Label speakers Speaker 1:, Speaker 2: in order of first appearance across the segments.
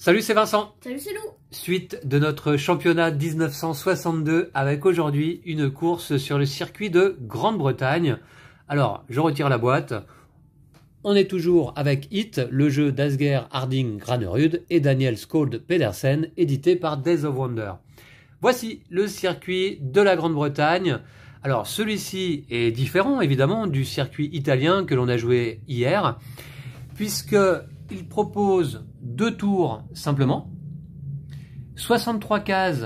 Speaker 1: Salut, c'est Vincent.
Speaker 2: Salut, c'est Lou.
Speaker 1: Suite de notre championnat 1962 avec aujourd'hui une course sur le circuit de Grande-Bretagne. Alors, je retire la boîte. On est toujours avec Hit, le jeu d'Asger Harding Granerud et Daniel Skjold Pedersen, édité par Days of Wonder. Voici le circuit de la Grande-Bretagne. Alors, celui-ci est différent évidemment du circuit italien que l'on a joué hier, puisqu'il propose 2 tours simplement, 63 cases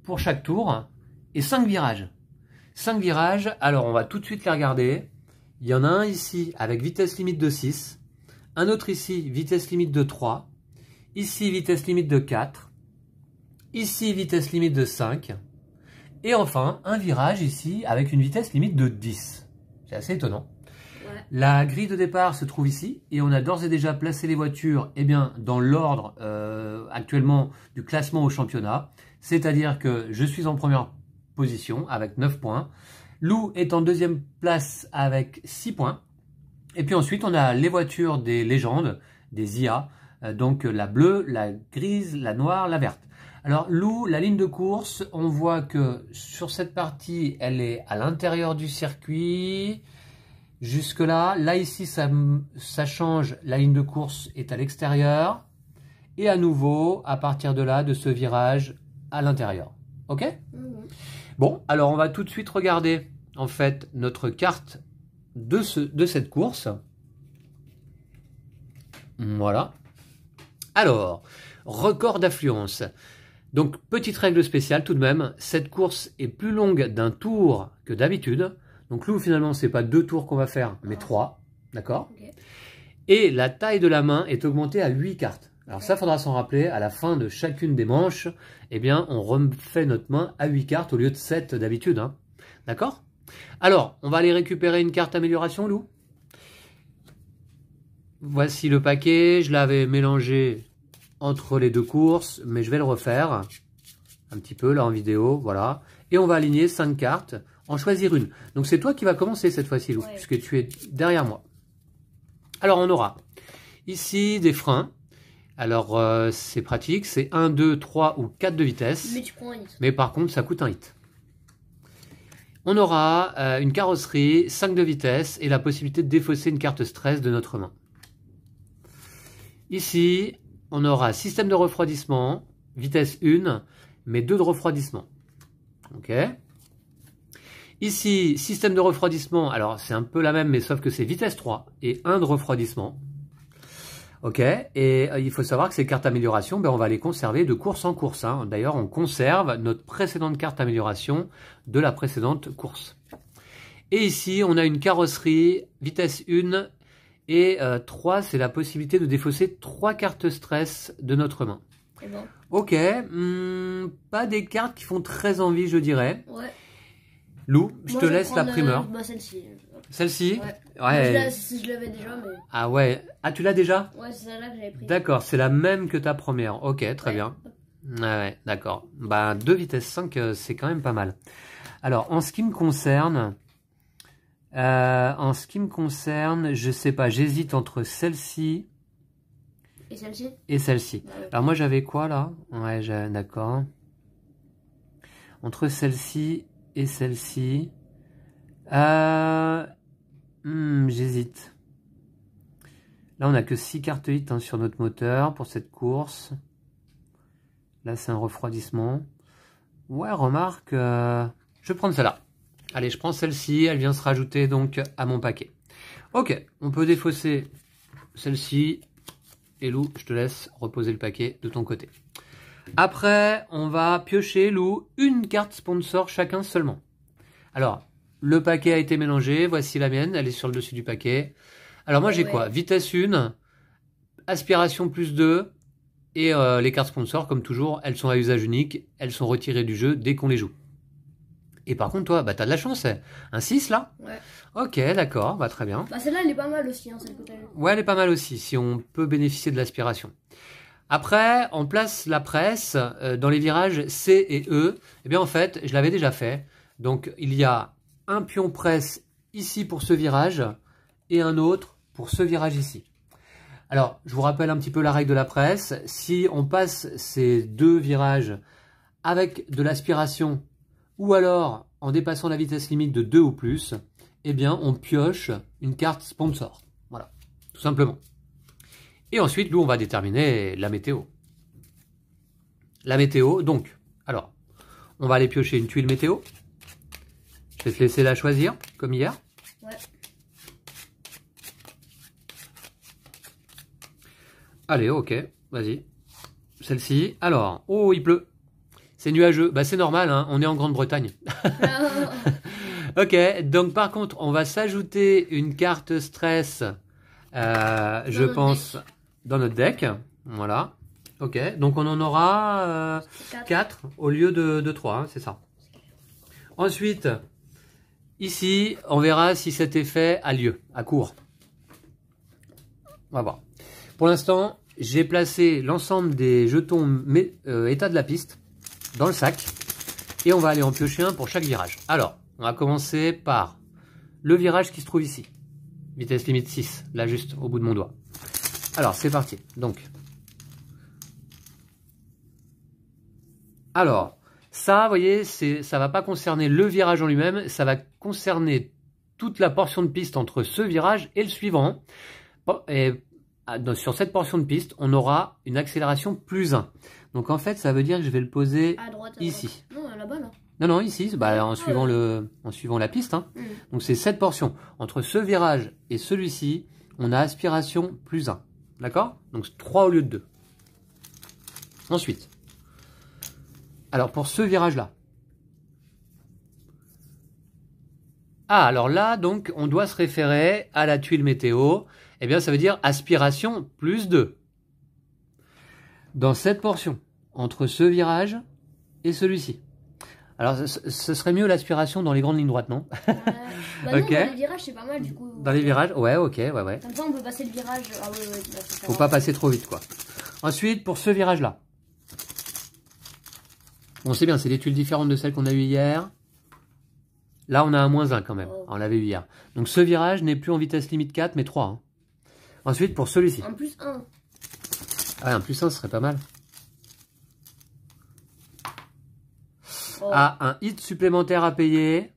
Speaker 1: pour chaque tour et 5 virages. 5 virages, alors on va tout de suite les regarder. Il y en a un ici avec vitesse limite de 6, un autre ici vitesse limite de 3, ici vitesse limite de 4, ici vitesse limite de 5, et enfin un virage ici avec une vitesse limite de 10. C'est assez étonnant. Ouais. La grille de départ se trouve ici et on a d'ores et déjà placé les voitures dans l'ordre actuellement du classement au championnat. C'est-à-dire que je suis en première position avec 9 points. Lou est en deuxième place avec 6 points. Et puis ensuite, on a les voitures des légendes, des IA. Donc la bleue, la grise, la noire, la verte. Alors Lou, la ligne de course, on voit que sur cette partie, elle est à l'intérieur du circuit. Jusque là, ici, ça change. La ligne de course est à l'extérieur. Et à nouveau, à partir de là, de ce virage à l'intérieur. Ok ? Bon, alors on va tout de suite regarder en fait notre carte de cette course. Voilà. Alors, record d'affluence. Donc, petite règle spéciale tout de même, cette course est plus longue d'un tour que d'habitude. Donc, Lou, finalement, c'est pas 2 tours qu'on va faire, mais 3. D'accord ? Okay. Et la taille de la main est augmentée à 8 cartes. Alors ça, faudra s'en rappeler, à la fin de chacune des manches, eh bien, on refait notre main à 8 cartes au lieu de 7 d'habitude. Hein. D'accord ? Alors, on va aller récupérer une carte amélioration, Lou. Voici le paquet. Je l'avais mélangé entre les 2 courses, mais je vais le refaire un petit peu là en vidéo. Voilà. Et on va aligner 5 cartes, en choisir une. Donc c'est toi qui vas commencer cette fois-ci, Lou, puisque tu es derrière moi. Alors, on aura ici des freins. Alors, c'est pratique, c'est 1, 2, 3 ou 4 de vitesse.
Speaker 2: Mais tu prends un hit.
Speaker 1: Mais par contre, ça coûte un hit. On aura une carrosserie, 5 de vitesse et la possibilité de défausser une carte stress de notre main. Ici, on aura système de refroidissement, vitesse 1, mais 2 de refroidissement. Ok. Ici, système de refroidissement, alors c'est un peu la même, mais sauf que c'est vitesse 3 et 1 de refroidissement. Ok, et il faut savoir que ces cartes amélioration, on va les conserver de course en course. Hein. D'ailleurs, on conserve notre précédente carte amélioration de la précédente course. Et ici, on a une carrosserie, vitesse 1 et 3, c'est la possibilité de défausser 3 cartes stress de notre main.
Speaker 2: Bon.
Speaker 1: Ok, pas des cartes qui font très envie, je dirais.
Speaker 2: Ouais.
Speaker 1: Lou, je te laisse la primeur.
Speaker 2: Celle-ci.
Speaker 1: Celle-ci ?
Speaker 2: Ouais. Je l'avais déjà, mais...
Speaker 1: Ah ouais. Ah, tu l'as déjà ?
Speaker 2: Ouais, c'est celle-là que j'avais pris.
Speaker 1: D'accord, c'est la même que ta première. Ok, très bien. Ouais, d'accord. 2 vitesse 5, c'est quand même pas mal. Alors, en ce qui me concerne, je sais pas, j'hésite entre celle-ci
Speaker 2: et celle-ci.
Speaker 1: Et celle-ci. Ouais. Alors moi, j'avais quoi là ? Ouais, d'accord. Entre celle-ci et celle-ci. J'hésite. Là, on n'a que 6 cartes hit sur notre moteur pour cette course. Là, c'est un refroidissement. Ouais, remarque, je vais prendre celle-là. Allez, je prends celle-ci. Elle vient se rajouter donc à mon paquet. Ok, on peut défausser celle-ci. Et Lou, je te laisse reposer le paquet de ton côté. Après, on va piocher, Lou, une carte sponsor chacun seulement. Alors, le paquet a été mélangé. Voici la mienne. Elle est sur le dessus du paquet. Alors, moi, j'ai quoi ? Vitesse 1, aspiration plus 2. Et les cartes sponsors, comme toujours, elles sont à usage unique. Elles sont retirées du jeu dès qu'on les joue. Et par contre, toi, t'as de la chance. Un 6, là ?
Speaker 2: Ouais.
Speaker 1: Ok, d'accord. Très bien.
Speaker 2: Celle-là, elle est pas mal aussi. Hein, celle que t'as eu.
Speaker 1: Ouais, elle est pas mal aussi, si on peut bénéficier de l'aspiration. Après, on place la presse dans les virages C et E. Eh bien, en fait, je l'avais déjà fait. Donc, il y a un pion presse ici pour ce virage et un autre pour ce virage ici. Alors, je vous rappelle un petit peu la règle de la presse. Si on passe ces deux virages avec de l'aspiration ou alors en dépassant la vitesse limite de 2 ou plus, eh bien, on pioche une carte sponsor. Voilà, tout simplement. Et ensuite, nous, on va déterminer la météo. La météo, donc, alors, on va aller piocher une tuile météo. Je vais te laisser la choisir, comme hier.
Speaker 2: Ouais.
Speaker 1: Allez, ok, vas-y. Celle-ci. Alors, oh, il pleut. C'est nuageux. Bah, c'est normal, hein, on est en Grande-Bretagne. Ok, donc par contre, on va s'ajouter une carte stress, je pense, dans notre deck. Voilà. Ok, donc on en aura 4 au lieu de 3, hein, c'est ça. Ensuite, ici, on verra si cet effet a lieu, à court. On va voir. Pour l'instant, j'ai placé l'ensemble des jetons état de la piste dans le sac. Et on va aller en piocher un pour chaque virage. Alors, on va commencer par le virage qui se trouve ici. Vitesse limite 6, là juste au bout de mon doigt. Alors, c'est parti. Donc, alors, ça, vous voyez, ça va pas concerner le virage en lui-même, ça va concerner toute la portion de piste entre ce virage et le suivant. Et sur cette portion de piste, on aura une accélération plus 1. Donc en fait, ça veut dire que je vais le poser
Speaker 2: à droite,
Speaker 1: ici.
Speaker 2: Non, là-bas, là.
Speaker 1: Non, ici, bah, en suivant la piste. Hein. Donc c'est cette portion. Entre ce virage et celui-ci, on a aspiration plus 1. D'accord? Donc 3 au lieu de 2. Ensuite, alors pour ce virage-là. Ah, alors là, donc, on doit se référer à la tuile météo. Eh bien, ça veut dire aspiration plus 2. Dans cette portion, entre ce virage et celui-ci. Alors, ce serait mieux l'aspiration dans les grandes lignes droites, non?
Speaker 2: Bah non,
Speaker 1: Ok.
Speaker 2: dans les virages, c'est pas mal, du coup.
Speaker 1: Dans les virages, ouais, ok, ouais.
Speaker 2: Comme ça, on peut passer le virage. Ah ouais, bah,
Speaker 1: Faut pas passer trop vite, quoi. Ensuite, pour ce virage-là. Bon, c'est bien, c'est des tuiles différentes de celles qu'on a eues hier. Là, on a un -1 quand même.
Speaker 2: Oh.
Speaker 1: On l'avait eu hier. Donc, ce virage n'est plus en vitesse limite 4, mais 3. Hein. Ensuite, pour celui-ci.
Speaker 2: Un plus 1.
Speaker 1: Ah, un +1, ce serait pas mal.
Speaker 2: Oh.
Speaker 1: Ah, un hit supplémentaire à payer.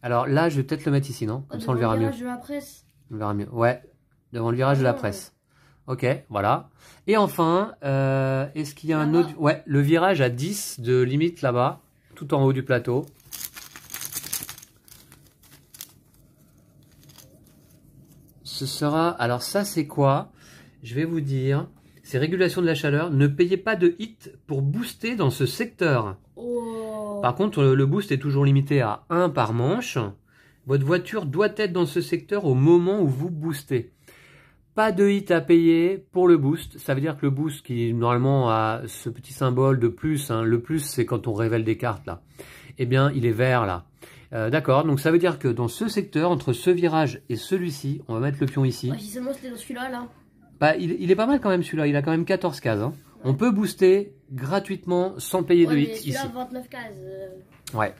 Speaker 1: Alors là, je vais peut-être le mettre ici, non? Comme ça, on le verra mieux.
Speaker 2: Devant le virage de la presse.
Speaker 1: On le verra mieux. Ouais, devant le virage de la presse. Ok, voilà. Et enfin, est-ce qu'il y a un autre... Ouais, le virage à 10 de limite là-bas, tout en haut du plateau. Ce sera... Alors ça, c'est quoi? Je vais vous dire... C'est régulation de la chaleur. Ne payez pas de hit pour booster dans ce secteur.
Speaker 2: Oh.
Speaker 1: Par contre, le boost est toujours limité à 1 par manche. Votre voiture doit être dans ce secteur au moment où vous boostez. Pas de hit à payer pour le boost. Ça veut dire que le boost qui normalement a ce petit symbole de plus, hein, le plus c'est quand on révèle des cartes là, eh bien il est vert là. D'accord, donc ça veut dire que dans ce secteur, entre ce virage et celui-ci, on va mettre le pion ici.
Speaker 2: Ouais, si seulement c'était dans celui-là, là.
Speaker 1: Bah, il est pas mal quand même celui-là, il a quand même 14 cases. Hein. On peut booster gratuitement sans payer de hit ici.
Speaker 2: Celui-là, 29 cases.
Speaker 1: Ouais.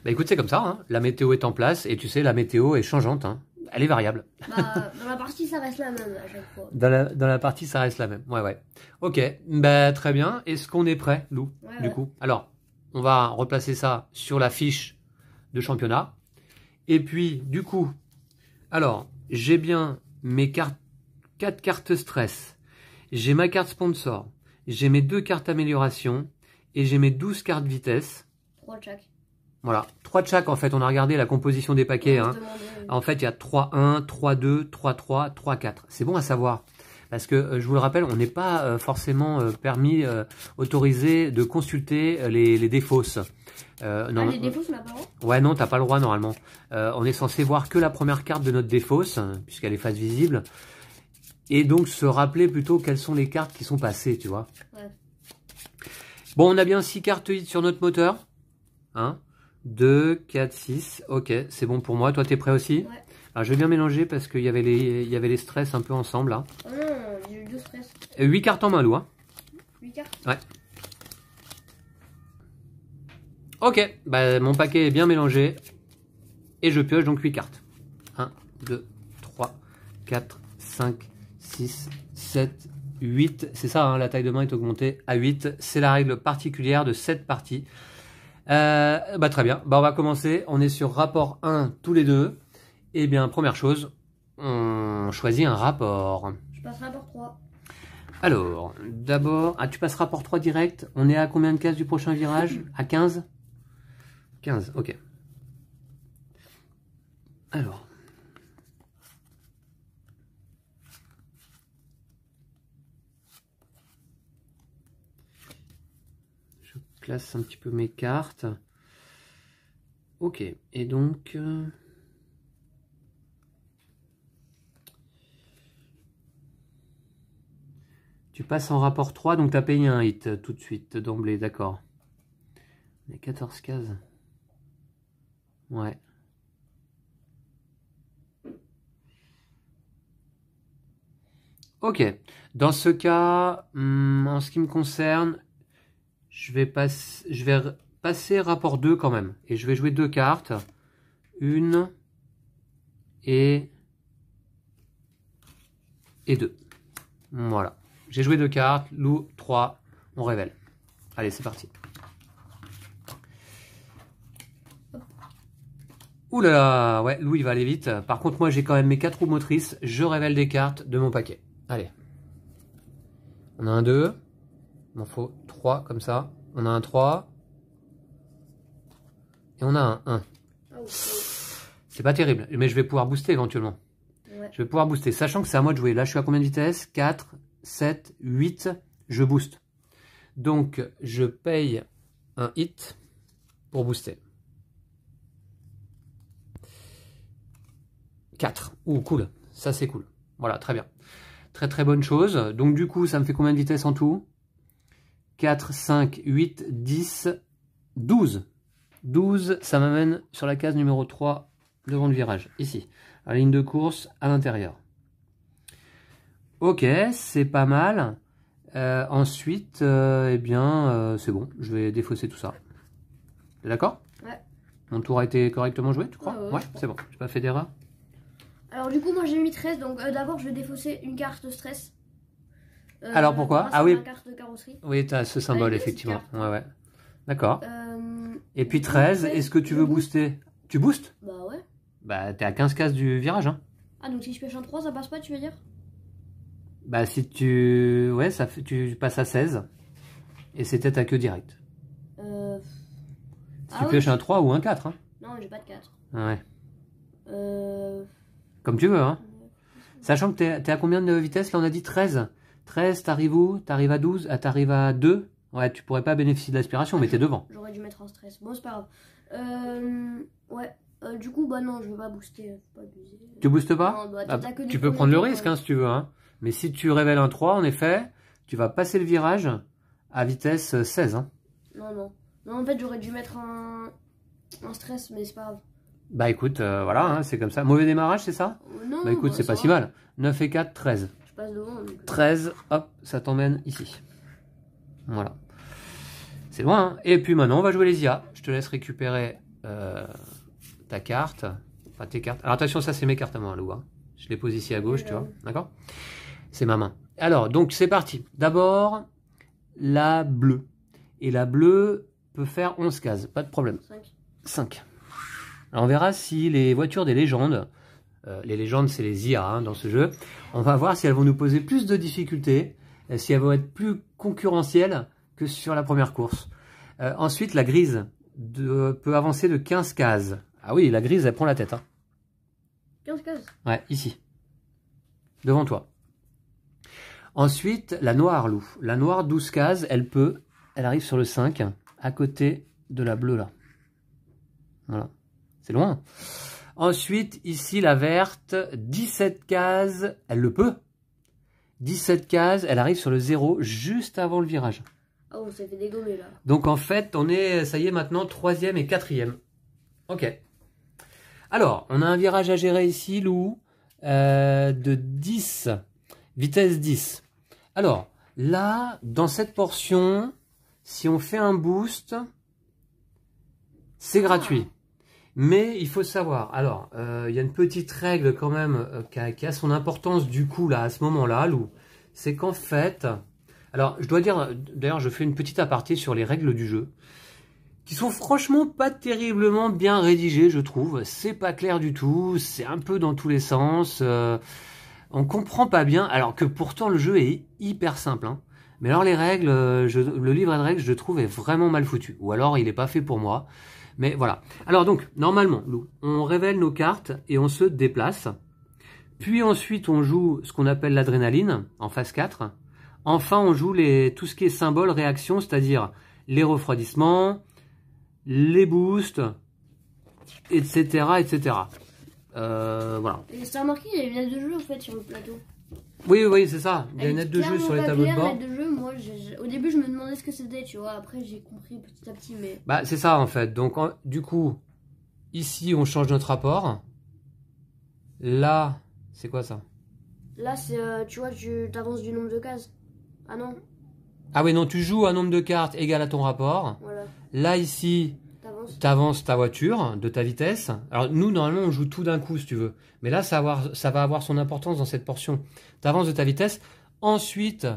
Speaker 1: Bah écoute, c'est comme ça, hein. La météo est en place et tu sais, la météo est changeante. Hein. Elle est variable.
Speaker 2: Bah, dans la partie, ça reste la même à chaque fois.
Speaker 1: Dans la partie, ça reste la même. Ouais. Ok, bah, très bien. Est-ce qu'on est prêt, Lou, du coup? Alors, on va replacer ça sur la fiche de championnat. Et puis, du coup, alors, j'ai bien mes 4 cartes stress. J'ai ma carte sponsor. J'ai mes 2 cartes amélioration. Et j'ai mes 12 cartes vitesse.
Speaker 2: 3 de chaque.
Speaker 1: Voilà, 3 de chaque en fait. On a regardé la composition des paquets. Hein. En fait, il y a 3-1, 3-2, 3-3, 3-4. C'est bon à savoir. Parce que, je vous le rappelle, on n'est pas forcément autorisé de consulter les défausses.
Speaker 2: Non, les défausses, on n'a pas le droit?
Speaker 1: Ouais, non, t'as pas le droit normalement. On est censé voir que la première carte de notre défausse, puisqu'elle est face visible. Et donc se rappeler plutôt quelles sont les cartes qui sont passées, tu vois.
Speaker 2: Ouais.
Speaker 1: Bon, on a bien 6 cartes hit sur notre moteur. 1, 2, 4, 6. Ok, c'est bon pour moi. Toi, t'es prêt aussi?
Speaker 2: Ouais.
Speaker 1: Alors, je vais bien mélanger parce qu'il y avait les stress un peu ensemble, là.
Speaker 2: Oh non, j'ai eu 2 stress.
Speaker 1: 8 cartes en main, Lou, hein.
Speaker 2: 8 cartes?
Speaker 1: Ouais. Ok, bah, mon paquet est bien mélangé. Et je pioche donc 8 cartes. 1, 2, 3, 4, 5, 6, 7, 8. C'est ça, hein, la taille de main est augmentée à 8. C'est la règle particulière de cette partie. Très bien. On va commencer. On est sur rapport 1 tous les deux. Eh bien, première chose, on choisit un rapport.
Speaker 2: Je passe rapport 3.
Speaker 1: Alors, d'abord... Ah, tu passes rapport 3 direct. On est à combien de cases du prochain virage? À 15? 15, ok. Alors... Je classe un petit peu mes cartes. Ok, et donc... Tu passes en rapport 3, donc tu as payé un hit tout de suite, d'emblée, d'accord. On est 14 cases. Ouais. Ok. Dans ce cas, en ce qui me concerne, je vais passer rapport 2 quand même. Et je vais jouer 2 cartes. Une et 2. Voilà. J'ai joué 2 cartes, loup, 3, on révèle. Allez, c'est parti. Ouh là là, ouais, loup il va aller vite. Par contre, moi j'ai quand même mes 4 roues motrices, je révèle des cartes de mon paquet. Allez. On a un 2, il m'en faut 3 comme ça. On a un 3. Et on a un 1. C'est pas terrible, mais je vais pouvoir booster éventuellement. Ouais. Je vais pouvoir booster, sachant que c'est à moi de jouer. Là, je suis à combien de vitesse? 4, 7, 8, je booste. Donc, je paye un hit pour booster. 4. Ouh, cool. Ça, c'est cool. Voilà, très bien. Très, très bonne chose. Donc, du coup, ça me fait combien de vitesse en tout? 4, 5, 8, 10, 12. 12, ça m'amène sur la case numéro 3 devant le virage. Ici. La ligne de course à l'intérieur. Ok, c'est pas mal. Ensuite, c'est bon. Je vais défausser tout ça. T'es d'accord? Ouais. Mon tour a été correctement joué, tu crois? Ouais, c'est bon. J'ai pas fait d'erreur.
Speaker 2: Alors du coup, moi j'ai mis 13. Donc d'abord, je vais défausser une carte stress.
Speaker 1: Alors pourquoi? Ah oui.
Speaker 2: La carte de carrosserie.
Speaker 1: Oui, tu as ce symbole, effectivement. Ouais. D'accord. Et puis 13, est-ce que tu veux booster? Tu boostes?
Speaker 2: Bah ouais.
Speaker 1: Bah, t'es à 15 cases du virage, hein.
Speaker 2: Ah, donc si je pêche un 3, ça passe pas, tu veux dire?
Speaker 1: Bah, si tu... Ouais, tu passes à 16. Et c'est tête à queue direct. Si tu pêches un 3 ou un 4, hein.
Speaker 2: Non, j'ai pas de 4.
Speaker 1: Ouais. Comme tu veux, hein. Sachant que t'es à combien de vitesse? Là, on a dit 13. 13, t'arrives où? T'arrives à 12? Ah, t'arrives à 2? Ouais, tu pourrais pas bénéficier de l'aspiration, mais t'es devant.
Speaker 2: J'aurais dû mettre un stress. Bon, c'est pas grave. Ouais. Du coup, bah non, je veux pas booster. Faut pas abuser.
Speaker 1: Tu boostes pas?
Speaker 2: Non,
Speaker 1: tu peux prendre le risque, hein, si tu veux, hein. Mais si tu révèles un 3, en effet, tu vas passer le virage à vitesse 16, hein.
Speaker 2: Non, en fait, j'aurais dû mettre un stress, mais c'est pas grave.
Speaker 1: Bah écoute, voilà, hein, c'est comme ça. Mauvais démarrage, c'est ça?
Speaker 2: Non.
Speaker 1: Bah écoute, c'est pas si mal. 9 et 4, 13.
Speaker 2: Je passe devant. Donc...
Speaker 1: 13, hop, ça t'emmène ici. Voilà. C'est loin, hein. Et puis maintenant, on va jouer les IA. Je te laisse récupérer ta carte. Enfin, tes cartes. Alors attention, ça c'est mes cartes à moi, Lou. Hein. Je les pose ici à gauche, tu vois. D'accord? C'est ma main. Alors, donc c'est parti. D'abord, la bleue. Et la bleue peut faire 11 cases, pas de problème. 5. Alors on verra si les voitures des légendes, les légendes c'est les IA hein, dans ce jeu, on va voir si elles vont nous poser plus de difficultés, si elles vont être plus concurrentielles que sur la première course. Ensuite, la grise peut avancer de 15 cases. Ah oui, la grise elle prend la tête. Hein.
Speaker 2: 15 cases?
Speaker 1: Ouais, ici. Devant toi. Ensuite, la noire, Lou. La noire, 12 cases, elle arrive sur le 5, à côté de la bleue là. Voilà. C'est loin. Ensuite, ici, la verte, 17 cases, elle le peut. 17 cases, elle arrive sur le 0, juste avant le virage.
Speaker 2: Oh, ça fait dégommer, là.
Speaker 1: Donc, en fait, on est, ça y est, maintenant, 3e et 4e. Ok. Alors, on a un virage à gérer ici, Lou, de 10, vitesse 10. Alors, là, dans cette portion, si on fait un boost, c'est gratuit. Mais il faut savoir, alors, il y a une petite règle quand même qui a son importance du coup là, à ce moment-là, Lou. c'est qu'en fait... Alors, je dois dire, d'ailleurs, je fais une petite aparté sur les règles du jeu, qui sont franchement pas terriblement bien rédigées, je trouve. C'est pas clair du tout, c'est un peu dans tous les sens, on comprend pas bien, alors que pourtant le jeu est hyper simple, hein. Mais alors les règles, le livret de règles, je trouve, est vraiment mal foutu. Ou alors il n'est pas fait pour moi. Mais voilà. Alors donc, normalement, Lou, on révèle nos cartes et on se déplace. Puis ensuite, on joue ce qu'on appelle l'adrénaline, en phase 4. Enfin, on joue tout ce qui est symbole, réaction, c'est-à-dire les refroidissements, les boosts, etc. etc. Voilà.
Speaker 2: Et c'est remarqué, il y a une aide de jeu en fait sur le plateau.
Speaker 1: Oui, oui, c'est ça. Il y a une aide de jeu sur les tableaux de bord.
Speaker 2: De jeu, moi, au début, je me demandais ce que c'était, tu vois. Après, j'ai compris petit à petit, mais...
Speaker 1: Bah, c'est ça, en fait. Donc, du coup, ici, on change notre rapport. Là, c'est quoi ça?
Speaker 2: Là, c'est, tu vois, tu t'avances du nombre de cases. Ah non.
Speaker 1: Ah oui, non, tu joues un nombre de cartes égal à ton rapport.
Speaker 2: Voilà.
Speaker 1: Là, ici, t'avances ta voiture de ta vitesse. Alors, nous, normalement, on joue tout d'un coup, si tu veux. Mais là, ça va avoir son importance dans cette portion. T'avances de ta vitesse. Ensuite,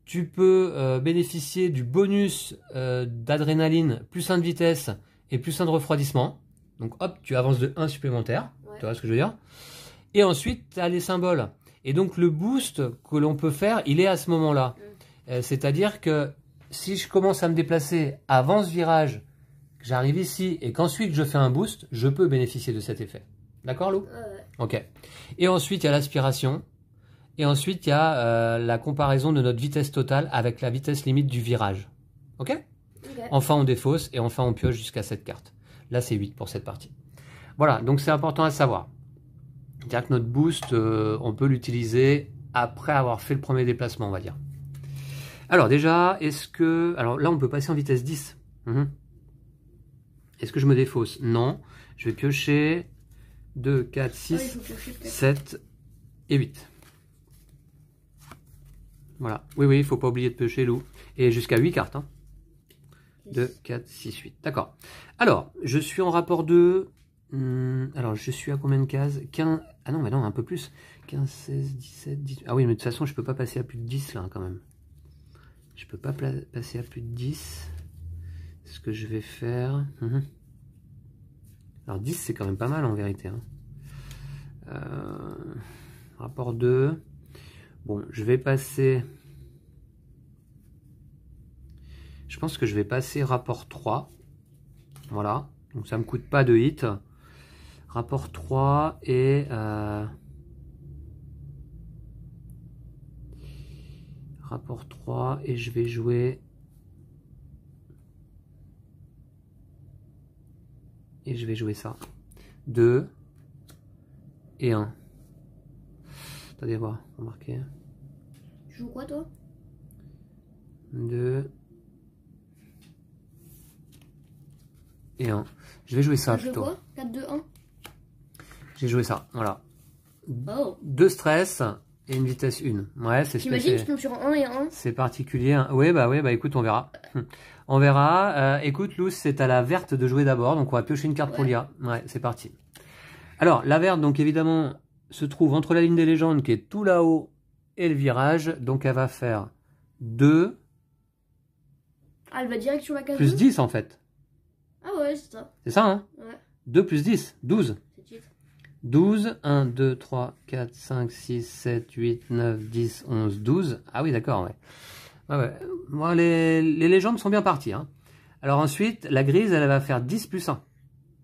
Speaker 1: tu peux bénéficier du bonus d'adrénaline, plus 1 de vitesse et plus 1 de refroidissement. Donc, hop, tu avances de 1 supplémentaire. Ouais. Tu vois ce que je veux dire? Et ensuite, tu as les symboles. Et donc, le boost que l'on peut faire, il est à ce moment-là. C'est-à-dire que si je commence à me déplacer avant ce virage, que j'arrive ici et qu'ensuite je fais un boost, je peux bénéficier de cet effet. D'accord, Lou? Ok. Et ensuite, il y a l'aspiration. Et ensuite, il y a la comparaison de notre vitesse totale avec la vitesse limite du virage. Ok? Enfin, on défausse et enfin, on pioche jusqu'à cette carte. Là, c'est 8 pour cette partie. Voilà, donc c'est important à savoir. C'est-à-dire que notre boost, on peut l'utiliser après avoir fait le premier déplacement, on va dire. Alors déjà, est-ce que... Alors là, on peut passer en vitesse 10. Est-ce que je me défausse? Non. Je vais piocher 2, 4, 6, 7 et 8. Voilà. Oui, oui, il ne faut pas oublier de piocher, Lou. Et jusqu'à 8 cartes. Hein. 2, 4, 6, 8. D'accord. Alors, je suis en rapport 2. Alors, je suis à combien de cases? 15... Ah non, mais non, un peu plus. 15, 16, 17, 18... Ah oui, mais de toute façon, je ne peux pas passer à plus de 10, là, quand même. Je ne peux pas passer à plus de 10. Ce que je vais faire... Alors, 10, c'est quand même pas mal, en vérité. Hein. Rapport 2. Bon, je vais passer... Je pense que je vais passer rapport 3. Voilà. Donc, ça ne me coûte pas de hit. Rapport 3 et... Rapport 3 et je vais jouer... Et je vais jouer ça. 2 et 1. Attendez voir, remarquez.
Speaker 2: Tu joues quoi toi?
Speaker 1: 2 et 1. Je vais jouer ça plutôt.
Speaker 2: Quoi 4, 2, 1.
Speaker 1: J'ai joué ça, voilà.
Speaker 2: Oh.
Speaker 1: 2 stress et une vitesse 1. Ouais, c'est
Speaker 2: spécial. T'imagines, je tombe sur 1 et 1.
Speaker 1: C'est particulier. Ouais, bah écoute, on verra. On verra. Écoute, Lou, c'est à la verte de jouer d'abord. Donc, on va piocher une carte pour l'IA. Ouais, c'est parti. Alors, la verte, donc évidemment, se trouve entre la ligne des légendes qui est tout là-haut et le virage. Donc, elle va faire 2.
Speaker 2: Ah, elle va direct sur la case
Speaker 1: plus
Speaker 2: 2.
Speaker 1: 10 en fait.
Speaker 2: Ah ouais, c'est ça.
Speaker 1: C'est ça, hein?
Speaker 2: Ouais.
Speaker 1: 2 plus 10, 12. 12, 1, 2, 3, 4, 5, 6, 7, 8, 9, 10, 11, 12. Ah oui, d'accord, ouais. Ouais. Moi, les légendes sont bien parties. Hein. Alors ensuite, la grise, elle va faire 10 plus 1.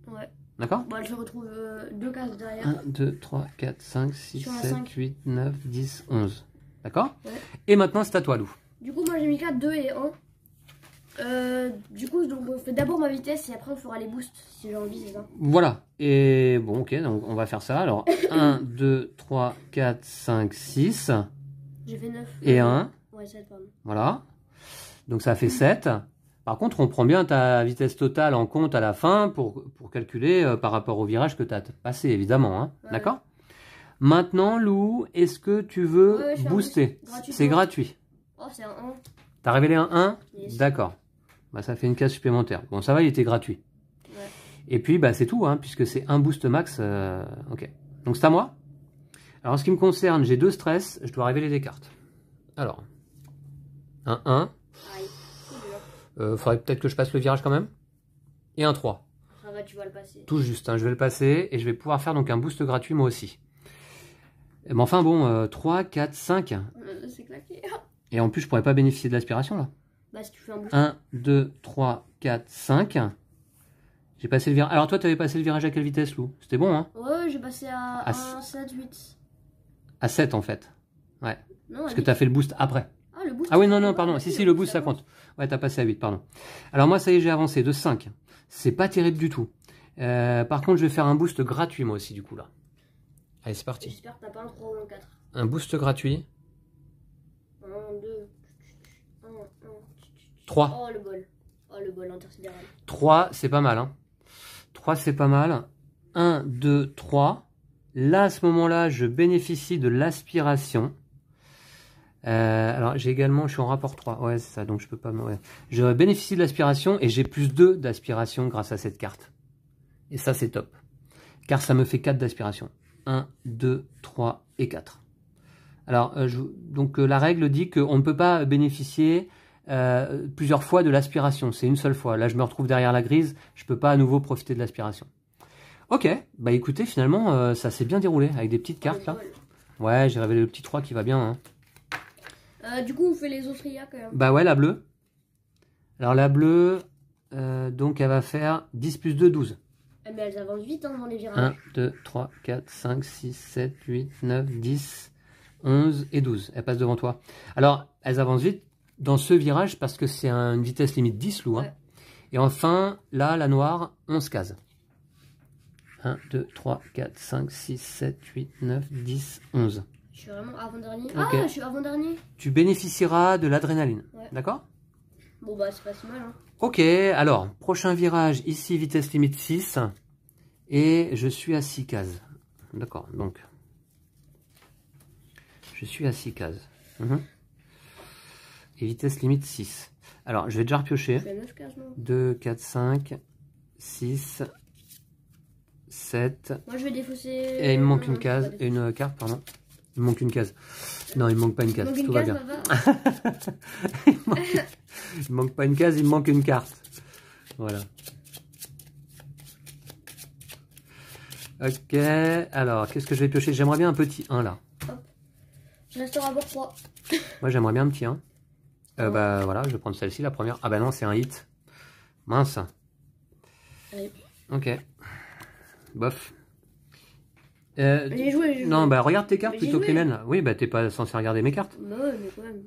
Speaker 2: Ouais.
Speaker 1: D'accord?
Speaker 2: Bon, elle se retrouve 2 cases derrière.
Speaker 1: 1, 2, 3, 4, 5, 6, 7,
Speaker 2: 5.
Speaker 1: 8, 9, 10, 11. D'accord?
Speaker 2: Ouais.
Speaker 1: Et maintenant, c'est à toi, Lou.
Speaker 2: Du coup, moi, j'ai mis 4, 2 et 1. Du coup, donc, on fait d'abord ma vitesse et après on fera les boosts si j'ai envie, c'est ça.
Speaker 1: Voilà. Et bon, ok, donc on va faire ça. Alors, 1, 2, 3, 4, 5, 6.
Speaker 2: J'ai fait 9.
Speaker 1: Et 1.
Speaker 2: Ouais, 7, pardon.
Speaker 1: Voilà. Donc ça fait 7. Par contre, on prend bien ta vitesse totale en compte à la fin pour calculer par rapport au virage que tu as passé, évidemment. Hein. Ouais. D'accord? Maintenant, Lou, est-ce que tu veux booster? C'est gratuit.
Speaker 2: Oh, c'est un 1.
Speaker 1: T'as révélé un 1?
Speaker 2: Yes.
Speaker 1: D'accord. Bah, ça fait une case supplémentaire. Bon, ça va, il était gratuit.
Speaker 2: Ouais.
Speaker 1: Et puis, bah, c'est tout, hein, puisque c'est un boost max. Ok. Donc, c'est à moi. Alors, en ce qui me concerne, j'ai 2 stress. Je dois révéler des cartes. Alors, un 1.
Speaker 2: Aïe, c'est dur.
Speaker 1: Faudrait peut-être que je passe le virage quand même. Et un 3.
Speaker 2: Ça va, tu vas le passer.
Speaker 1: Tout juste, hein, je vais le passer et je vais pouvoir faire donc un boost gratuit moi aussi. Mais enfin bon, 3, 4, 5.
Speaker 2: C'est claqué.
Speaker 1: Et en plus, je pourrais pas bénéficier de l'aspiration là.
Speaker 2: Bah, si tu fais un boost.
Speaker 1: 1, 2, 3, 4, 5. J'ai passé le virage. Alors toi, tu avais passé le virage à quelle vitesse, Lou? C'était bon, hein?
Speaker 2: Ouais, j'ai passé à
Speaker 1: À
Speaker 2: 1, 7, 8.
Speaker 1: À 7 en fait. Ouais.
Speaker 2: Non,
Speaker 1: Parce que tu as fait le boost après.
Speaker 2: Ah, le boost.
Speaker 1: Ah oui, non, non, pardon. Si, le boost, ça compte. Ouais, t'as passé à 8, pardon. Alors moi, ça y est, j'ai avancé de 5. C'est pas terrible du tout. Par contre, je vais faire un boost gratuit, moi aussi, du coup, là. Allez, c'est parti.
Speaker 2: J'espère que t'as pas un 3 ou un 4.
Speaker 1: Un boost gratuit.
Speaker 2: 1, 2, 1, 1.
Speaker 1: 3.
Speaker 2: Oh, le bol. Oh, le bol intersidéral.
Speaker 1: 3, c'est pas mal, hein. 3, c'est pas mal. 1, 2, 3. Là, à ce moment-là, je bénéficie de l'aspiration. Alors, j'ai également, je suis en rapport 3. Ouais, c'est ça, donc je peux pas... Ouais. Je bénéficie de l'aspiration et j'ai plus 2 d'aspiration grâce à cette carte. Et ça, c'est top. Car ça me fait 4 d'aspiration. 1, 2, 3 et 4. Alors, donc la règle dit qu'on ne peut pas bénéficier plusieurs fois de l'aspiration. C'est une seule fois. Là, je me retrouve derrière la grise. Je ne peux pas à nouveau profiter de l'aspiration. Ok, bah écoutez, finalement, ça s'est bien déroulé avec des petites cartes là. Ouais, j'ai révélé le petit 3 qui va bien. Hein.
Speaker 2: Du coup, on fait les autres IA quand même.
Speaker 1: Bah ouais, la bleue. Alors la bleue, donc elle va faire 10 plus 2, 12.
Speaker 2: Mais elles avancent vite hein, dans les virages.
Speaker 1: 1, 2, 3, 4, 5, 6, 7, 8, 9, 10, 11 et 12. Elles passent devant toi. Alors, elles avancent vite dans ce virage parce que c'est une vitesse limite 10, Lou. Hein.
Speaker 2: Ouais.
Speaker 1: Et enfin, là, la noire, 11 cases. 1, 2, 3, 4, 5, 6, 7, 8, 9, 10, 11.
Speaker 2: Je suis vraiment avant-dernier.
Speaker 1: Okay.
Speaker 2: Ah, je suis avant-dernier.
Speaker 1: Tu bénéficieras de l'adrénaline. Ouais. D'accord?
Speaker 2: Bon, bah, c'est pas si mal. Hein.
Speaker 1: Ok, alors, prochain virage, ici, vitesse limite 6. Et je suis à 6 cases. D'accord, donc. Je suis à 6 cases. Et vitesse limite 6. Alors, je vais déjà repiocher. 2, 4, 5, 6, 7.
Speaker 2: Moi, je vais défausser.
Speaker 1: Et il me manque une case. Et une carte, pardon. Il me manque une case. Non, il me manque pas une case. Tout va bien. Il me manque pas une case, il me manque une carte. Voilà. Ok, alors, qu'est-ce que je vais piocher? J'aimerais bien un petit 1 là.
Speaker 2: Hop. Je reste au rapport 3.
Speaker 1: Moi, j'aimerais bien un petit 1. Bah voilà, je vais prendre celle-ci, la première. Ah bah non, c'est un hit. Mince.
Speaker 2: Allez.
Speaker 1: Ok. Bof.
Speaker 2: J'ai joué.
Speaker 1: Non, bah regarde tes cartes plutôt que les miennes. Oui, bah t'es pas censé regarder mes cartes.
Speaker 2: Bah ouais, mais quand même.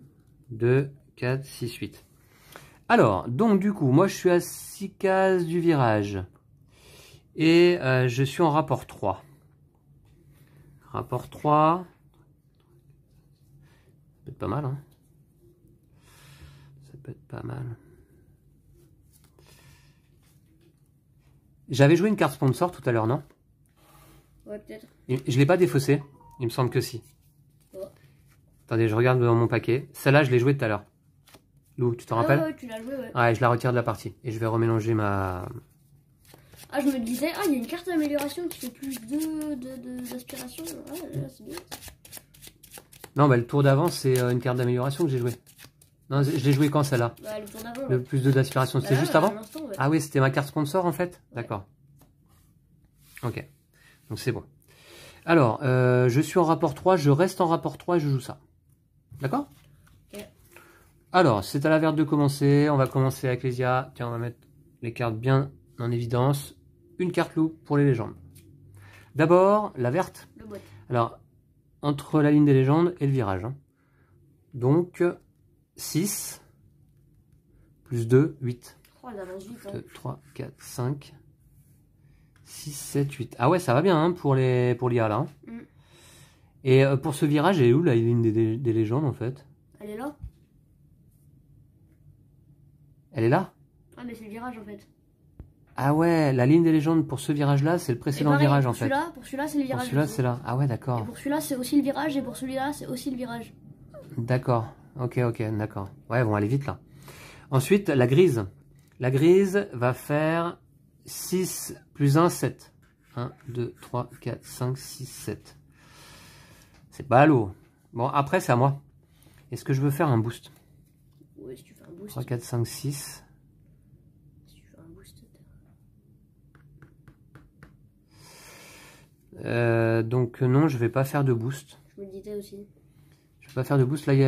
Speaker 1: 2, 4, 6, 8. Alors, donc du coup, moi je suis à 6 cases du virage. Et je suis en rapport 3. Rapport 3. Ça peut être pas mal, hein. Ça peut être pas mal. J'avais joué une carte sponsor tout à l'heure, non?
Speaker 2: Ouais, peut-être.
Speaker 1: Je l'ai pas défaussé. Il me semble que si.
Speaker 2: Ouais.
Speaker 1: Attendez, je regarde dans mon paquet. Celle-là, je l'ai jouée tout à l'heure. Lou, tu te rappelles?
Speaker 2: Ouais, tu l'as joué, ouais.
Speaker 1: Ouais, je la retire de la partie. Et je vais remélanger ma...
Speaker 2: Ah, je me disais, ah, il y a une carte d'amélioration qui fait plus d'aspiration. Ah, là, c'est bien.
Speaker 1: Non, bah le tour d'avant, c'est une carte d'amélioration que j'ai jouée. Non, je l'ai jouée quand, celle-là?
Speaker 2: Bah, le tour d'avant.
Speaker 1: Le plus 2 d'aspiration, c'était juste avant?
Speaker 2: Ouais.
Speaker 1: Ah oui, c'était ma carte sponsor, en fait?
Speaker 2: Ouais.
Speaker 1: D'accord. Ok. Donc c'est bon. Alors, je suis en rapport 3, je reste en rapport 3 et je joue ça. D'accord?
Speaker 2: Ok.
Speaker 1: Alors, c'est à la verte de commencer. On va commencer avec les IA. Tiens, on va mettre les cartes bien en évidence. Une carte loup pour les légendes. D'abord, la verte.
Speaker 2: Le boîte.
Speaker 1: Alors, entre la ligne des légendes et le virage. Hein. Donc, 6 plus 2, 8.
Speaker 2: Oh, elle avance vite.
Speaker 1: 2, 3, 4, 5, 6, 7, 8. Ah ouais, ça va bien hein, pour l'IA là. Hein.
Speaker 2: Mm.
Speaker 1: Et pour ce virage, elle est où la ligne des légendes en fait?
Speaker 2: Elle est là?
Speaker 1: Elle est là?
Speaker 2: Ah, mais c'est le virage en fait.
Speaker 1: Ah ouais, la ligne des légendes pour ce virage-là, c'est le précédent virage en fait.
Speaker 2: Pour celui-là, c'est le virage.
Speaker 1: Pour celui-là, c'est là. Ah ouais, d'accord.
Speaker 2: Et pour celui-là, c'est aussi le virage. Et pour celui-là, c'est aussi le virage.
Speaker 1: D'accord. Ok, d'accord. Ouais, elles vont aller vite là. Ensuite, la grise. La grise va faire 6 plus 1, 7. 1, 2, 3, 4, 5, 6, 7. C'est pas lourd. Bon, après, c'est à moi. Est-ce que je veux faire un boost?
Speaker 2: Ouais, si tu fais un boost.
Speaker 1: 3, 4, 5, 6.
Speaker 2: Si tu fais un boost.
Speaker 1: Donc non, je vais pas faire de boost.
Speaker 2: Je me le disais aussi.
Speaker 1: Je vais pas faire de boost. Là, il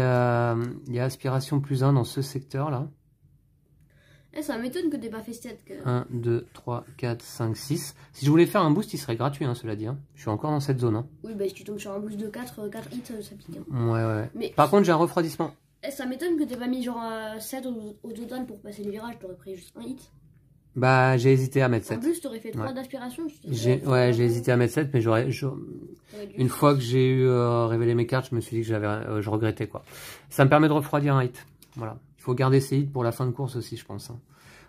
Speaker 1: y a aspiration +1 dans ce secteur-là.
Speaker 2: Ça m'étonne que t'aies pas fait 7.
Speaker 1: 1, 2, 3, 4, 5, 6. Si je voulais faire un boost, il serait gratuit, hein, cela dit. Hein. Je suis encore dans cette zone. Hein.
Speaker 2: Oui, bah si tu tombes sur un boost de 4 hits, ça pique. Hein.
Speaker 1: Ouais.
Speaker 2: Mais
Speaker 1: par contre, j'ai un refroidissement.
Speaker 2: Ça m'étonne que t'aies pas mis genre 7 au total pour passer les virages. T'aurais pris juste un hit.
Speaker 1: Bah, j'ai hésité à mettre 7.
Speaker 2: En plus, t'aurais fait 3 d'aspiration.
Speaker 1: J'ai hésité à mettre 7, mais une fois que j'ai eu révélé mes cartes, je me suis dit que je regrettais, quoi. Ça me permet de refroidir un hit. Voilà. Il faut garder ces hits pour la fin de course aussi, je pense. Hein.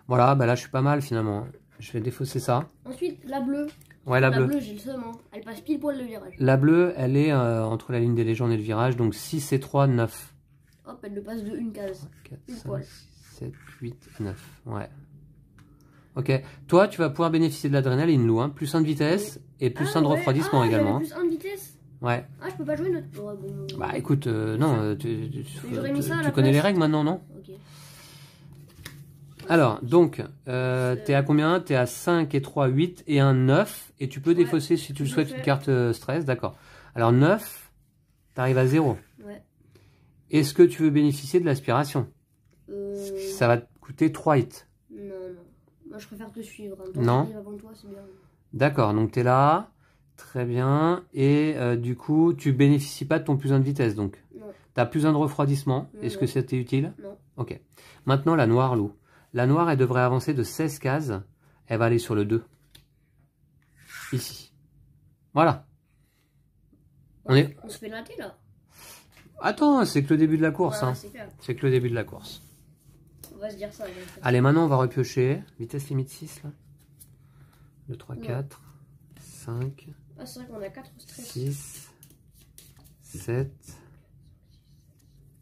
Speaker 1: Voilà, bah là, je suis pas mal, finalement. Je vais défausser ça.
Speaker 2: Ensuite, la bleue.
Speaker 1: Ouais, la bleue.
Speaker 2: J'ai le seum. Hein. Elle passe pile poil le virage.
Speaker 1: La bleue, elle est entre la ligne des légendes et le virage, donc 6 et 3, 9.
Speaker 2: Hop, elle le passe de une case.
Speaker 1: 4,
Speaker 2: Pile
Speaker 1: 5,
Speaker 2: poil.
Speaker 1: 7, 8, 9. Ouais. Ok. Toi, tu vas pouvoir bénéficier de l'adrénaline, Lou, hein. Plus 1 de vitesse et plus 1 de refroidissement également.
Speaker 2: Plus 1 de vitesse.
Speaker 1: Ouais.
Speaker 2: Ah, je peux pas jouer notre. Oh, bon.
Speaker 1: Bah écoute, non, tu connais les règles maintenant, non?
Speaker 2: Ok.
Speaker 1: Alors, donc, t'es à combien? T'es à 5 et 3, 8 et un 9. Et tu peux défausser si tu le souhaites une carte stress, d'accord. Alors 9, t'arrives à 0.
Speaker 2: Ouais.
Speaker 1: Est-ce que tu veux bénéficier de l'aspiration? Ça va te coûter 3 hits.
Speaker 2: Non. Moi, je préfère te suivre. Hein.
Speaker 1: Non.
Speaker 2: Avant toi, c'est bien.
Speaker 1: D'accord, donc t'es là. Très bien. Et du coup, tu bénéficies pas de ton plus 1 de vitesse, donc.
Speaker 2: Non.
Speaker 1: T'as plus 1 de refroidissement. Est-ce que c'était utile?
Speaker 2: Non.
Speaker 1: Ok. Maintenant, la noire, Lou. La noire, elle devrait avancer de 16 cases. Elle va aller sur le 2. Ici. Voilà. On
Speaker 2: se fait latter, là.
Speaker 1: Attends, c'est que le début de la course.
Speaker 2: Ouais,
Speaker 1: hein. C'est que le début de la course.
Speaker 2: On va se dire ça.
Speaker 1: Allez, maintenant, on va repiocher. Vitesse limite 6, là. 2, 3, 4, 5,
Speaker 2: ah, c'est vrai qu'on a 4 stress.
Speaker 1: 6, 7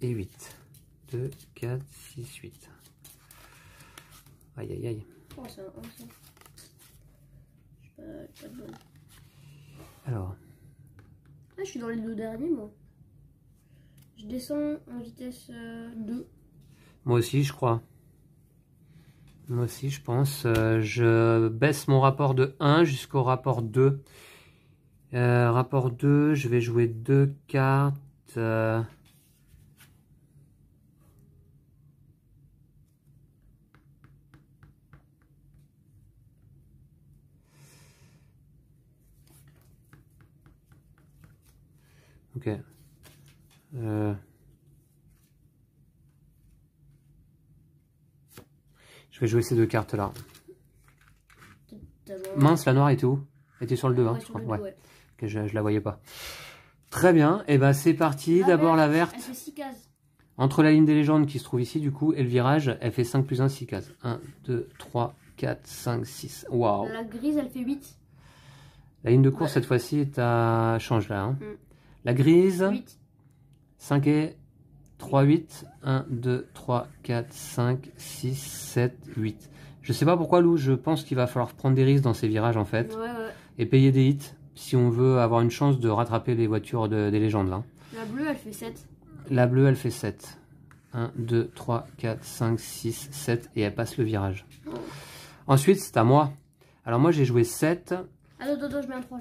Speaker 1: et 8. 2, 4, 6, 8. Aïe, aïe, aïe.
Speaker 2: Oh, c'est un 1, ça. Pas de bonne.
Speaker 1: Alors.
Speaker 2: Ah, je suis dans les 2 derniers, moi. Je descends en vitesse 2.
Speaker 1: Moi aussi, je crois. Moi aussi, je pense. Je baisse mon rapport de 1 jusqu'au rapport 2. Rapport 2, je vais jouer 2 cartes. Ok. Je vais jouer ces 2 cartes là. Mince, la noire était où? Elle était sur le 2, hein, je crois. Ouais. Okay, je la voyais pas. Très bien, et ben c'est parti. D'abord la verte.
Speaker 2: Elle fait 6 cases.
Speaker 1: Entre la ligne des légendes qui se trouve ici, du coup, et le virage, elle fait 5 plus 1, 6 cases. 1, 2, 3, 4, 5, 6. Waouh.
Speaker 2: La grise, elle fait 8.
Speaker 1: La ligne de course, cette fois-ci, change là. Hein. La grise,
Speaker 2: 8.
Speaker 1: 5 et 3, 8. 1, 2, 3, 4, 5, 6, 7, 8. Je sais pas pourquoi, Lou, je pense qu'il va falloir prendre des risques dans ces virages, en fait.
Speaker 2: Ouais.
Speaker 1: Et payer des hits, si on veut avoir une chance de rattraper les voitures des légendes, là.
Speaker 2: La bleue, elle fait 7.
Speaker 1: La bleue, elle fait 7. 1, 2, 3, 4, 5, 6, 7. Et elle passe le virage.
Speaker 2: Oh.
Speaker 1: Ensuite, c'est à moi. Alors moi, j'ai joué 7.
Speaker 2: Attends, je mets un 3,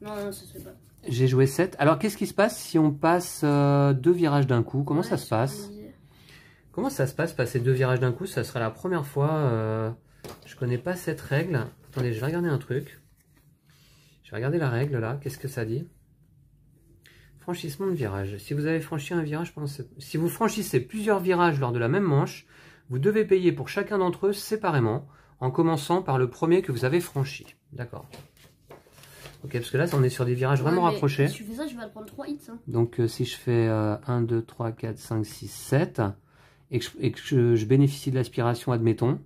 Speaker 2: Non, ça se fait pas.
Speaker 1: J'ai joué 7. Alors, qu'est-ce qui se passe si on passe 2 virages d'un coup? Comment ça se passe? Comment ça se passe, passer 2 virages d'un coup? Ça sera la première fois. Je connais pas cette règle. Attendez, je vais regarder un truc. Je vais regarder la règle, là. Qu'est-ce que ça dit? Franchissement de virage. Si vous avez franchi un virage pendant si vous franchissez plusieurs virages lors de la même manche, vous devez payer pour chacun d'entre eux séparément, en commençant par le premier que vous avez franchi. D'accord. Ok, parce que là, on est sur des virages vraiment rapprochés.
Speaker 2: Si tu fais ça, je vais te prendre 3 hits. Hein.
Speaker 1: Donc, si je fais 1, 2, 3, 4, 5, 6, 7, et que je bénéficie de l'aspiration, admettons,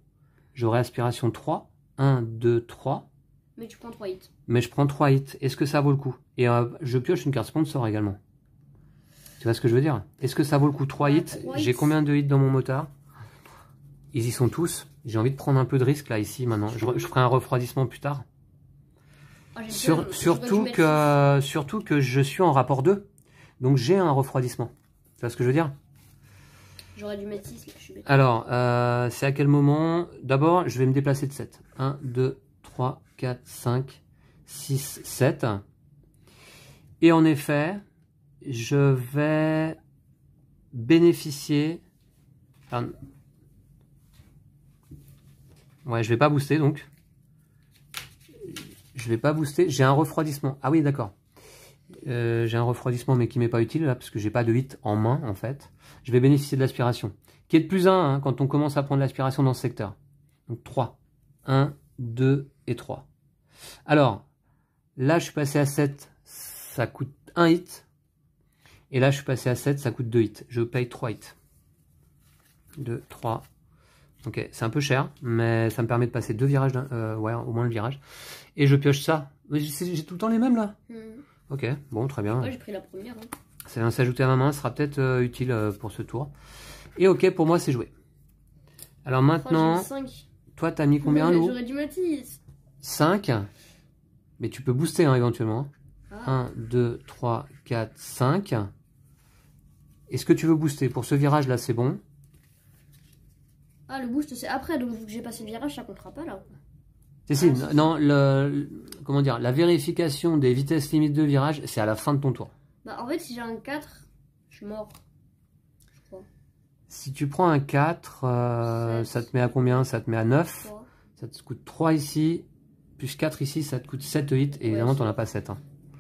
Speaker 1: j'aurai aspiration 3, 1, 2, 3.
Speaker 2: Mais tu prends 3 hits.
Speaker 1: Mais je prends 3 hits. Est-ce que ça vaut le coup? Et je pioche une carte sponsor également. Tu vois ce que je veux dire? Est-ce que ça vaut le coup? 3 hits. J'ai combien de hits dans mon motard? Ils y sont tous. J'ai envie de prendre un peu de risque là, ici, maintenant. Je ferai un refroidissement plus tard. Surtout que je suis en rapport 2. Donc j'ai un refroidissement. vois ce que je veux dire?
Speaker 2: J'aurais dû mettre 6, là, je suis bête.
Speaker 1: Alors, c'est à quel moment? D'abord, je vais me déplacer de 7. 1, 2, 3, 4, 5, 6, 7. Et en effet, je vais bénéficier... Enfin, ouais, je vais pas booster, donc. Je vais pas booster. J'ai un refroidissement. Ah oui, d'accord. J'ai un refroidissement, mais qui m'est pas utile, là, parce que j'ai pas de hit en main, en fait. Je vais bénéficier de l'aspiration. Qui est de plus 1, hein, quand on commence à prendre l'aspiration dans ce secteur. Donc 3. 1, 2 et 3. Alors, là, je suis passé à 7, ça coûte 1 hit. Et là, je suis passé à 7, ça coûte 2 hits. Je paye 3 hits. 2, 3. Ok, c'est un peu cher, mais ça me permet de passer 2 virages, ouais, au moins le virage. Et je pioche ça. J'ai tout le temps les mêmes, là. Ok, bon, très bien.
Speaker 2: Ouais, j'ai pris la première. Hein.
Speaker 1: Ça vient s'ajouter à ma main, ça sera peut-être utile pour ce tour. Et ok, pour moi, c'est joué. Alors maintenant, toi, t'as mis combien, Lou?
Speaker 2: J'aurais dû mettre 6.
Speaker 1: 5. Mais tu peux booster, hein, éventuellement.
Speaker 2: Ah.
Speaker 1: 1, 2, 3, 4, 5. Est-ce que tu veux booster? Pour ce virage-là, c'est bon.
Speaker 2: Ah, le boost, c'est après, donc vu que j'ai passé le virage, ça comptera pas, là.
Speaker 1: Si, non, comment dire, la vérification des vitesses limites de virage, c'est à la fin de ton tour.
Speaker 2: Bah, en fait, si j'ai un 4, je suis mort. Je crois.
Speaker 1: Si tu prends un 4, ça te met à combien? Ça te met à 9.
Speaker 2: 3.
Speaker 1: Ça te coûte 3 ici, plus 4 ici, ça te coûte 7 hits. Et évidemment, t'en as pas 7. Hein.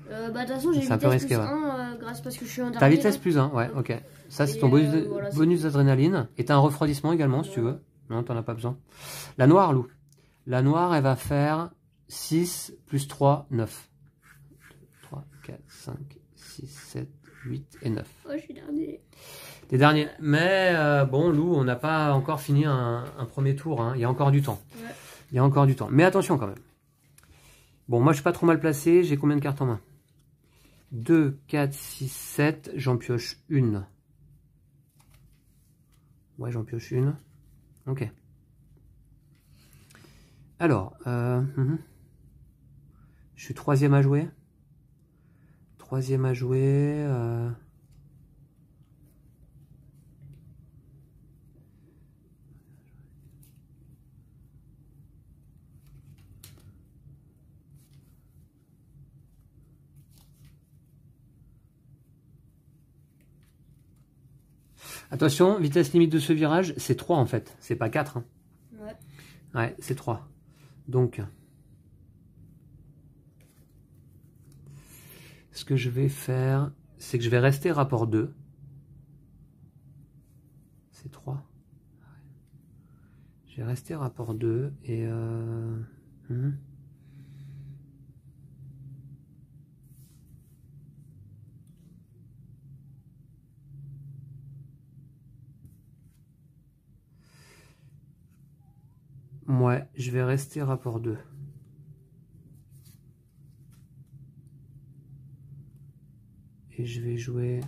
Speaker 2: Bah, de toute façon, j'ai vitesse plus 1 grâce parce que je suis en dernier.
Speaker 1: Ta vitesse plus 1, ouais, ok. Ça, c'est ton bonus d'adrénaline. Et t'as un refroidissement également, si tu veux. Non, t'en as pas besoin. La noire, Lou. La noire, elle va faire 6 plus 3, 9. 3, 4, 5, 6, 7, 8 et 9.
Speaker 2: Oh, je suis dernier.
Speaker 1: T'es dernier. Mais bon, Lou, on n'a pas encore fini un premier tour. Hein. Il y a encore du temps.
Speaker 2: Ouais.
Speaker 1: Il y a encore du temps. Mais attention quand même. Bon, moi, je suis pas trop mal placé. J'ai combien de cartes en main? 2, 4, 6, 7. J'en pioche une. Ouais, j'en pioche une. Ok. Alors, je suis troisième à jouer. Troisième à jouer. Attention, vitesse limite de ce virage, c'est 3 en fait. C'est pas 4. Hein.
Speaker 2: Ouais.
Speaker 1: Ouais, c'est 3. Donc, ce que je vais faire, c'est que je vais rester rapport 2. C'est 3. Je vais rester rapport 2 et... Ouais, je vais rester rapport 2. Et je vais jouer...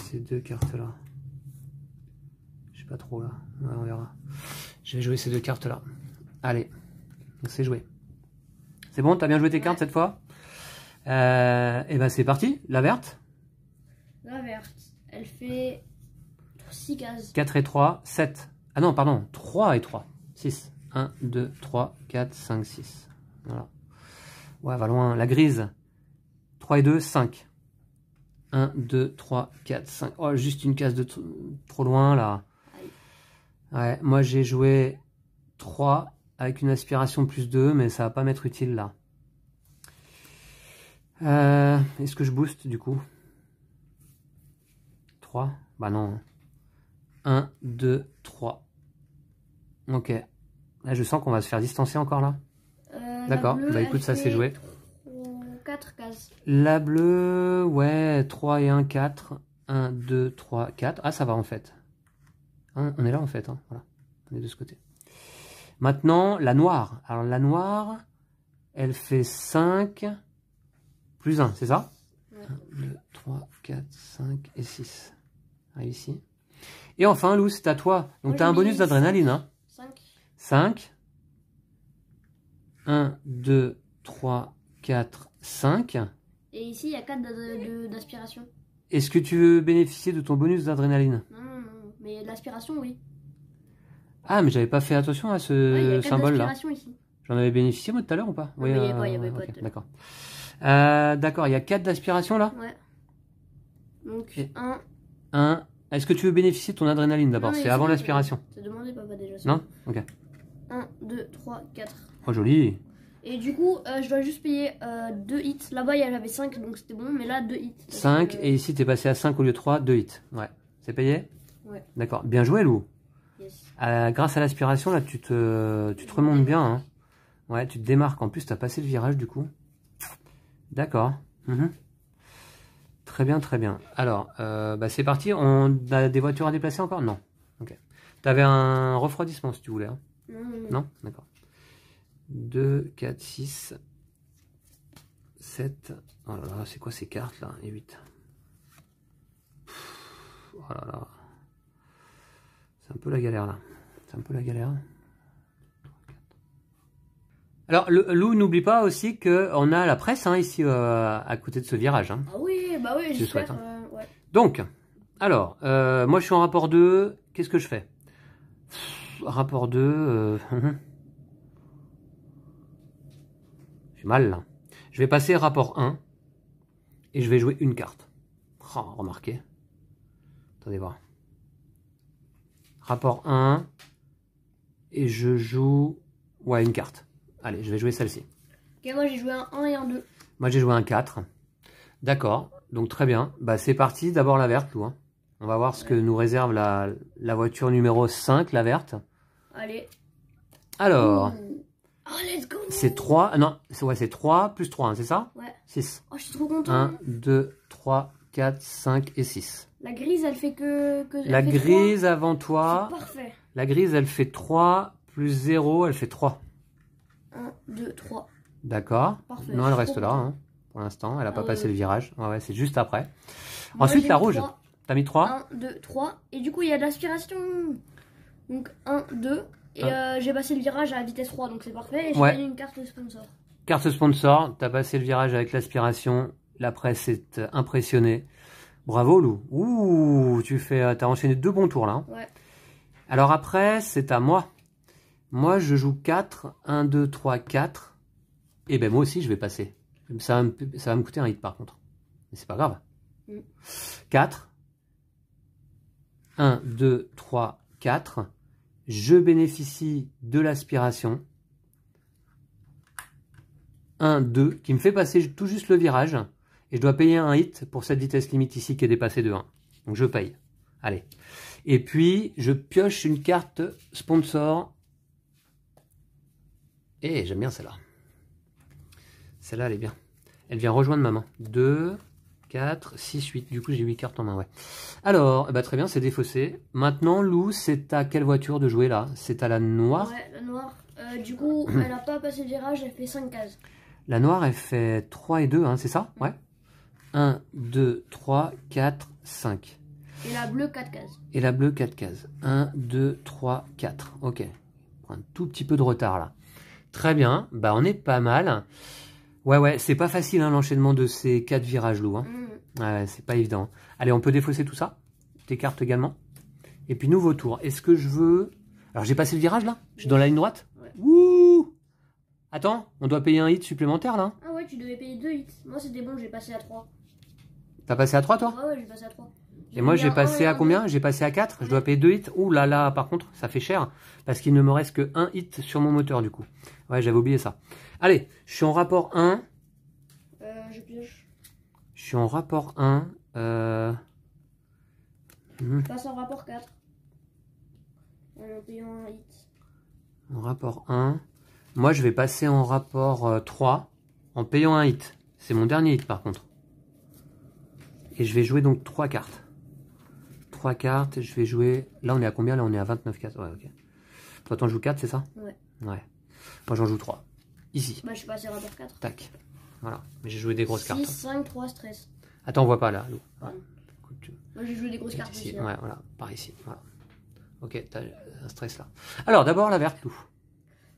Speaker 1: ces deux cartes-là. Je sais pas trop là. Ouais, on verra. Je vais jouer ces deux cartes-là. Allez, c'est joué. C'est bon, t'as bien joué tes cartes cette fois? Et ben c'est parti, la verte.
Speaker 2: La verte, elle fait 6 cases.
Speaker 1: 4 et 3, 7. Ah non, pardon, 3 et 3. 6. 1, 2, 3, 4, 5, 6. Voilà. Ouais, va loin. La grise. 3 et 2, 5. 1, 2, 3, 4, 5. Oh, juste une case de trop loin là. Ouais, moi j'ai joué 3 avec une aspiration plus 2, mais ça va pas m'être utile là. Est-ce que je booste du coup? 3? Bah non. 1, 2, 3. Ok. Là, je sens qu'on va se faire distancer encore là. D'accord. Bah écoute, ça c'est joué.
Speaker 2: 4 cases.
Speaker 1: La bleue, ouais, 3 et 1, 4. 1, 2, 3, 4. Ah, ça va en fait. Hein, on est là en fait. Hein. Voilà. On est de ce côté. Maintenant, la noire. Alors la noire, elle fait 5 plus 1, c'est ça? Ouais. 1, 2, 3, 4, 5 et 6. Arrive ici. Et enfin, Lou, c'est à toi. Donc tu as un bonus d'adrénaline. Hein.
Speaker 2: 5.
Speaker 1: 5. 1, 2, 3, 4, 5.
Speaker 2: Et ici, il y a 4 d'aspiration.
Speaker 1: Est-ce que tu veux bénéficier de ton bonus d'adrénaline?
Speaker 2: Non, non, non. Mais l'aspiration, oui.
Speaker 1: Ah, mais j'avais pas fait attention à
Speaker 2: Ouais, il y
Speaker 1: ce
Speaker 2: a 4
Speaker 1: symbole-là.
Speaker 2: d'aspiration ici.
Speaker 1: J'en avais bénéficié moi tout à l'heure ou pas?
Speaker 2: Non, mais il y avait pas
Speaker 1: ok,
Speaker 2: de-
Speaker 1: d'accord. D'accord, il y a 4 d'aspiration là?
Speaker 2: Ouais. Donc,
Speaker 1: Et-
Speaker 2: 1.
Speaker 1: 1. Est-ce que tu veux bénéficier de ton adrénaline d'abord?
Speaker 2: Non, mais
Speaker 1: C'est avant
Speaker 2: c'est-
Speaker 1: l'aspiration.
Speaker 2: T'as demandé, papa, déjà.
Speaker 1: Non? Ok.
Speaker 2: 1, 2, 3, 4.
Speaker 1: Oh, joli.
Speaker 2: Et du coup, je dois juste payer 2 hits. Là-bas, il y avait 5, donc c'était bon. Mais là, 2 hits. Parce
Speaker 1: 5,
Speaker 2: que-
Speaker 1: et ici t'es passé à 5 au lieu de 3, 2 hits. Ouais. C'est payé?
Speaker 2: Ouais.
Speaker 1: D'accord. Bien joué, Lou.
Speaker 2: Yes.
Speaker 1: Grâce à l'aspiration, là, tu te remontes bien. Hein. Ouais, tu te démarques. En plus, tu as passé le virage, du coup. D'accord. Mhm. Très bien, très bien. Alors, bah, c'est parti. On a des voitures à déplacer encore? Non. Ok. Tu avais un refroidissement, si tu voulais. Hein.
Speaker 2: Non, non, non.
Speaker 1: Non? D'accord. 2, 4, 6, 7. Oh là là, c'est quoi ces cartes, là? Et 8. Oh là là. C'est un peu la galère, là. C'est un peu la galère. Alors, Lou, n'oublie pas aussi qu'on a la presse hein, ici à côté de ce virage. Hein.
Speaker 2: Ah oui, bah oui,
Speaker 1: Je
Speaker 2: j'espère.
Speaker 1: souhaite, hein.
Speaker 2: Ouais.
Speaker 1: Donc, alors, moi je suis en rapport 2. Qu'est-ce que je fais? Rapport 2. J'ai mal là. Je vais passer rapport 1. Et je vais jouer une carte. Oh, remarquez. Attendez voir. Rapport 1. Et je joue... Ouais, une carte. Allez, je vais jouer celle-ci.
Speaker 2: Ok, moi j'ai joué un 1 et un 2.
Speaker 1: Moi j'ai joué un 4. D'accord, donc très bien. Bah c'est parti, d'abord la verte, Lou. Hein. On va voir ce que nous réserve la voiture numéro 5, la verte.
Speaker 2: Allez.
Speaker 1: Alors,
Speaker 2: Ouh. Oh, let's go.
Speaker 1: c'est 3. Non, c'est 3 plus 3, hein, c'est ça?
Speaker 2: Ouais.
Speaker 1: 6.
Speaker 2: Oh, je suis trop content.
Speaker 1: 1, 2, 3, 4, 5 et 6.
Speaker 2: La grise, elle fait que
Speaker 1: La
Speaker 2: elle fait
Speaker 1: grise avant
Speaker 2: 3.
Speaker 1: toi,
Speaker 2: C'est parfait.
Speaker 1: la grise elle fait 3 plus 0, elle fait 3.
Speaker 2: 1, 2, 3.
Speaker 1: D'accord.
Speaker 2: Parfait.
Speaker 1: Non, elle reste
Speaker 2: Trop
Speaker 1: là,
Speaker 2: content.
Speaker 1: hein, pour l'instant. Elle n'a pas
Speaker 2: ouais.
Speaker 1: passé le virage. Ouais, c'est juste après.
Speaker 2: Moi,
Speaker 1: Ensuite,
Speaker 2: j'ai
Speaker 1: la
Speaker 2: mis
Speaker 1: rouge.
Speaker 2: 3.
Speaker 1: T'as mis 3?
Speaker 2: 1, 2, 3. Et du coup, il y a de l'aspiration. Donc 1, 2. Et j'ai passé le virage à la vitesse 3, donc c'est parfait. Et j'ai gagné une carte de sponsor.
Speaker 1: Carte sponsor, t'as passé le virage avec l'aspiration. La presse est impressionnée. Bravo, Lou. Ouh, t'as enchaîné 2 bons tours là. Hein.
Speaker 2: Ouais.
Speaker 1: Alors après, c'est à moi. Moi, je joue 4. 1, 2, 3, 4. Et ben moi aussi, je vais passer. Ça va me coûter un hit par contre. Mais c'est pas grave. 4. 1, 2, 3, 4. Je bénéficie de l'aspiration. 1, 2, qui me fait passer tout juste le virage. Et je dois payer un hit pour cette vitesse limite ici qui est dépassée de 1. Donc je paye. Allez. Et puis, je pioche une carte sponsor. Et j'aime bien celle-là. Celle-là, elle est bien. Elle vient rejoindre ma main. 2, 4, 6, 8. Du coup, j'ai 8 cartes en main, ouais. Alors, bah, très bien, c'est défaussé. Maintenant, Lou, c'est à quelle voiture de jouer, là? C'est à la noire?
Speaker 2: Ouais, la noire. Du coup, elle n'a pas passé le virage, elle fait 5 cases.
Speaker 1: La noire, elle fait 3 et 2, hein, c'est ça? Ouais. 1, 2, 3, 4, 5.
Speaker 2: Et la bleue, 4 cases.
Speaker 1: Et la bleue, 4 cases. 1, 2, 3, 4. Ok. On prend un tout petit peu de retard, là. Très bien. Bah, on est pas mal. Ouais, c'est pas facile, hein, l'enchaînement de ces 4 virages, Lou. Hein. Ouais, c'est pas évident. Allez, on peut défausser tout ça. Tes cartes également. Et puis, nouveau tour. Est-ce que je veux... Alors, j'ai passé le virage, là? Je suis dans la ligne droite?
Speaker 2: Ouais.
Speaker 1: Ouh! Attends, on doit payer un hit supplémentaire, là?
Speaker 2: Ah ouais, tu devais payer 2 hits. Moi, c'était bon, j'ai passé à 3.
Speaker 1: T'as passé à 3, toi?
Speaker 2: Ouais, j'ai passé à 3.
Speaker 1: Et moi, j'ai passé à combien? J'ai passé à 4. Je dois payer 2 hits. Ouh là là, par contre, ça fait cher. Parce qu'il ne me reste que 1 hit sur mon moteur, du coup. Ouais, j'avais oublié ça. Allez, je suis en rapport 1.
Speaker 2: Je pioche.
Speaker 1: Je suis en rapport 1.
Speaker 2: Je passe en rapport 4. En payant un hit.
Speaker 1: En rapport 1. Moi, je vais passer en rapport 3. En payant un hit. C'est mon dernier hit, par contre. Et je vais jouer donc 3 cartes. 3 cartes, je vais jouer... Là, on est à combien? Là, on est à 29 cartes. Ouais, ok. Toi, t'en joues 4, c'est ça?
Speaker 2: Ouais.
Speaker 1: Ouais. Moi, j'en joue 3. Ici.
Speaker 2: Bah, je suis passé à rapport 4.
Speaker 1: Tac. Voilà. Mais j'ai joué des grosses
Speaker 2: 6,
Speaker 1: cartes.
Speaker 2: 5, 3, stress.
Speaker 1: Attends, on voit pas là. Lou. Ouais.
Speaker 2: Moi, j'ai joué des grosses cartes
Speaker 1: Ici.
Speaker 2: aussi. Hein.
Speaker 1: Ouais, voilà. Par ici. Voilà. Ok, t'as un stress là. Alors, d'abord, la verte, Lou.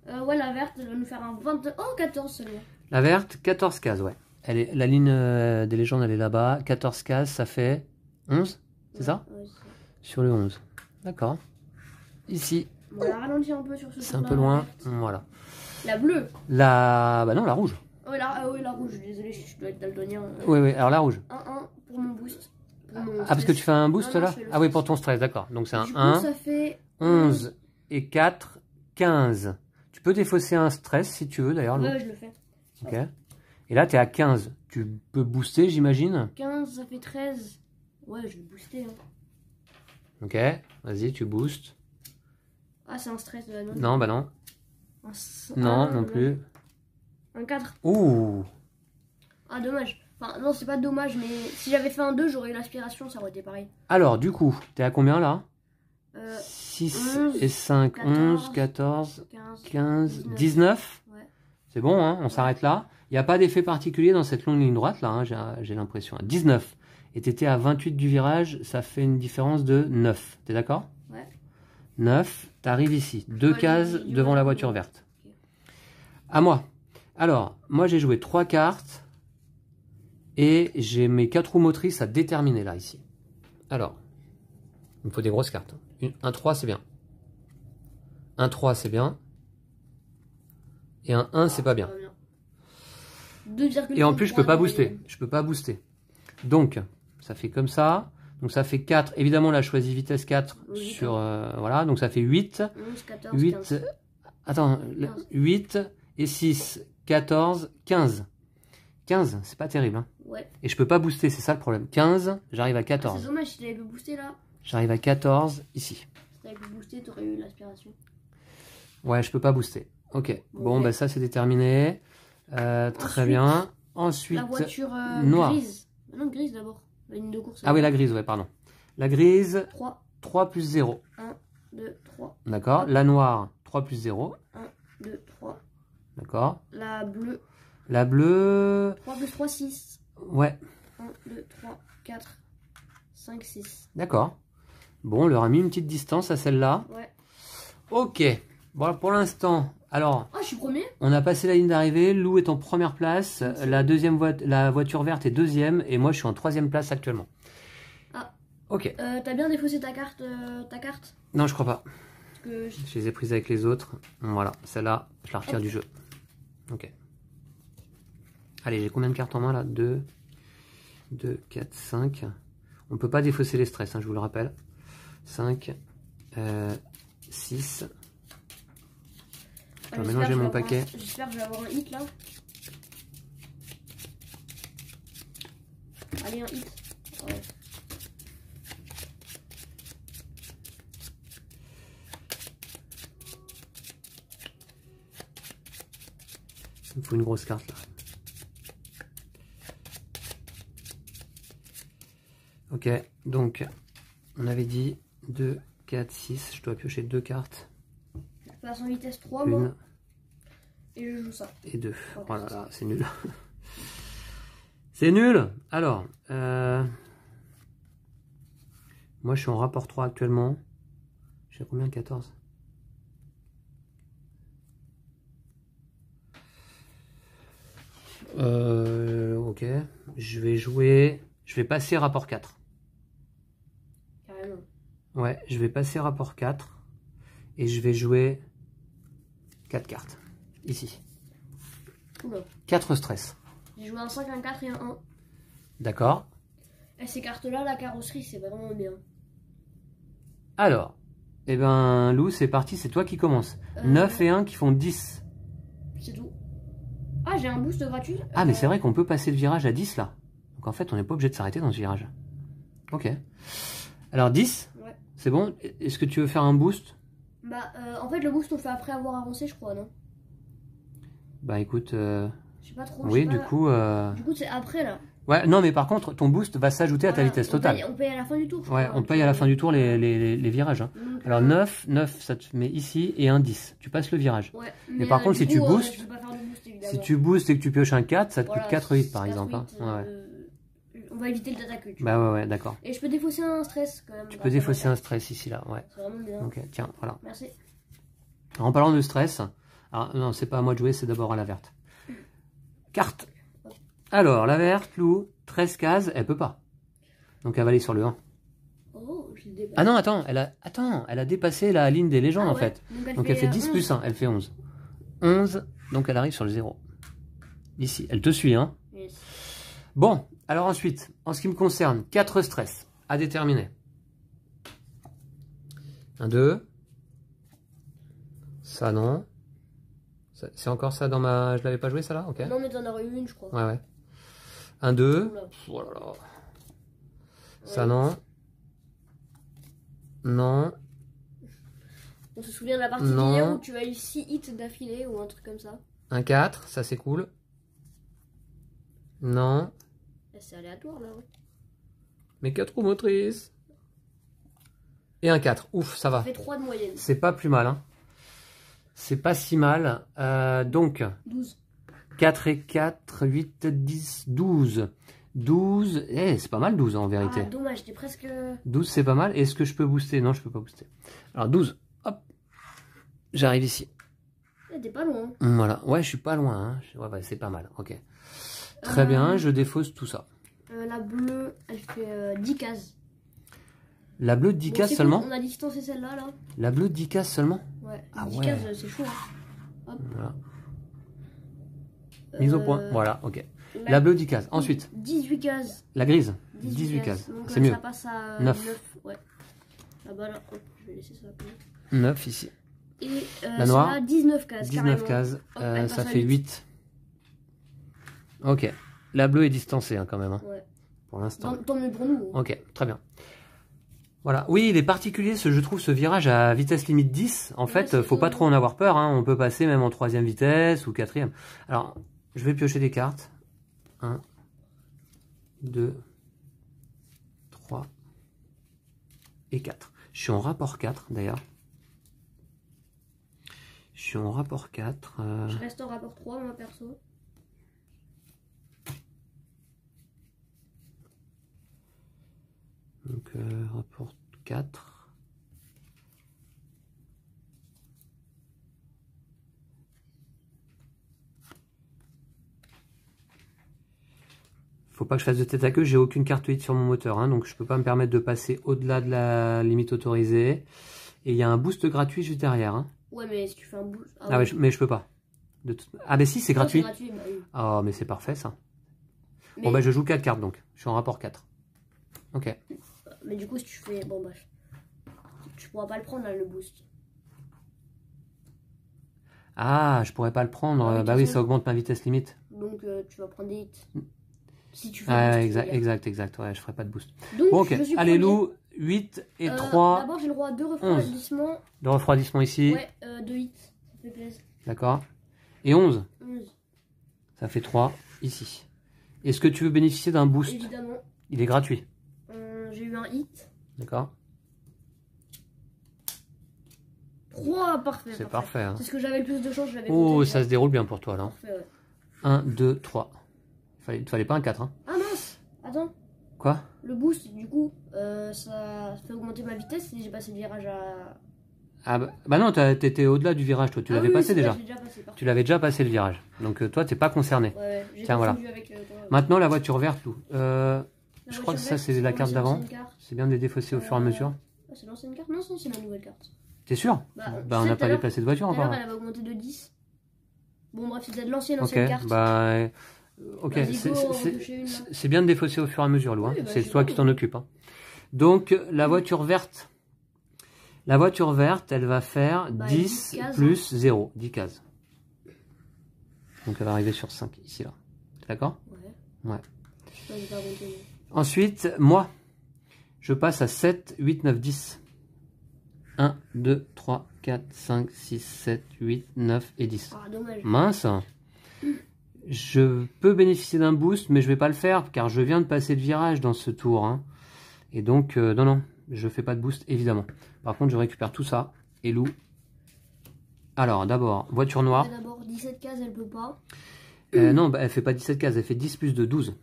Speaker 2: Ouais, la verte, elle va nous faire un 22. Oh, 14 seulement.
Speaker 1: La verte, 14 cases, ouais. La ligne des légendes, elle est là-bas. 14 cases, ça fait 11, c'est ça?
Speaker 2: Ouais,
Speaker 1: sur le 11. D'accord. Ici.
Speaker 2: On va ralentir un peu sur ce
Speaker 1: c'est un peu loin. Voilà.
Speaker 2: La bleue.
Speaker 1: Bah non, la rouge.
Speaker 2: Oui, la rouge, désolé, je dois être daltonien.
Speaker 1: Oui, alors la rouge.
Speaker 2: 1-1 pour mon boost.
Speaker 1: Parce que tu fais un boost
Speaker 2: non,
Speaker 1: là? Ah oui, pour ton stress, d'accord. Donc c'est un 1,
Speaker 2: ça fait
Speaker 1: 11 et 4, 15. Tu peux défausser un stress si tu veux d'ailleurs.
Speaker 2: Ouais, je le fais.
Speaker 1: Ok. Et là, tu es à 15. Tu peux booster, j'imagine?
Speaker 2: 15, ça fait 13. Ouais, je vais booster. Hein.
Speaker 1: Ok, vas-y, tu boostes.
Speaker 2: Ah, c'est un stress de la note.
Speaker 1: Non, bah non.
Speaker 2: Non,
Speaker 1: non plus.
Speaker 2: Un 4.
Speaker 1: Ouh.
Speaker 2: Ah, dommage. Enfin, non, c'est pas dommage, mais si j'avais fait un 2, j'aurais eu l'aspiration, ça aurait été pareil.
Speaker 1: Alors, du coup, t'es à combien là?
Speaker 2: 6
Speaker 1: et 5, 11, 14, 15, 19.
Speaker 2: Ouais.
Speaker 1: C'est bon, hein, on s'arrête là. Il n'y a pas d'effet particulier dans cette longue ligne droite là, hein, j'ai l'impression. 19. Et tu étais à 28 du virage, ça fait une différence de 9. T'es d'accord?
Speaker 2: Ouais.
Speaker 1: 9, tu arrives ici. 2 cases devant la voiture verte. Okay. À moi. Alors, moi j'ai joué 3 cartes. Et j'ai mes 4 roues motrices à déterminer là, ici. Alors, il me faut des grosses cartes. Un 3, c'est bien. Un 3, c'est bien. Et un 1, c'est pas bien. Et en plus, je peux pas booster. Je peux pas booster. Donc, ça fait comme ça. Donc, ça fait 4. Évidemment, là, je choisis vitesse 4 sur... voilà, donc ça fait 8.
Speaker 2: 11, 14,
Speaker 1: 8.
Speaker 2: 15.
Speaker 1: Attends, 8 et 6, 14, 15. 15, c'est pas terrible. Hein.
Speaker 2: Ouais.
Speaker 1: Et je peux pas booster, c'est ça le problème. 15, j'arrive à 14.
Speaker 2: C'est dommage si t'avais pu booster là.
Speaker 1: J'arrive à 14 ici.
Speaker 2: Si t'avais pu booster, t'aurais eu l'aspiration.
Speaker 1: Ouais, je peux pas booster. Ok, bon, bah ça c'est déterminé. Très bien. Ensuite,
Speaker 2: la voiture
Speaker 1: noire.
Speaker 2: grise. Non, grise d'abord. La ligne de course.
Speaker 1: Ah oui, la grise, ouais, pardon. La grise,
Speaker 2: 3.
Speaker 1: 3 plus 0.
Speaker 2: 1, 2, 3.
Speaker 1: D'accord. La noire, 3 plus 0.
Speaker 2: 1, 2, 3.
Speaker 1: D'accord.
Speaker 2: La bleue.
Speaker 1: La bleue...
Speaker 2: 3 plus 3, 6.
Speaker 1: Ouais.
Speaker 2: 1, 2, 3, 4, 5, 6.
Speaker 1: D'accord. Bon, on leur a mis une petite distance à celle-là.
Speaker 2: Ouais.
Speaker 1: Ok. Bon, pour l'instant, alors...
Speaker 2: Ah, je suis premier.
Speaker 1: On a passé la ligne d'arrivée. Lou est en première place. La voiture verte est deuxième. Et moi, je suis en troisième place actuellement.
Speaker 2: Ah.
Speaker 1: Ok.
Speaker 2: T'as bien défaussé ta carte,
Speaker 1: Non, je crois pas.
Speaker 2: Parce que
Speaker 1: je les ai prises avec les autres. Voilà. Celle-là, je la retire du jeu. Ok. Allez, j'ai combien de cartes en main là? 2, 4, 5. On peut pas défausser les stress, hein, je vous le rappelle. 5, 6. Je vais mélanger mon paquet.
Speaker 2: J'espère que je vais avoir un hit là. Allez, un hit. Ouais.
Speaker 1: Il me faut une grosse carte là. Ok, donc on avait dit 2, 4, 6. Je dois piocher 2 cartes.
Speaker 2: Je passe en vitesse 3,
Speaker 1: une,
Speaker 2: moi. Et je joue ça.
Speaker 1: Et 2. Oh là là, c'est nul. C'est nul. Alors, moi je suis en rapport 3 actuellement. J'ai combien? 14. Ok, je vais jouer. Je vais passer rapport 4.
Speaker 2: Carrément.
Speaker 1: Ouais, je vais passer rapport 4. Et je vais jouer 4 cartes. Ici.
Speaker 2: Oula.
Speaker 1: 4 stress.
Speaker 2: J'ai joué un 5, un 4 et un 1.
Speaker 1: D'accord.
Speaker 2: Et ces cartes-là, la carrosserie, c'est vraiment bien.
Speaker 1: Alors, eh ben, Lou, c'est parti, c'est toi qui commence. 9 et 1 qui font 10.
Speaker 2: C'est tout. Ah, j'ai un boost gratuit.
Speaker 1: Ah, mais c'est vrai qu'on peut passer le virage à 10 là. Donc en fait, on n'est pas obligé de s'arrêter dans ce virage. Ok. Alors 10,
Speaker 2: ouais.
Speaker 1: C'est bon. Est-ce que tu veux faire un boost?
Speaker 2: Bah, en fait, le boost, on le fait après avoir avancé, je crois, non?
Speaker 1: Bah écoute...
Speaker 2: Je sais pas trop.
Speaker 1: Oui, du coup...
Speaker 2: Du coup, c'est après, là.
Speaker 1: Ouais, non, mais par contre, ton boost va s'ajouter à ta vitesse totale.
Speaker 2: On paye à la fin du tour.
Speaker 1: Ouais, on paye à la fin du tour les virages. Hein. Donc, alors 9, ça te met ici et un 10. Tu passes le virage.
Speaker 2: Ouais,
Speaker 1: mais par contre, si tu boostes,
Speaker 2: je peux pas faire de boost,
Speaker 1: si tu boostes et que tu pioches un 4, ça te coûte 4 hits par
Speaker 2: 4
Speaker 1: exemple.
Speaker 2: hits,
Speaker 1: hein.
Speaker 2: On va éviter le d'attaque.
Speaker 1: Bah ouais, d'accord.
Speaker 2: Et je peux défausser un stress quand même.
Speaker 1: Tu peux défausser un stress ici, là. Ouais.
Speaker 2: C'est vraiment bien.
Speaker 1: Ok, tiens, voilà.
Speaker 2: Merci.
Speaker 1: Alors, en parlant de stress, Alors, non, c'est pas à moi de jouer, c'est d'abord à la verte. Carte. Alors, la verte, Lou, 13 cases, elle peut pas. Donc, elle va aller sur le 1.
Speaker 2: Oh, je l'ai dépassé.
Speaker 1: Ah non, attends, elle a dépassé la ligne des légendes, en fait. Donc, elle fait 10 plus 1, elle fait 11. 11, donc elle arrive sur le 0. Ici, elle te suit, hein.
Speaker 2: Yes.
Speaker 1: Bon, alors ensuite, en ce qui me concerne, 4 stress à déterminer. 1, 2. Ça, non. C'est encore ça dans ma... Je l'avais pas joué, ça, là? Ok.
Speaker 2: Non, mais t'en aurais eu une, je crois.
Speaker 1: Ouais, ouais. 1, 2.
Speaker 2: Oula.
Speaker 1: Oh là là.
Speaker 2: Ouais.
Speaker 1: Ça, non. Non.
Speaker 2: On se souvient de la partie
Speaker 1: Non.
Speaker 2: d'hier où tu as eu 6 hits d'affilée ou un truc comme ça.
Speaker 1: 1, 4. Ça, c'est cool. Non.
Speaker 2: C'est aléatoire, là. Ouais.
Speaker 1: Mais 4 roues motrices. Et 1, 4. Ouf, ça va.
Speaker 2: Ça fait 3 de moyenne.
Speaker 1: C'est pas plus mal, hein. C'est pas si mal. Donc,
Speaker 2: 12.
Speaker 1: 4 et 4, 8, 10, 12. 12, c'est pas mal 12 en vérité.
Speaker 2: Ah, dommage, j'étais presque...
Speaker 1: 12 c'est pas mal. Est-ce que je peux booster? Non, je peux pas booster. Alors 12, hop. J'arrive ici.
Speaker 2: T'es pas loin.
Speaker 1: Voilà, ouais, je suis pas loin. Hein. Ouais, c'est pas mal, ok. Très bien, je défausse tout ça.
Speaker 2: La bleue, elle fait 10 cases.
Speaker 1: La bleue 10 cases
Speaker 2: Cool,
Speaker 1: seulement?
Speaker 2: on a distancé celle-là, là.
Speaker 1: La bleue 10 cases seulement?
Speaker 2: Ouais,
Speaker 1: Ah
Speaker 2: 10
Speaker 1: ouais.
Speaker 2: cases, c'est chaud. Hein. Hop.
Speaker 1: Voilà. Mise au point, voilà, ok.
Speaker 2: La,
Speaker 1: La bleue 10 cases. Ensuite,
Speaker 2: 18 cases.
Speaker 1: la grise, 18 cases.
Speaker 2: Donc
Speaker 1: C'est mieux.
Speaker 2: ça passe à
Speaker 1: 9.
Speaker 2: Ouais. Là-bas, là, hop, je vais laisser ça.
Speaker 1: 9 ici.
Speaker 2: Et
Speaker 1: la noire,
Speaker 2: celle-là, 19 cases.
Speaker 1: 19
Speaker 2: carrément.
Speaker 1: cases,
Speaker 2: Hop, elle
Speaker 1: ça
Speaker 2: passe à
Speaker 1: fait 8. Ok. La bleue est distancée hein, quand même. Hein,
Speaker 2: Ouais.
Speaker 1: pour l'instant.
Speaker 2: Tant mieux pour nous. Hein.
Speaker 1: Ok, très bien. Voilà. Oui, il est particulier, je trouve, ce virage à vitesse limite 10. En fait, faut pas trop en avoir peur. Hein. On peut passer même en 3e vitesse ou 4e. Alors, je vais piocher des cartes. 1, 2, 3 et 4. Je suis en rapport 4 d'ailleurs. Je suis en rapport 4.
Speaker 2: Je reste en rapport 3, moi perso.
Speaker 1: Donc, rapport 4. Faut pas que je fasse de tête à queue, j'ai aucune carte hit sur mon moteur, hein, donc je peux pas me permettre de passer au-delà de la limite autorisée. Et il y a un boost gratuit juste derrière. Hein.
Speaker 2: Ouais, mais si tu fais un boost...
Speaker 1: Ah ouais, mais je peux pas. Ah bah si, c'est gratuit.
Speaker 2: Bah, oui.
Speaker 1: Oh, mais c'est parfait ça.
Speaker 2: Mais...
Speaker 1: Bon bah je joue 4 cartes donc, je suis en rapport 4. Ok.
Speaker 2: Mais du coup, si tu fais... Bon, bref. Tu pourras pas le prendre, là, le boost.
Speaker 1: Ah, je pourrais pas le prendre.
Speaker 2: Ah,
Speaker 1: bah oui, ça augmente ma vitesse limite.
Speaker 2: Donc, tu vas prendre des hits. Si tu fais
Speaker 1: ah, exact. Ouais, je ferai pas de boost.
Speaker 2: Donc,
Speaker 1: bon, ok. Allez, Lou, 8 et 3.
Speaker 2: D'abord, j'ai le droit à 2 refroidissements.
Speaker 1: De refroidissement ici.
Speaker 2: Ouais, 2 hits. Ça fait plaisir.
Speaker 1: D'accord. Et 11.
Speaker 2: 11.
Speaker 1: Ça fait 3 ici. Est-ce que tu veux bénéficier d'un boost?
Speaker 2: Évidemment.
Speaker 1: Il est gratuit.
Speaker 2: J'ai eu un hit.
Speaker 1: D'accord.
Speaker 2: 3, parfait.
Speaker 1: C'est parfait. Hein.
Speaker 2: C'est ce que j'avais le plus de chance.
Speaker 1: Oh, ça se déroule bien pour toi là.
Speaker 2: Parfait, ouais.
Speaker 1: 1, 2, 3. Il fallait pas un 4. Hein.
Speaker 2: Ah mince. Attends.
Speaker 1: Quoi?
Speaker 2: Le boost, du coup, ça fait augmenter ma vitesse si j'ai passé le virage à...
Speaker 1: Ah bah non, t'étais au-delà du virage, toi. Tu l'avais passé déjà.
Speaker 2: Vrai, déjà passé,
Speaker 1: tu l'avais déjà passé le virage. Donc toi, t'es pas concerné.
Speaker 2: Ouais,
Speaker 1: tiens, voilà.
Speaker 2: Avec,
Speaker 1: maintenant, la voiture verte, Lou. Je crois que ça, c'est la carte d'avant. C'est bien de les défausser au fur et à mesure.
Speaker 2: C'est l'ancienne carte? Non, c'est la nouvelle carte.
Speaker 1: T'es sûr? Bah on n'a pas déplacé de voiture encore.
Speaker 2: Elle avait augmenté de 10. Bon, bref, c'était de l'ancienne carte.
Speaker 1: Bah... Ok, c'est bien de défausser au fur et à mesure, Lou. Hein. Oui, bah, c'est toi qui t'en occupe. Hein. Donc, la voiture verte. La voiture verte, elle va faire 10 plus 0. 10 cases. Donc, elle va arriver sur 5, ici, là. D'accord? Ouais. Ensuite, moi, je passe à 7, 8, 9, 10. 1, 2, 3, 4, 5, 6, 7, 8, 9 et 10.
Speaker 2: Ah, dommage.
Speaker 1: Mince. Je peux bénéficier d'un boost, mais je vais pas le faire, car je viens de passer le virage dans ce tour. Hein. Et donc, non, je fais pas de boost, évidemment. Par contre, je récupère tout ça. Et Lou. Alors, d'abord, voiture noire.
Speaker 2: D'abord, 17 cases, elle peut pas.
Speaker 1: Non, bah, elle fait pas 17 cases, elle fait 10 plus de 12.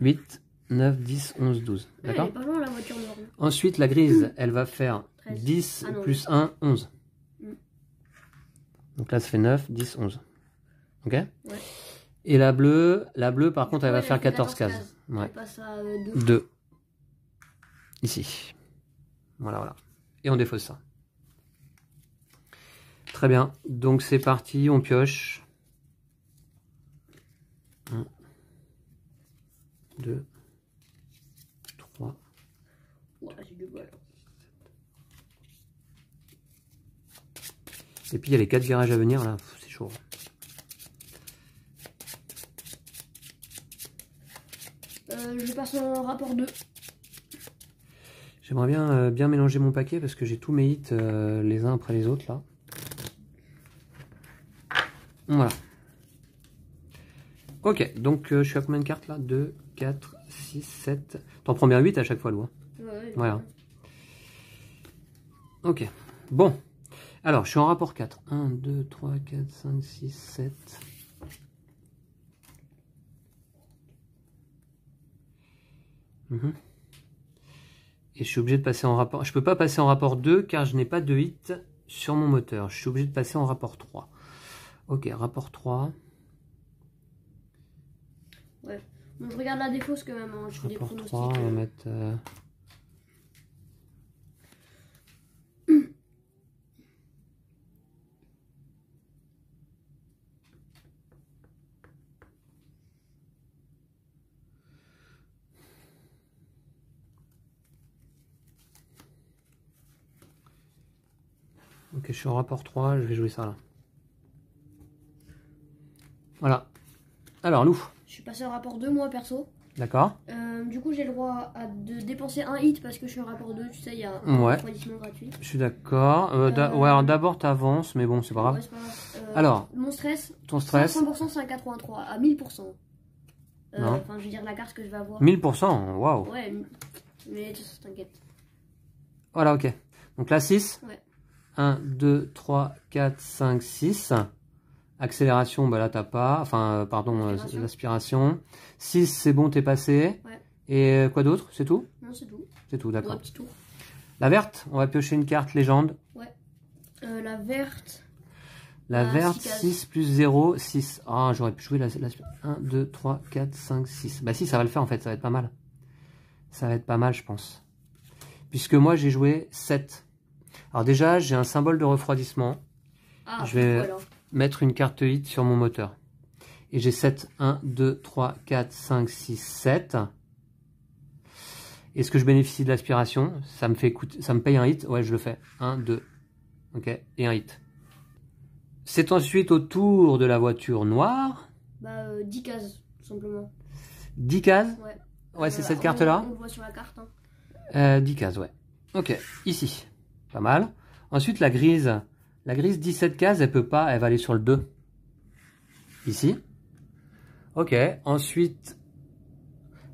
Speaker 1: 8, 9, 10, 11, 12. D'accord?
Speaker 2: Elle est pas loin, la voiture noire.
Speaker 1: Ensuite, la grise, elle va faire 13. 10 plus 1, 11. Donc là, ça fait 9, 10, 11. Ok.
Speaker 2: Ouais.
Speaker 1: Et la bleue par contre, elle va faire 14
Speaker 2: cases.
Speaker 1: cases. Ouais.
Speaker 2: Elle passe à
Speaker 1: 2. Ici. Voilà, voilà. Et on défausse ça. Très bien. Donc c'est parti, on pioche. 1, 2, 3.
Speaker 2: Ouais, j'ai du bol.
Speaker 1: Et puis il y a les 4 virages à venir là, c'est chaud.
Speaker 2: Je passe en rapport 2.
Speaker 1: J'aimerais bien, bien mélanger mon paquet parce que j'ai tous mes hits les uns après les autres là. Voilà. Ok, donc je suis à combien de cartes là? 2, 4, 6, 7. T'en prends bien 8 à chaque fois, Lou.
Speaker 2: Ouais,
Speaker 1: voilà. Ok, bon. Alors, je suis en rapport 4. 1, 2, 3, 4, 5, 6, 7. Et je suis obligé de passer en rapport... Je peux pas passer en rapport 2 car je n'ai pas de hit sur mon moteur. Je suis obligé de passer en rapport 3. Ok, rapport 3.
Speaker 2: Ouais. Bon, je regarde la défausse quand même. Hein. Je fais des pronostics.
Speaker 1: 3, on va mettre... Ok, je suis en rapport 3, je vais jouer ça là. Voilà. Alors, Lou.
Speaker 2: Je suis passé en rapport 2, moi, perso.
Speaker 1: D'accord.
Speaker 2: Du coup, j'ai le droit de dépenser un hit parce que je suis en rapport 2. Tu sais, il y a
Speaker 1: un
Speaker 2: refroidissement gratuit.
Speaker 1: Je suis d'accord. Ouais, alors d'abord, t'avances, mais bon, c'est pas grave.
Speaker 2: Ouais, c'est pas grave.
Speaker 1: Alors,
Speaker 2: mon stress.
Speaker 1: ton stress.
Speaker 2: 100%, c'est un 83. À 1000%.
Speaker 1: Non.
Speaker 2: Enfin, je veux dire, la carte que je vais avoir.
Speaker 1: 1000%, waouh.
Speaker 2: Ouais, mais t'inquiète.
Speaker 1: Voilà, ok. Donc là, 6.
Speaker 2: Ouais.
Speaker 1: 1, 2, 3, 4, 5, 6. Accélération, bah là, t'as pas. Enfin, pardon, l'aspiration. 6, c'est bon, t'es passé.
Speaker 2: Ouais.
Speaker 1: Et quoi d'autre? C'est tout?
Speaker 2: Non, c'est tout.
Speaker 1: C'est tout, d'accord.
Speaker 2: Ouais, petit tour.
Speaker 1: La verte, on va piocher une carte légende.
Speaker 2: Ouais. La verte.
Speaker 1: La verte, 6 plus 0, 6. Ah, j'aurais pu jouer la 1, 2, 3, 4, 5, 6. Bah si, ça va le faire en fait, ça va être pas mal. Ça va être pas mal, je pense. Puisque moi, j'ai joué 7. Alors déjà, j'ai un symbole de refroidissement.
Speaker 2: Ah,
Speaker 1: je vais
Speaker 2: voilà.
Speaker 1: mettre une carte hit sur mon moteur. Et j'ai 7, 1, 2, 3, 4, 5, 6, 7. Est-ce que je bénéficie de l'aspiration? Ça me paye un hit? Ouais, je le fais. 1, 2. Ok, et un hit. C'est ensuite au tour de la voiture noire.
Speaker 2: Bah, 10 cases, tout simplement.
Speaker 1: 10 cases?
Speaker 2: Ouais.
Speaker 1: Ouais, c'est cette carte-là?
Speaker 2: On le voit sur la carte. Hein.
Speaker 1: 10 cases, ouais. Ok, ici. Pas mal. Ensuite, la grise. La grise, 17 cases, elle peut pas, elle va aller sur le 2. Ici. Ok, ensuite,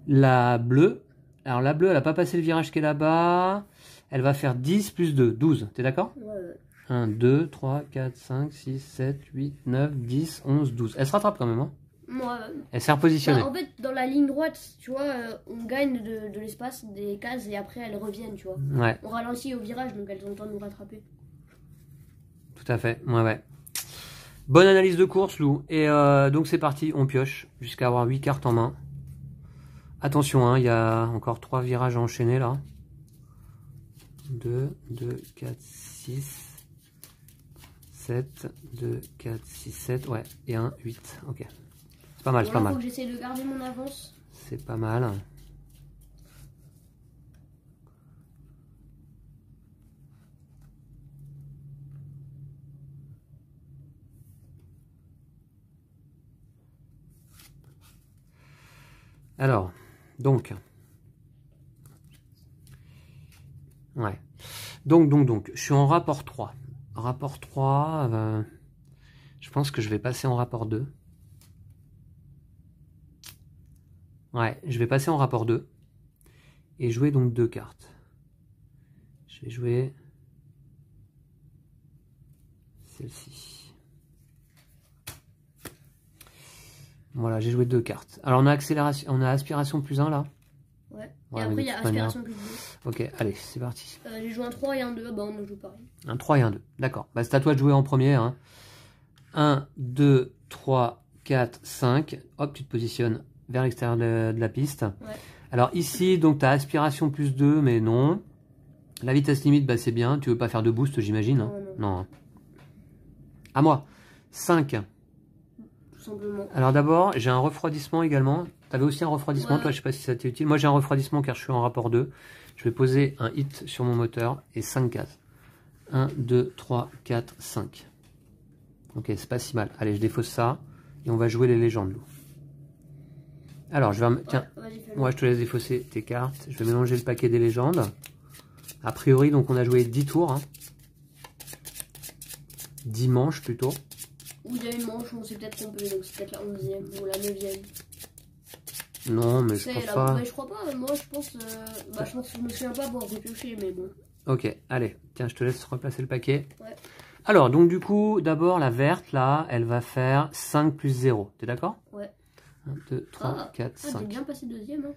Speaker 1: la bleue. Alors, la bleue, elle n'a pas passé le virage qui est là-bas. Elle va faire 10 plus 2, 12. T'es d'accord?
Speaker 2: Ouais.
Speaker 1: 1, 2, 3, 4, 5, 6, 7, 8, 9, 10, 11, 12. Elle se rattrape quand même, hein?
Speaker 2: Moi,
Speaker 1: elle s'est repositionnée.
Speaker 2: Bah, en fait, dans la ligne droite, tu vois, on gagne de l'espace des cases et après elles reviennent, tu vois.
Speaker 1: Ouais.
Speaker 2: On ralentit au virage, donc elles ont le temps de nous rattraper.
Speaker 1: Tout à fait, ouais. Bonne analyse de course, Lou. Et donc c'est parti, on pioche jusqu'à avoir 8 cartes en main. Attention, hein, il y a encore 3 virages à enchaîner là. 2, 2, 4, 6, 7, 2, 4, 6, 7, ouais, et 1, 8, ok. C'est pas mal, c'est pas mal.
Speaker 2: Faut que j'essaie de garder mon avance.
Speaker 1: C'est pas mal. Alors, donc. Ouais. Donc, je suis en rapport 3. Rapport 3, je pense que je vais passer en rapport 2. Ouais, je vais passer en rapport 2. Et jouer donc 2 cartes. Je vais jouer celle-ci. Voilà, j'ai joué 2 cartes. Alors on a accélération, on a aspiration plus 1 là.
Speaker 2: Ouais. Et après il y a aspiration plus 2.
Speaker 1: Ok, allez, c'est parti.
Speaker 2: J'ai joué un 3 et un 2, bah on joue pareil.
Speaker 1: Un 3 et un 2, d'accord. Bah c'est à toi de jouer en premier. Hein. 1, 2, 3, 4, 5. Hop, tu te positionnes vers l'extérieur de la piste.
Speaker 2: Ouais.
Speaker 1: Alors ici, donc tu as aspiration plus 2, mais non. La vitesse limite, bah, c'est bien. Tu veux pas faire de boost, j'imagine?
Speaker 2: Non, non.
Speaker 1: Non. À moi. 5.
Speaker 2: Tout simplement.
Speaker 1: Alors d'abord, j'ai un refroidissement également. Tu avais aussi un refroidissement,
Speaker 2: Ouais.
Speaker 1: toi, je sais pas si ça t'est utile. Moi, j'ai un refroidissement car je suis en rapport 2. Je vais poser un hit sur mon moteur et 5 cases. 1, 2, 3, 4, 5. Ok, c'est pas si mal. Allez, je défausse ça et on va jouer les légendes. Alors, je vais... Tiens, moi je te laisse défausser tes cartes. Je vais mélanger le paquet des légendes. A priori, donc on a joué 10 tours. Hein. 10 manches plutôt.
Speaker 2: Ou il y a une manche, on s'est peut-être trompé, donc c'est peut-être la 11e ou la 9e.
Speaker 1: Non, mais je pense pas.
Speaker 2: Mais je crois pas, moi je pense... je pense que je me souviens pas avoir repioché, mais bon.
Speaker 1: Ok, allez, tiens, je te laisse replacer le paquet.
Speaker 2: Ouais.
Speaker 1: Alors, donc du coup, d'abord la verte, là, elle va faire 5 plus 0. T'es d'accord?
Speaker 2: Ouais.
Speaker 1: 1, 2, 3, 4, 5.
Speaker 2: T'es bien passé deuxième. Hein.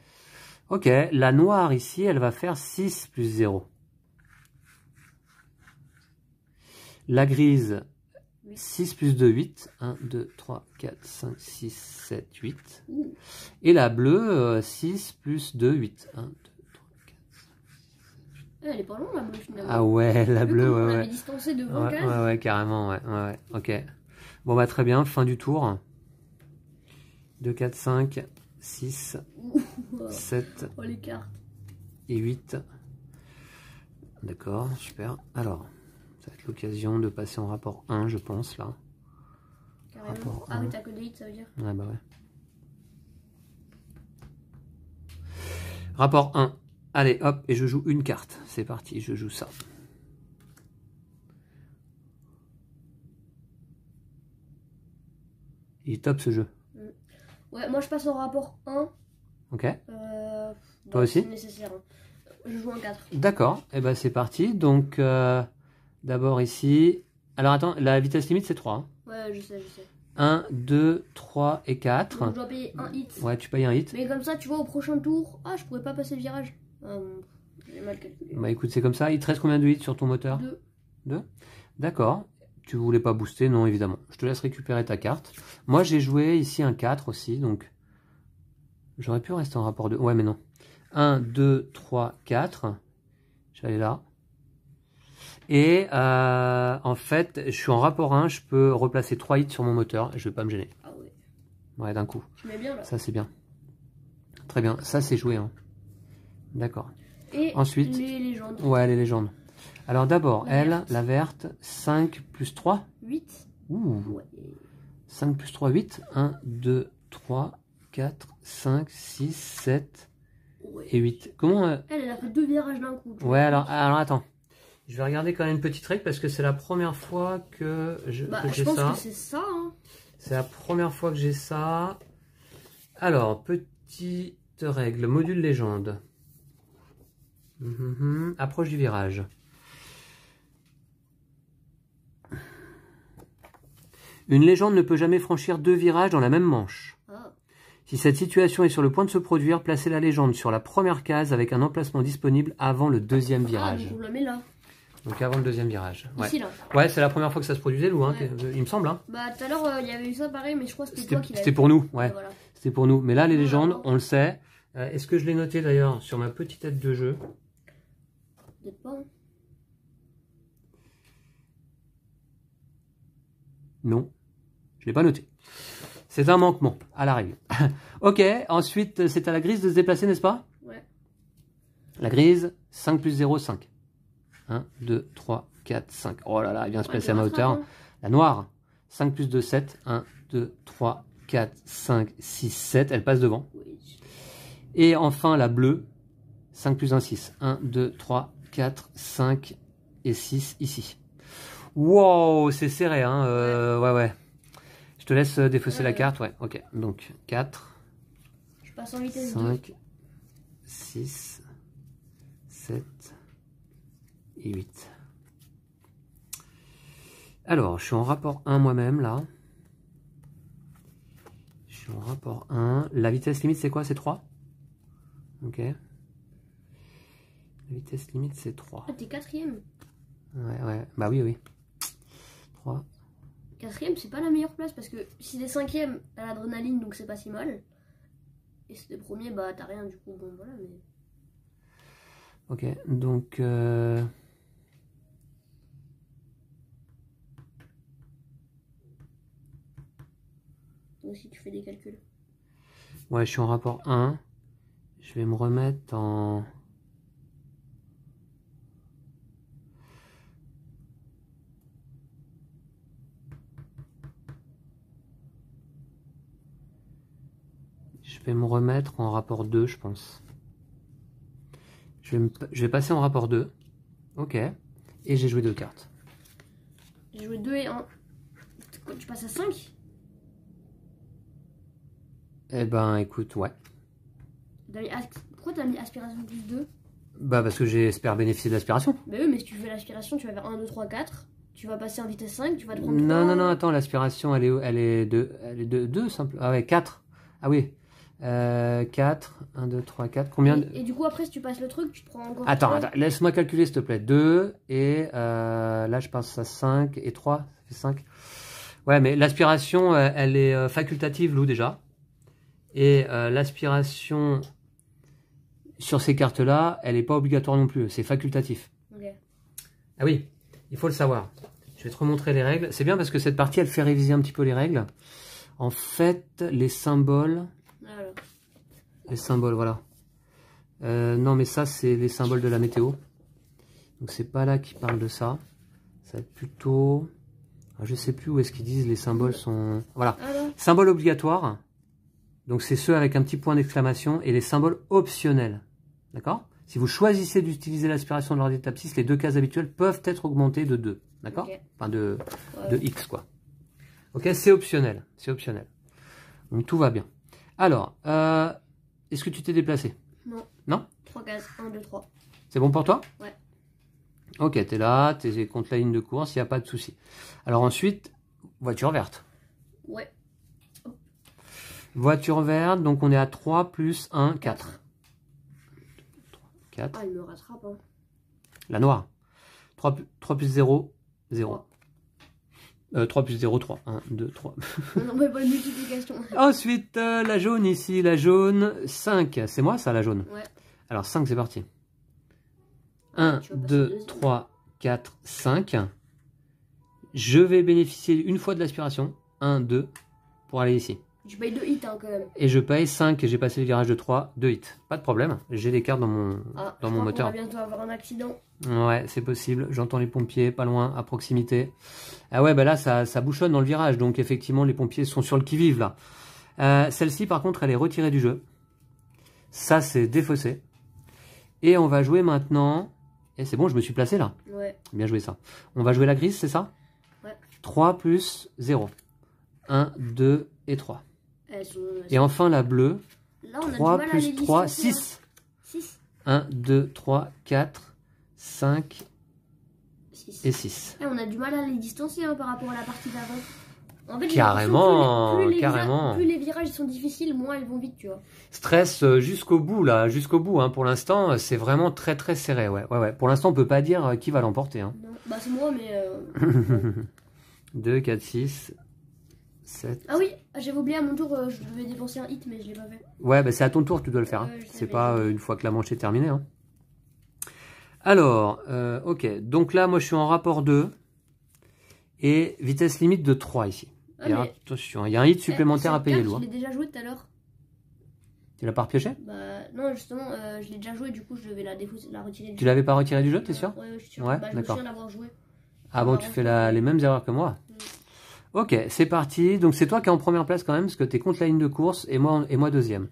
Speaker 1: Ok, la noire ici, elle va faire 6 plus 0. La grise, 6 plus 2, 8. 1, 2, 3, 4, 5, 6, 7, 8.
Speaker 2: Ouh.
Speaker 1: Et la bleue, 6 plus 2, 8. 1, 2, 3, 4, 5.
Speaker 2: Elle est pas longue la bleue finalement.
Speaker 1: Ah ouais, la bleue, ouais.
Speaker 2: On
Speaker 1: ouais.
Speaker 2: l'avait distancé de 20 cases.
Speaker 1: Ouais, carrément, ouais. Ok. Bon, bah très bien, fin du tour. 2, 4, 5, 6, 7
Speaker 2: oh, les cartes.
Speaker 1: et 8. D'accord, super. Alors, ça va être l'occasion de passer en rapport 1, je pense, là.
Speaker 2: Carrément.
Speaker 1: Rapport
Speaker 2: Ah
Speaker 1: 1.
Speaker 2: oui, t'as que des hits, ça veut dire.
Speaker 1: Ouais, bah ouais. Rapport 1. Allez, hop, et je joue une carte. C'est parti, je joue ça. Il est top ce jeu.
Speaker 2: Ouais, moi je passe au rapport 1.
Speaker 1: Ok.
Speaker 2: Toi
Speaker 1: aussi?
Speaker 2: C'est nécessaire. Je joue un 4.
Speaker 1: D'accord, et ben c'est parti. Donc, d'abord ici. Alors attends, la vitesse limite c'est 3. Hein.
Speaker 2: Ouais, je sais.
Speaker 1: 1, 2, 3 et 4.
Speaker 2: Donc je dois payer un hit.
Speaker 1: Ouais, tu payes un hit.
Speaker 2: Mais comme ça, tu vois, au prochain tour, je pourrais pas passer le virage. J'ai mal calculé.
Speaker 1: Bah écoute, c'est comme ça. Il te reste combien de hits sur ton moteur?
Speaker 2: 2.
Speaker 1: 2. D'accord. Tu voulais pas booster? Non, évidemment. Je te laisse récupérer ta carte. Moi, j'ai joué ici un 4 aussi, donc j'aurais pu rester en rapport 2. Ouais, mais non. 1, 2, 3, 4. Je vais aller là. Et en fait, je suis en rapport 1. Je peux replacer 3 hits sur mon moteur et je vais pas me gêner.
Speaker 2: Ah ouais.
Speaker 1: Ouais, d'un coup.
Speaker 2: Je mets bien là.
Speaker 1: Ça, c'est bien. Très bien. Ça, c'est joué. Hein. D'accord.
Speaker 2: Et
Speaker 1: ensuite,
Speaker 2: les légendes.
Speaker 1: Ouais, les légendes. Alors d'abord, la verte, 5 plus 3.
Speaker 2: 8.
Speaker 1: Ouh.
Speaker 2: Ouais.
Speaker 1: 5 plus 3, 8. 1, 2, 3, 4, 5, 6, 7
Speaker 2: Ouais.
Speaker 1: et 8. Comment
Speaker 2: Elle a fait 2 virages d'un coup.
Speaker 1: Ouais, alors attends. Je vais regarder quand même une petite règle parce que c'est la première fois que j'ai ça.
Speaker 2: Je pense que c'est ça. Hein.
Speaker 1: C'est la première fois que j'ai ça. Alors, petite règle. Module légende. Approche du virage. Une légende ne peut jamais franchir 2 virages dans la même manche.
Speaker 2: Ah.
Speaker 1: Si cette situation est sur le point de se produire, placez la légende sur la première case avec un emplacement disponible avant le deuxième virage.
Speaker 2: Donc on la met là.
Speaker 1: Donc avant le deuxième virage. Ouais,
Speaker 2: Ici là.
Speaker 1: Ouais, c'est la première fois que ça se produisait, Lou, hein,
Speaker 2: Ouais.
Speaker 1: il me semble. Hein.
Speaker 2: Bah tout à l'heure, il y avait eu ça pareil, mais je crois que c'était toi qui l'avais.
Speaker 1: C'était pour nous, ouais.
Speaker 2: Voilà.
Speaker 1: C'était pour nous. Mais là, les
Speaker 2: Ouais,
Speaker 1: légendes,
Speaker 2: alors.
Speaker 1: on le sait. Est-ce que je l'ai noté d'ailleurs sur ma petite tête de jeu?
Speaker 2: Peut-être pas. Hein.
Speaker 1: Non, je l'ai pas noté. C'est un manquement à la règle. Ok, ensuite, c'est à la grise de se déplacer, n'est-ce pas?
Speaker 2: Ouais.
Speaker 1: La grise, 5 plus 0, 5. 1, 2, 3, 4, 5. Oh là là, elle vient se placer à ma hauteur.
Speaker 2: Hein.
Speaker 1: La noire, 5 plus 2, 7. 1, 2, 3, 4, 5, 6, 7. Elle passe devant.
Speaker 2: Oui.
Speaker 1: Et enfin, la bleue, 5 plus 1, 6. 1, 2, 3, 4, 5 et 6 ici. Wow, c'est serré, hein. Ouais. Je te laisse défausser la carte, ouais. Ok, donc 4.
Speaker 2: Je passe en vitesse
Speaker 1: 5, 6, 7 et 8. Alors, je suis en rapport 1 moi-même, là. Je suis en rapport 1. La vitesse limite, c'est quoi? C'est 3? Ok. La vitesse limite, c'est 3.
Speaker 2: Ah, t'es 4ème.
Speaker 1: Ouais. Bah oui. 3,
Speaker 2: 4ème, c'est pas la meilleure place parce que si t'es 5ème, t'as l'adrénaline donc c'est pas si mal. Et si t'es premier, bah t'as rien du coup. Bon voilà, mais.
Speaker 1: Ok, donc.
Speaker 2: Donc si tu fais des calculs.
Speaker 1: Ouais, je suis en rapport 1. Je vais me remettre en. Je vais me remettre en rapport 2, je pense. Je vais passer en rapport 2. Ok. Et j'ai joué 2 cartes.
Speaker 2: J'ai joué 2 et 1. Tu passes à 5?
Speaker 1: Eh ben, écoute, ouais.
Speaker 2: Pourquoi t'as mis aspiration plus 2?
Speaker 1: Bah, parce que j'espère bénéficier de l'aspiration.
Speaker 2: Bah oui, mais si tu fais l'aspiration, tu vas faire 1, 2, 3, 4. Tu vas passer en vitesse 5, tu vas te prendre 3.
Speaker 1: Non, non, non, attends, l'aspiration, elle est de 2 simple. Ah ouais, 4. Ah oui. 4, 1, 2, 3, 4. Combien de...
Speaker 2: Et du coup, après, si tu passes le truc, tu te prends encore.
Speaker 1: Attends, laisse-moi calculer, s'il te plaît. 2 et là, je passe à 5 et 3. Ça fait 5. Ouais, mais l'aspiration, elle est facultative, Lou, déjà. Et l'aspiration sur ces cartes-là, elle n'est pas obligatoire non plus. C'est facultatif.
Speaker 2: Okay.
Speaker 1: Ah oui, il faut le savoir. Je vais te remontrer les règles. C'est bien parce que cette partie, elle fait réviser un petit peu les règles. En fait, les symboles...
Speaker 2: Alors.
Speaker 1: Les symboles, voilà. Non, mais ça, c'est les symboles de la météo. Donc, c'est pas là qu'ils parlent de ça. Ça va être plutôt... Je sais plus où est-ce qu'ils disent les symboles sont... Voilà.
Speaker 2: Alors.
Speaker 1: Symboles obligatoires. Donc, c'est ceux avec un petit point d'exclamation. Et les symboles optionnels. D'accord? Si vous choisissez d'utiliser l'aspiration de l'ordre d'étape 6, les deux cases habituelles peuvent être augmentées de 2. D'accord?
Speaker 2: Okay.
Speaker 1: Enfin, de X, quoi. Ok, c'est optionnel. C'est optionnel. Donc, tout va bien. Alors, est-ce que tu t'es déplacé?
Speaker 2: Non.
Speaker 1: Non?
Speaker 2: 3 cases. 1, 2, 3.
Speaker 1: C'est bon pour toi?
Speaker 2: Ouais.
Speaker 1: Ok, t'es là, t'es contre la ligne de course, il n'y a pas de souci. Alors ensuite, voiture verte.
Speaker 2: Ouais.
Speaker 1: Voiture verte, donc on est à 3 plus 1, 4. 4.
Speaker 2: Ah, il me rattrape. Hein.
Speaker 1: La noire. 3 plus 0, 0. 3 plus 0, 3. 1, 2, 3.
Speaker 2: On n'a pas de multiplication.
Speaker 1: Ensuite, la jaune ici, la jaune, 5. C'est moi ça, la jaune?
Speaker 2: Ouais.
Speaker 1: Alors 5, c'est parti. 1, 2, 3, 4, 5. Je vais bénéficier une fois de l'aspiration. 1, 2, pour aller ici.
Speaker 2: Je paye 2 hits hein, quand même.
Speaker 1: Et je paye 5 et j'ai passé le virage de 3, 2 hits. Pas de problème, j'ai des cartes dans mon, moteur.
Speaker 2: On va bientôt avoir un accident.
Speaker 1: Ouais, c'est possible. J'entends les pompiers pas loin, à proximité. Ah ouais, bah là, ça bouchonne dans le virage. Donc effectivement, les pompiers sont sur le qui-vive là. Celle-ci, par contre, elle est retirée du jeu. Ça, c'est défaussé. Et on va jouer maintenant... Et c'est bon, je me suis placé là.
Speaker 2: Ouais.
Speaker 1: Bien joué ça. On va jouer la grise, c'est ça?
Speaker 2: Ouais.
Speaker 1: 3 plus 0. 1, 2 et 3. Et enfin la bleue.
Speaker 2: Là, on
Speaker 1: 3
Speaker 2: a du mal
Speaker 1: plus
Speaker 2: à
Speaker 1: 3, 6.
Speaker 2: 6.
Speaker 1: 1, 2, 3, 4, 5
Speaker 2: 6.
Speaker 1: et 6.
Speaker 2: Et on a du mal à les distancier hein, par rapport à la partie d'avant. En fait,
Speaker 1: carrément,
Speaker 2: plus les virages sont difficiles, moins ils vont vite, tu vois.
Speaker 1: Stress jusqu'au bout là, jusqu'au bout. Hein. Pour l'instant, c'est vraiment très très serré. Ouais. Pour l'instant, on peut pas dire qui va l'emporter. Hein.
Speaker 2: Bah c'est moi, mais.
Speaker 1: 2, 4, 6, 7.
Speaker 2: Ah oui, j'avais oublié à mon tour, je devais dépenser un hit, mais je l'ai pas fait.
Speaker 1: Ouais, bah c'est à ton tour que tu dois le faire. Hein. C'est pas une fois que la manche est terminée. Hein. Alors, ok. Donc là, moi, je suis en rapport 2 et vitesse limite de 3 ici.
Speaker 2: Ah,
Speaker 1: et
Speaker 2: mais...
Speaker 1: attention, il y a un hit supplémentaire à payer, Lou.
Speaker 2: Je l'ai déjà joué tout à l'heure.
Speaker 1: Tu l'as pas repioché?
Speaker 2: Bah non, justement, je l'ai déjà joué, du coup, je devais la retirer du jeu.
Speaker 1: Tu l'avais pas retiré du jeu, t'es sûr?
Speaker 2: Ouais, je suis sûr.
Speaker 1: Ouais,
Speaker 2: bah, je me souviens d'avoir joué.
Speaker 1: Ah bon, tu fais les mêmes erreurs que moi. Ok, c'est parti. Donc c'est toi qui es en première place quand même, parce que tu es contre la ligne de course et moi deuxième.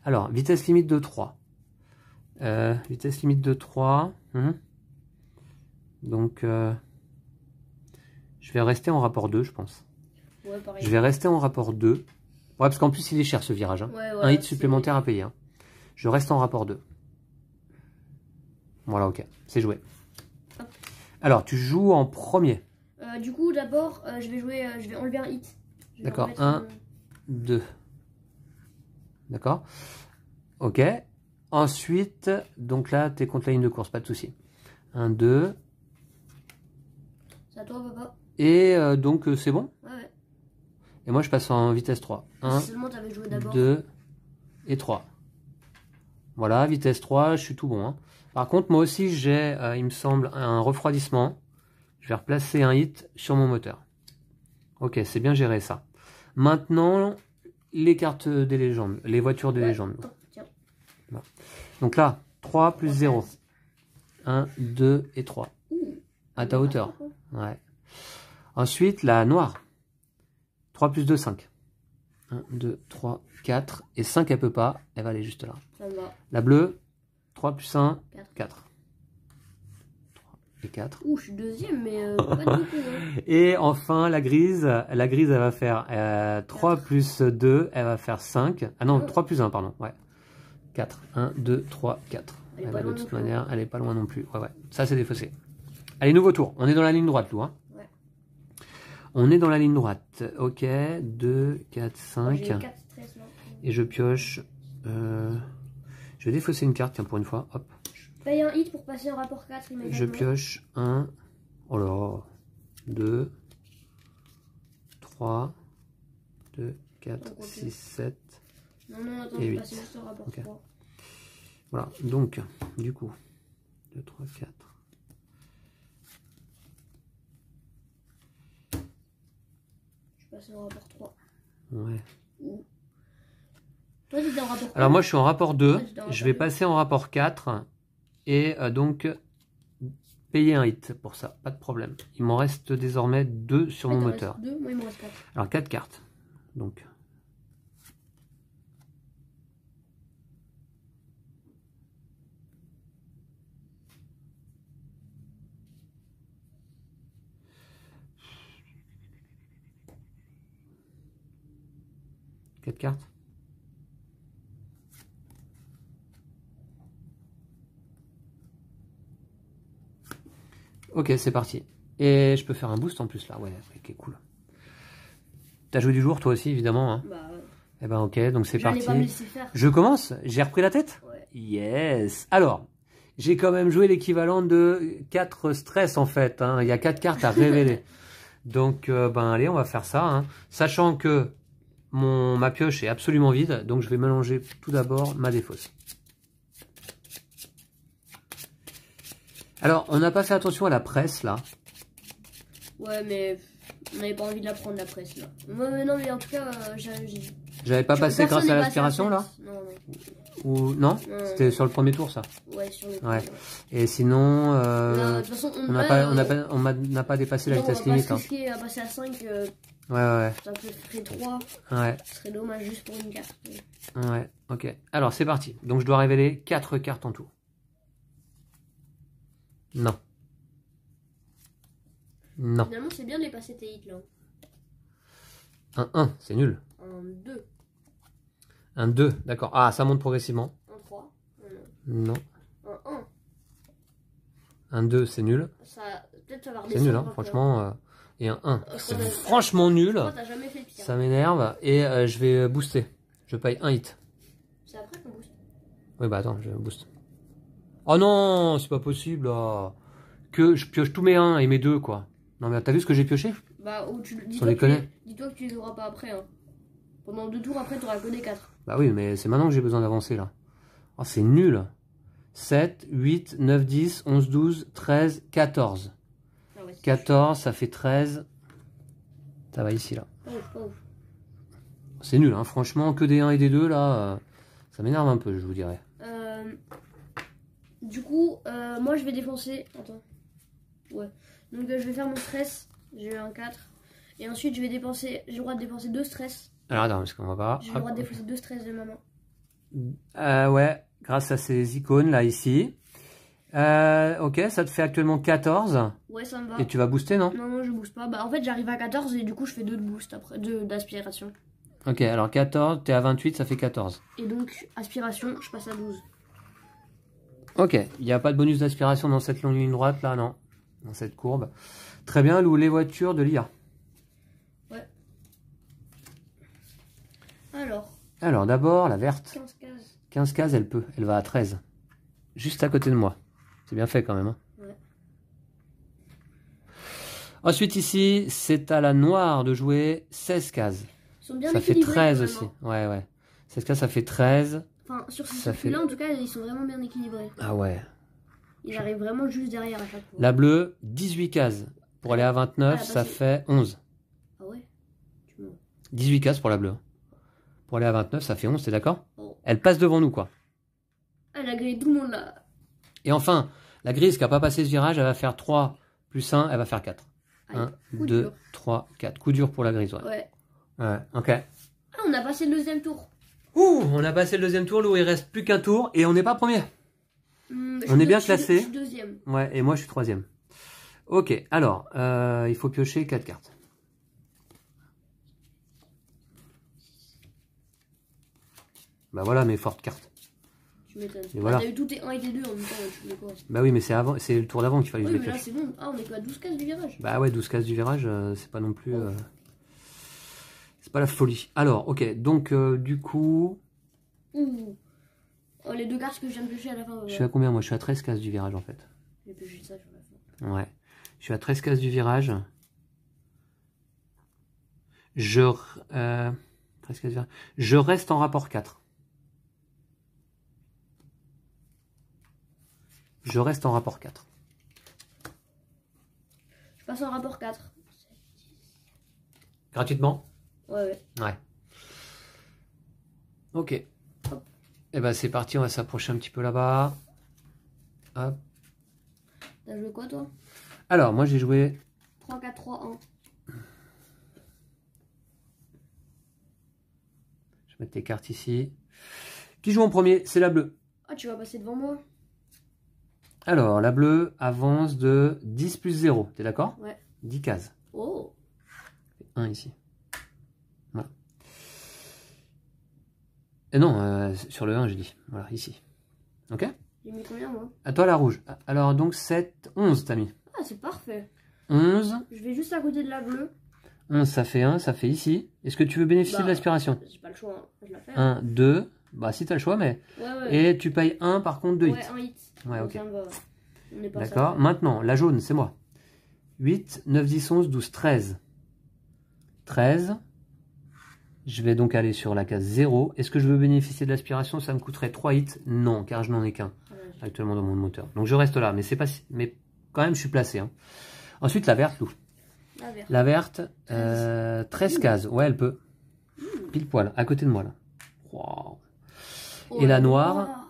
Speaker 1: Alors, vitesse limite de 3. Vitesse limite de 3. Donc, je vais rester en rapport 2, je pense.
Speaker 2: Ouais, pareil.
Speaker 1: Je vais rester en rapport 2. Ouais, parce qu'en plus, il est cher ce virage. Hein.
Speaker 2: Ouais,
Speaker 1: un hit supplémentaire à payer. Hein. Je reste en rapport 2. Voilà, ok. C'est joué. Hop. Alors, tu joues en premier.
Speaker 2: Du coup, d'abord, je vais enlever un hit.
Speaker 1: D'accord. 1, 2. D'accord. Ok. Ensuite, donc là, tu es contre la ligne de course, pas de souci. 1, 2.
Speaker 2: C'est à toi, papa.
Speaker 1: Et donc, c'est bon?
Speaker 2: Ouais.
Speaker 1: Et moi, je passe en vitesse 3. 1,
Speaker 2: Seulement, t'avais joué d'abord.
Speaker 1: 2 et 3. Voilà, vitesse 3, je suis tout bon. Hein. Par contre, moi aussi, j'ai, il me semble, un refroidissement. Je vais replacer un hit sur mon moteur. Ok, c'est bien géré ça. Maintenant, les cartes des légendes, les voitures des légendes.
Speaker 2: Tiens.
Speaker 1: Voilà. Donc là, 3 plus 0. 1, 2 et 3. À ta hauteur. Ouais. Ensuite, la noire. 3 plus 2, 5. 1, 2, 3, 4. Et 5, elle peut pas. Elle va aller juste là.
Speaker 2: Ça me va.
Speaker 1: La bleue, 3 plus 1, 4. 3 et 4.
Speaker 2: Ouh, je suis deuxième, mais pas de beaucoup. Hein.
Speaker 1: Et enfin, la grise, elle va faire 3 plus 2, elle va faire 5. Ah non, 3 plus 1, pardon. Ouais. 4. 1, 2, 3, 4.
Speaker 2: Elle est
Speaker 1: Elle
Speaker 2: pas
Speaker 1: va, de
Speaker 2: loin
Speaker 1: toute
Speaker 2: non plus.
Speaker 1: manière, elle est pas loin non plus. Ouais, ouais. Ça, c'est défaussé. Allez, nouveau tour. On est dans la ligne droite, Lou. Hein.
Speaker 2: Ouais.
Speaker 1: On est dans la ligne droite. Ok. 2, 4, 5.
Speaker 2: J'ai 4 stress là.
Speaker 1: Et je pioche. Je vais défausser une carte, tiens, pour une fois. Hop.
Speaker 2: Je paye un hit pour passer en rapport 4.
Speaker 1: Je pioche 1. Oh là. 2. 3. 2, 4, 6, 7.
Speaker 2: Non, attends,
Speaker 1: Et
Speaker 2: je
Speaker 1: 8.
Speaker 2: vais passer juste en rapport 3.
Speaker 1: Voilà, donc, du coup, 2, 3, 4.
Speaker 2: Je passe en rapport 3.
Speaker 1: Ouais.
Speaker 2: Toi, tu es en rapport 3.
Speaker 1: Alors moi, je suis en rapport 2.
Speaker 2: Ouais,
Speaker 1: Je vais passer en rapport 4. Et donc, payer un hit pour ça. Pas de problème. Il m'en reste désormais 2 sur mon moteur.
Speaker 2: 2, moi, il me reste 4.
Speaker 1: Alors, 4 cartes. Donc... Quatre cartes. Ok, c'est parti. Et je peux faire un boost en plus là. Ouais, ok, cool. T'as joué du jour toi aussi, évidemment. Hein.
Speaker 2: Bah ouais.
Speaker 1: Eh ben ok, donc c'est parti.
Speaker 2: Pas me laisser faire.
Speaker 1: Je commence. J'ai repris la tête.
Speaker 2: Ouais.
Speaker 1: Yes. Alors, j'ai quand même joué l'équivalent de 4 stress en fait. Hein. Il y a 4 cartes à révéler. Donc, ben allez, on va faire ça. Hein. Sachant que ma pioche est absolument vide. Donc, je vais mélanger tout d'abord ma défausse. Alors, on n'a pas fait attention à la presse là.
Speaker 2: Ouais, mais on n'avait pas envie de la prendre la presse là. Ouais, non, mais en tout cas,
Speaker 1: j'avais pas passé grâce à l'aspiration là.
Speaker 2: Non.
Speaker 1: Ou non, c'était sur le premier tour ça.
Speaker 2: Ouais, sur le
Speaker 1: ouais. Et sinon,
Speaker 2: de toute façon,
Speaker 1: on n'a pas dépassé la vitesse limite.
Speaker 2: On va pas se risquer à passer à 5.
Speaker 1: Ouais.
Speaker 2: Ça ferait 3.
Speaker 1: Ouais.
Speaker 2: Ce serait dommage juste pour une carte.
Speaker 1: Ouais, ok. Alors c'est parti. Donc je dois révéler 4 cartes en tout. Non. Non.
Speaker 2: Finalement, c'est bien de les passer tes hits là.
Speaker 1: Un 1, c'est nul.
Speaker 2: Un 2.
Speaker 1: Un 2, d'accord. Ah, ça monte progressivement.
Speaker 2: Un 3.
Speaker 1: Non.
Speaker 2: Un 1.
Speaker 1: Un 2, c'est nul.
Speaker 2: Peut-être ça va redescendre.
Speaker 1: C'est nul, hein, franchement. Et un 1. C'est franchement nul.
Speaker 2: Jamais fait le pire.
Speaker 1: Ça m'énerve. Et je vais booster. Je paye un hit.
Speaker 2: C'est après qu'on booste.
Speaker 1: Oui, bah attends, je booste. Oh non, c'est pas possible. Là. Que je pioche tous mes 1 et mes 2, quoi. Non, mais t'as vu ce que j'ai pioché?
Speaker 2: Bah,
Speaker 1: Sans déconner.
Speaker 2: Dis-toi que tu les auras pas après. Hein. Pendant 2 tours après, tu auras que des 4.
Speaker 1: Bah oui, mais c'est maintenant que j'ai besoin d'avancer là. Oh, c'est nul. 7, 8, 9, 10, 11, 12, 13, 14. Ah ouais, 14, ça fait 13. Ça va ici là.
Speaker 2: Pas ouf.
Speaker 1: C'est nul, hein. Franchement, que des 1 et des 2 là. Ça m'énerve un peu, je vous dirais.
Speaker 2: Du coup, moi je vais défoncer. Attends. Ouais. Donc je vais faire mon stress. J'ai eu un 4. Et ensuite, j'ai le droit de dépenser 2 stress.
Speaker 1: Alors attends, parce qu'on va pas.
Speaker 2: J'ai le droit de défoncer 2 stress de maman.
Speaker 1: Ouais, grâce à ces icônes là ici. Ok, ça te fait actuellement 14.
Speaker 2: Ouais, ça me va.
Speaker 1: Et tu vas booster, non?
Speaker 2: Non, je booste pas. Bah en fait, j'arrive à 14 et du coup, je fais 2 de boost après, 2 d'aspiration.
Speaker 1: Ok, alors 14, t'es à 28, ça fait 14.
Speaker 2: Et donc, aspiration, je passe à 12.
Speaker 1: Ok, il n'y a pas de bonus d'aspiration dans cette longue ligne droite là, non? Dans cette courbe. Très bien, Lou, les voitures de l'IA.
Speaker 2: Ouais. Alors,
Speaker 1: d'abord, la verte.
Speaker 2: 15 cases.
Speaker 1: 15 cases, elle va à 13. Juste à côté de moi. C'est bien fait quand même. Hein.
Speaker 2: Ouais.
Speaker 1: Ensuite ici, c'est à la noire de jouer 16 cases.
Speaker 2: Ils sont bien
Speaker 1: Ça fait
Speaker 2: équilibrés,
Speaker 1: 13
Speaker 2: quand
Speaker 1: aussi.
Speaker 2: même, hein.
Speaker 1: Ouais, ouais. C'est ce cas, ça fait 13.
Speaker 2: Enfin, sur ces
Speaker 1: Ça
Speaker 2: circuits-là,
Speaker 1: fait-
Speaker 2: en tout cas, ils sont vraiment bien équilibrés.
Speaker 1: Ah ouais.
Speaker 2: Ils arrivent vraiment juste derrière à chaque fois.
Speaker 1: La bleue, 18 cases. Pour aller à 29,
Speaker 2: Ah,
Speaker 1: ça
Speaker 2: passé.
Speaker 1: fait 11.
Speaker 2: Ah ouais? Tu me...
Speaker 1: 18 cases pour la bleue. Pour aller à 29, ça fait 11, t'es d'accord?
Speaker 2: Oh.
Speaker 1: Elle passe devant nous, quoi.
Speaker 2: Ah, elle a grillé tout le monde là.
Speaker 1: Et enfin, la grise qui n'a pas passé ce virage, elle va faire 3 plus 1, elle va faire 4.
Speaker 2: Aïe,
Speaker 1: 1,
Speaker 2: coup
Speaker 1: 2,
Speaker 2: dur.
Speaker 1: 3, 4. Coup dur pour la grise, ouais.
Speaker 2: Ouais.
Speaker 1: Ouais, ok.
Speaker 2: Ah, on a passé le deuxième tour.
Speaker 1: Ouh, on a passé le deuxième tour, Lou, il reste plus qu'un tour et on n'est pas premier. On est bien classé.
Speaker 2: Je suis deuxième.
Speaker 1: Ouais, et moi je suis troisième. Ok, alors, il faut piocher 4 cartes. Bah voilà mes fortes cartes.
Speaker 2: Tu m'étonnes.
Speaker 1: Et voilà.
Speaker 2: T'as eu tous tes 1 et tes 2 en même temps, tu fais quoi?
Speaker 1: Bah oui, mais c'est avant, c'est le tour d'avant qu'il fallait que
Speaker 2: Oui,
Speaker 1: je les
Speaker 2: mais là
Speaker 1: pioche.
Speaker 2: c'est bon. Ah, on est qu'à 12 cases du virage.
Speaker 1: Bah ouais, 12 cases du virage, c'est pas non plus... c'est pas la folie. Alors, ok, donc du coup...
Speaker 2: Ouh. Oh, les deux cartes que je viens de piocher à la fin.
Speaker 1: Je suis à combien moi? Je suis à 13 cases du virage en fait.
Speaker 2: J'ai pioché ça sur la fin.
Speaker 1: Ouais. Je suis à 13 cases du virage. 13 cases du virage. Je reste en rapport 4. Je reste en rapport 4.
Speaker 2: Je passe en rapport 4.
Speaker 1: Gratuitement?
Speaker 2: Ouais, ouais.
Speaker 1: Ouais. Ok. Et ben c'est parti, on va s'approcher un petit peu là-bas. Hop.
Speaker 2: T'as joué quoi toi?
Speaker 1: Alors, moi j'ai joué...
Speaker 2: 3, 4, 3, 1.
Speaker 1: Je vais mettre tes cartes ici. Qui joue en premier? C'est la bleue.
Speaker 2: Ah, tu vas passer devant moi?
Speaker 1: Alors, la bleue avance de 10 plus 0. T'es d'accord?
Speaker 2: Ouais.
Speaker 1: 10 cases.
Speaker 2: Oh.
Speaker 1: 1 ici. Voilà. Et non, sur le 1, j'ai dit. Voilà, ici. Ok?
Speaker 2: J'ai mis combien moi?
Speaker 1: À toi la rouge. Alors, donc 7, 11 t'as mis.
Speaker 2: Ah, c'est parfait.
Speaker 1: 11.
Speaker 2: Je vais juste à côté de la bleue.
Speaker 1: 11, ça fait 1, ça fait ici. Est-ce que tu veux bénéficier de l'aspiration?
Speaker 2: J'ai pas le choix, hein. Je la fais.
Speaker 1: 1, 2. Bah, si t'as le choix, mais...
Speaker 2: Ouais, ouais.
Speaker 1: Et tu payes 1 par contre de hit.
Speaker 2: Ouais, un hit.
Speaker 1: Ouais,
Speaker 2: Donc,
Speaker 1: ok.
Speaker 2: ça me va. On est pas
Speaker 1: D'accord.
Speaker 2: ça.
Speaker 1: Maintenant, la jaune, c'est moi. 8, 9, 10, 11, 12, 13. 13. Je vais donc aller sur la case 0. Est-ce que je veux bénéficier de l'aspiration? Ça me coûterait 3 hits? Non, car je n'en ai qu'un actuellement dans mon moteur. Donc je reste là, mais c'est pas si... mais quand même je suis placé. Hein. Ensuite la verte, Lou.
Speaker 2: La verte.
Speaker 1: La verte, 13 cases. Ouais, elle peut. Pile poil, à côté de moi là. Wow.
Speaker 2: Oh,
Speaker 1: Et la noire,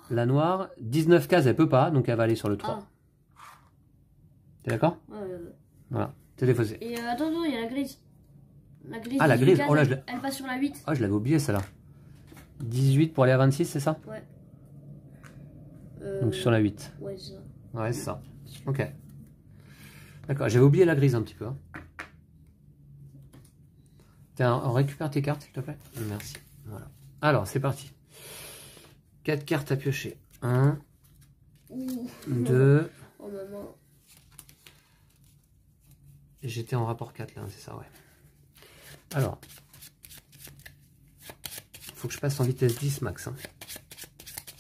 Speaker 1: 19 cases, elle peut pas, donc elle va aller sur le 3.
Speaker 2: Ah.
Speaker 1: T'es d'accord?
Speaker 2: Ouais.
Speaker 1: Voilà, t'es défaussé.
Speaker 2: Et attends, il y a la grise. La grise,
Speaker 1: Ah, la
Speaker 2: 18
Speaker 1: grise.
Speaker 2: cases,
Speaker 1: Oh là,
Speaker 2: elle passe sur la 8.
Speaker 1: Ah, je l'avais oublié celle-là. 18 pour aller à 26, c'est ça?
Speaker 2: Ouais.
Speaker 1: Donc sur la 8.
Speaker 2: Ouais, c'est ça.
Speaker 1: Ouais, c'est ça. Ok. D'accord, j'avais oublié la grise un petit peu. Hein. Tiens, on récupère tes cartes, s'il te plaît. Merci. Voilà. Alors, c'est parti. 4 cartes à piocher. 1,
Speaker 2: Ouh.
Speaker 1: 2.
Speaker 2: Oh maman.
Speaker 1: J'étais en rapport 4 là, c'est ça, ouais. Alors. Faut que je passe en vitesse 10 max. Hein.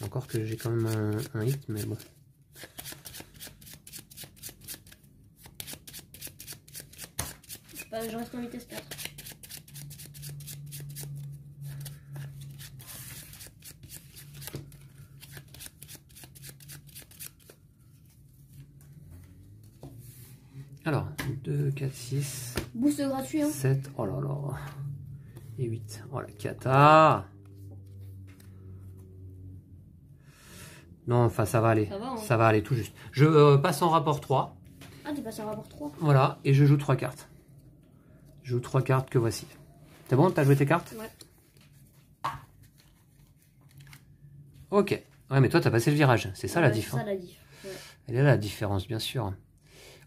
Speaker 1: Encore que j'ai quand même un hit, mais bon.
Speaker 2: Je reste en vitesse 4.
Speaker 1: Alors, 2, 4, 6.
Speaker 2: Boost gratuit, hein.
Speaker 1: 7, oh là là. Et 8. Oh la cata. Non, enfin ça va aller.
Speaker 2: Ça va, hein.
Speaker 1: Ça va aller tout juste. Je passe en rapport 3.
Speaker 2: Ah, t'es passé en rapport 3.
Speaker 1: Voilà, et je joue 3 cartes. Je joue 3 cartes que voici. C'est bon, t'as joué tes cartes?
Speaker 2: Ouais.
Speaker 1: Ok. Ouais, mais toi, t'as passé le virage. C'est ça la diff.
Speaker 2: C'est ça
Speaker 1: Hein.
Speaker 2: la diff. Ouais.
Speaker 1: Elle est là la différence, bien sûr.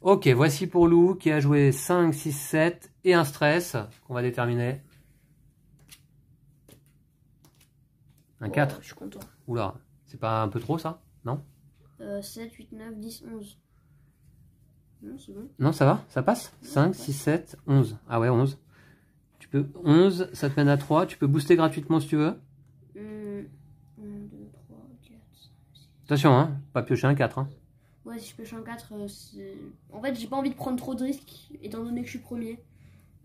Speaker 1: Ok, voici pour Lou qui a joué 5, 6, 7 et un stress qu'on va déterminer. Un 4.
Speaker 2: Je suis content.
Speaker 1: Oula, c'est pas un peu trop ça? Non?
Speaker 2: 7, 8, 9, 10, 11. Non, c'est bon.
Speaker 1: Non, ça va? Ça passe? 5, 6, 7, 11. Ah ouais, 11. Tu peux... 11, ça te mène à 3. Tu peux booster gratuitement si tu veux.
Speaker 2: 1, 2, 3, 4, 5, 6.
Speaker 1: Attention, hein, pas piocher un 4. Hein.
Speaker 2: Ouais, si je pêche un 4, c'est... En fait, j'ai pas envie de prendre trop de risques, étant donné que je suis premier.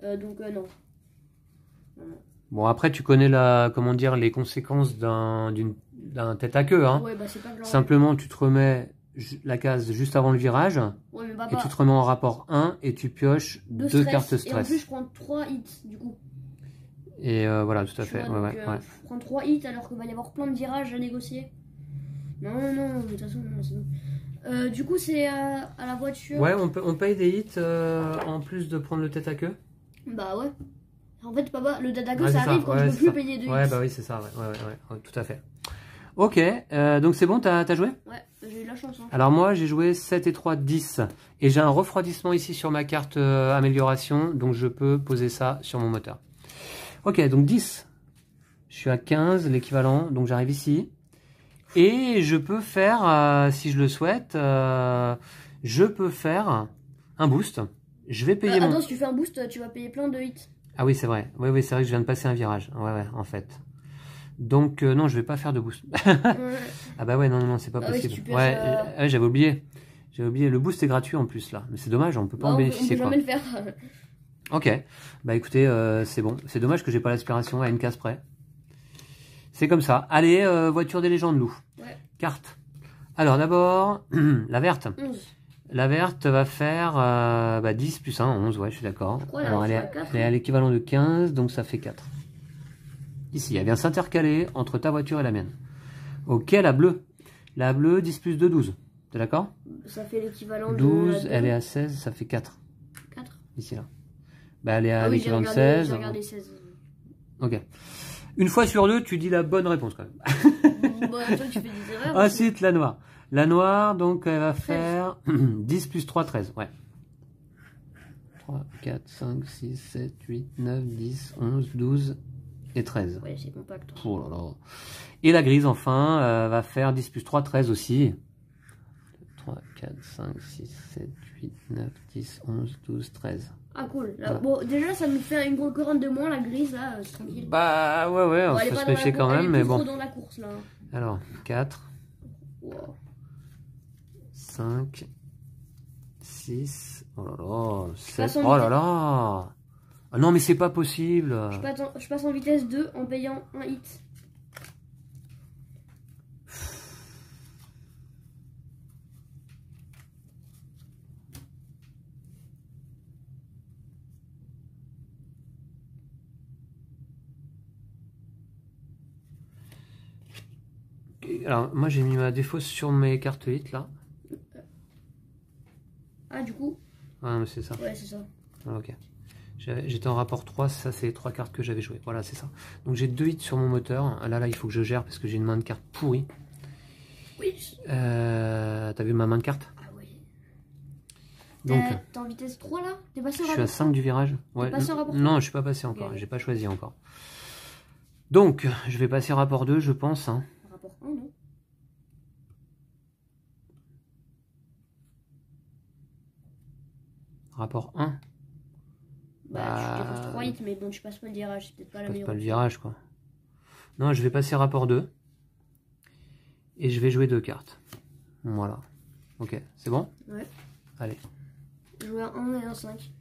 Speaker 2: Donc, non. Non.
Speaker 1: Bon, après, tu connais comment dire, les conséquences d'un tête à queue, hein.
Speaker 2: Ouais, bah c'est pas grave.
Speaker 1: Simplement, tu te remets la case juste avant le virage,
Speaker 2: Ouais, mais
Speaker 1: et tu te remets en rapport 1, et tu pioches deux cartes stress.
Speaker 2: Et en plus, je prends 3 hits, du coup.
Speaker 1: Et voilà, tout à fait.
Speaker 2: Vois,
Speaker 1: ouais.
Speaker 2: Je prends 3 hits alors qu'il va y avoir plein de virages à négocier. Non, de toute façon, non, c'est bon. Du coup, c'est à la voiture.
Speaker 1: Ouais, on paye des hits en plus de prendre le tête à queue.
Speaker 2: Bah ouais. En fait, papa, le tête à queue,
Speaker 1: Ouais,
Speaker 2: ça arrive quand je peux plus
Speaker 1: ça.
Speaker 2: payer de hits.
Speaker 1: Ouais, bah oui, c'est ça, ouais, tout à fait. Ok, donc c'est bon, t'as joué?
Speaker 2: Ouais, j'ai eu la chance. Hein.
Speaker 1: Alors moi, j'ai joué 7 et 3, 10. Et j'ai un refroidissement ici sur ma carte amélioration, donc je peux poser ça sur mon moteur. Ok, donc 10. Je suis à 15, l'équivalent, donc j'arrive ici. Et je peux faire, si je le souhaite, je peux faire un boost. Je vais payer
Speaker 2: Attends, si tu fais un boost, tu vas payer plein de hits.
Speaker 1: Ah oui, c'est vrai. Oui, c'est vrai que je viens de passer un virage. Ouais, en fait. Donc, non, je vais pas faire de boost. Ah bah ouais, non, c'est pas possible.
Speaker 2: Si ouais,
Speaker 1: j'avais oublié. Le boost est gratuit en plus, là. Mais c'est dommage, on peut pas en bénéficier,
Speaker 2: on peut jamais le faire.
Speaker 1: Ok. Bah écoutez, c'est bon. C'est dommage que j'ai pas l'aspiration à une case près. C'est comme ça. Allez, voiture des légendes, loup.
Speaker 2: Ouais.
Speaker 1: Carte. Alors, d'abord, la verte.
Speaker 2: 11.
Speaker 1: La verte va faire 10 plus 1, 11, ouais, je suis d'accord. Alors, elle est à l'équivalent de 15, donc ça fait 4. Ici, elle vient s'intercaler entre ta voiture et la mienne. Ok, la bleue. La bleue, 10 plus 2, 12. T'es d'accord?
Speaker 2: Ça fait l'équivalent de
Speaker 1: 12, elle est à 16, ça fait 4.
Speaker 2: 4?
Speaker 1: Ici, là. Bah, elle est à l'équivalent de 16.
Speaker 2: J'ai regardé 16.
Speaker 1: Ok. Une fois sur deux, tu dis la bonne réponse, quand même.
Speaker 2: Toi, tu fais des erreurs.
Speaker 1: Ensuite, la noire. La noire, donc, elle va faire 10 plus 3, 13. Ouais. 3, 4, 5, 6, 7, 8, 9, 10, 11, 12 et 13.
Speaker 2: Ouais, c'est compact.
Speaker 1: Oh là là. Et la grise, enfin, va faire 10 plus 3, 13 aussi. 3, 4, 5, 6, 7, 8, 9, 10, 11, 12, 13.
Speaker 2: Ah cool. Là, bon, déjà, ça nous fait une grosse couronne de moins, la grise, là, c'est tranquille.
Speaker 1: Bah ouais, on faut se méfier quand même, mais bon.
Speaker 2: Elle est dans la course, là.
Speaker 1: Alors, 4.
Speaker 2: Wow.
Speaker 1: 5, 6, oh là là, 7, oh là là. Ah non, mais c'est pas possible.
Speaker 2: Je passe en vitesse 2 en payant un hit.
Speaker 1: Alors, moi j'ai mis ma défausse sur mes cartes hit là.
Speaker 2: Ah, du coup?
Speaker 1: Ah, mais c'est ça.
Speaker 2: Ouais, c'est ça.
Speaker 1: Ah, ok. J'étais en rapport 3, ça c'est les 3 cartes que j'avais jouées. Voilà, c'est ça. Donc j'ai 2 hits sur mon moteur. Là, il faut que je gère parce que j'ai une main de carte pourrie.
Speaker 2: Oui.
Speaker 1: T'as vu ma main de carte?
Speaker 2: Ah oui.
Speaker 1: Donc,
Speaker 2: t'es en vitesse 3 là? T'es passé en
Speaker 1: rapport? Je suis à 5 du virage. Ouais.
Speaker 2: Passé en rapport 3?
Speaker 1: Non, je suis pas passé encore. Okay. J'ai pas choisi encore. Donc, je vais passer rapport 2, je pense. Hein.
Speaker 2: Rapport 1, non?
Speaker 1: Rapport 1.
Speaker 2: Bah, tu défonces 3 hits, mais bon, tu passes pas le virage, c'est peut-être pas la meilleure.
Speaker 1: Pas le virage, quoi. Non, je vais passer rapport 2. Et je vais jouer 2 cartes. Voilà. Ok, c'est bon?
Speaker 2: Ouais.
Speaker 1: Allez.
Speaker 2: Jouer un 1 et un 5.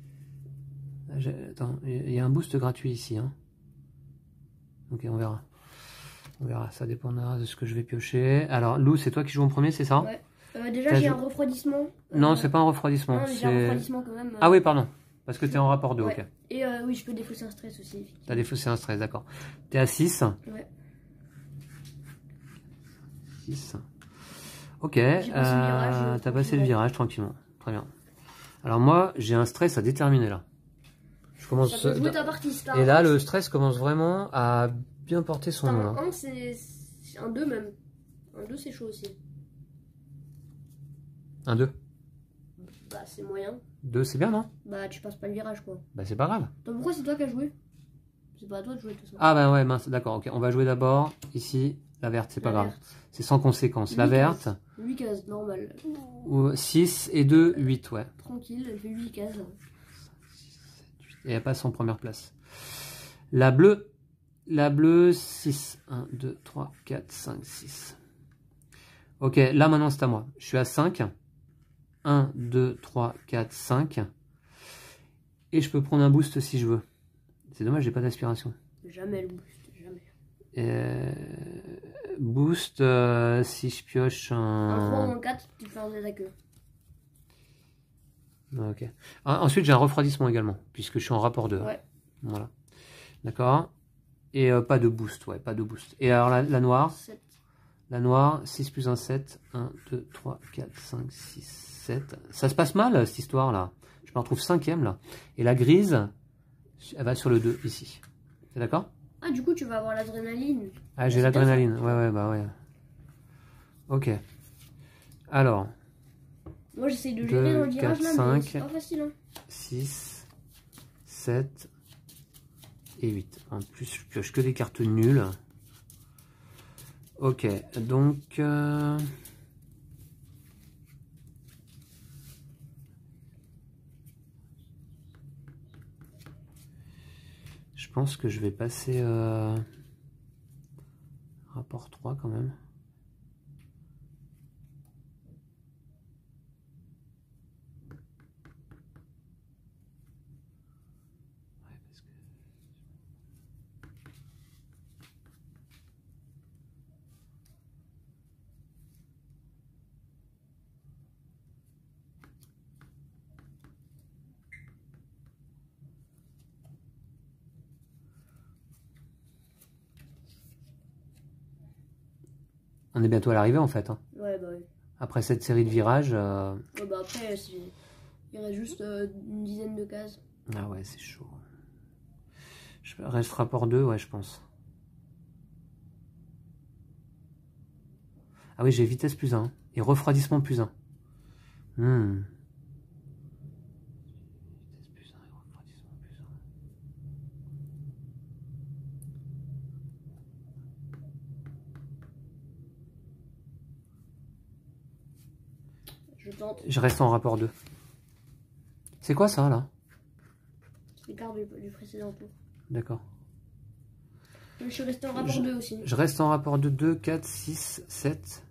Speaker 1: Attends, il y a un boost gratuit ici. Hein. Ok, on verra. On verra, ça dépendra de ce que je vais piocher. Alors, Lou, c'est toi qui joues en premier, c'est ça?
Speaker 2: Ouais. Déjà, j'ai un refroidissement.
Speaker 1: Non, c'est pas un refroidissement.
Speaker 2: Non, j'ai un refroidissement quand même.
Speaker 1: Ah oui, pardon. Parce que t'es en rapport 2, ouais. Ok.
Speaker 2: Et oui, je peux défausser un stress aussi.
Speaker 1: T'as défaussé un stress, d'accord. T'es à 6.
Speaker 2: Ouais.
Speaker 1: 6. Ok. T'as passé le virage tranquillement. Très bien. Alors moi, j'ai un stress à déterminer là. Je commence.
Speaker 2: Ça peut jouer ta partie,
Speaker 1: et là, le stress commence vraiment à bien porter son nom.
Speaker 2: Un 1, c'est un 2 même. Un 2, c'est chaud aussi.
Speaker 1: Un 2.
Speaker 2: Bah, c'est moyen.
Speaker 1: 2, c'est bien, non?
Speaker 2: Bah, tu passes pas le virage, quoi.
Speaker 1: Bah, c'est pas grave.
Speaker 2: Donc, pourquoi c'est toi qui as joué? C'est pas à toi de jouer, tout ça.
Speaker 1: Ah, bah ouais, mince, d'accord, ok. On va jouer d'abord, ici, la verte, c'est pas grave. C'est sans conséquence. La verte.
Speaker 2: 8 cases, normal.
Speaker 1: 6 et 2, 8, ouais.
Speaker 2: Tranquille, elle fait 8 cases.
Speaker 1: Et elle passe en première place. La bleue, 6. 1, 2, 3, 4, 5, 6. Ok, là maintenant c'est à moi. Je suis à 5. 1, 2, 3, 4, 5. Et je peux prendre un boost si je veux. C'est dommage, j'ai pas d'aspiration.
Speaker 2: Jamais le boost, jamais.
Speaker 1: Boost, si je pioche
Speaker 2: Un 3 ou
Speaker 1: un...
Speaker 2: un 4, tu fais un attaqueux.
Speaker 1: Ok. Ensuite, j'ai un refroidissement également, puisque je suis en rapport 2.
Speaker 2: Ouais.
Speaker 1: Voilà. D'accord. Et pas de boost, ouais, pas de boost. Et alors la noire
Speaker 2: 7.
Speaker 1: La noire, 6 plus 1, 7. 1, 2, 3, 4, 5, 6, 7. Ça se passe mal, cette histoire-là. Je me retrouve 5e, là. Et la grise, elle va sur le 2, ici. T'es d'accord?
Speaker 2: Ah, du coup, tu vas avoir l'adrénaline.
Speaker 1: Ah, j'ai l'adrénaline. Ouais, bah ouais. Ok. Alors.
Speaker 2: Moi, j'essaye de gérer dans le virage,
Speaker 1: 4,
Speaker 2: là,
Speaker 1: 5,
Speaker 2: mais c'est pas facile, hein.
Speaker 1: 6, 7 et 8. En plus, je pioche que des cartes nulles. Ok, donc... je pense que je vais passer rapport 3 quand même. Ouais, parce que... On est bientôt à l'arrivée en fait. Hein.
Speaker 2: Ouais, bah ouais.
Speaker 1: Après cette série de virages...
Speaker 2: Ouais, bah après, il reste juste une dizaine de cases.
Speaker 1: Ah ouais, c'est chaud. Je reste rapport 2, ouais, je pense. Ah oui, j'ai vitesse plus 1 et refroidissement plus 1. Vitesse plus 1 et refroidissement plus 1.
Speaker 2: Je tente.
Speaker 1: Je reste en rapport 2. C'est quoi ça là?
Speaker 2: C'est l'écart du précédent tour.
Speaker 1: D'accord.
Speaker 2: Je suis resté en rapport 2 aussi.
Speaker 1: Je reste en rapport de 2, 4, 6, 7.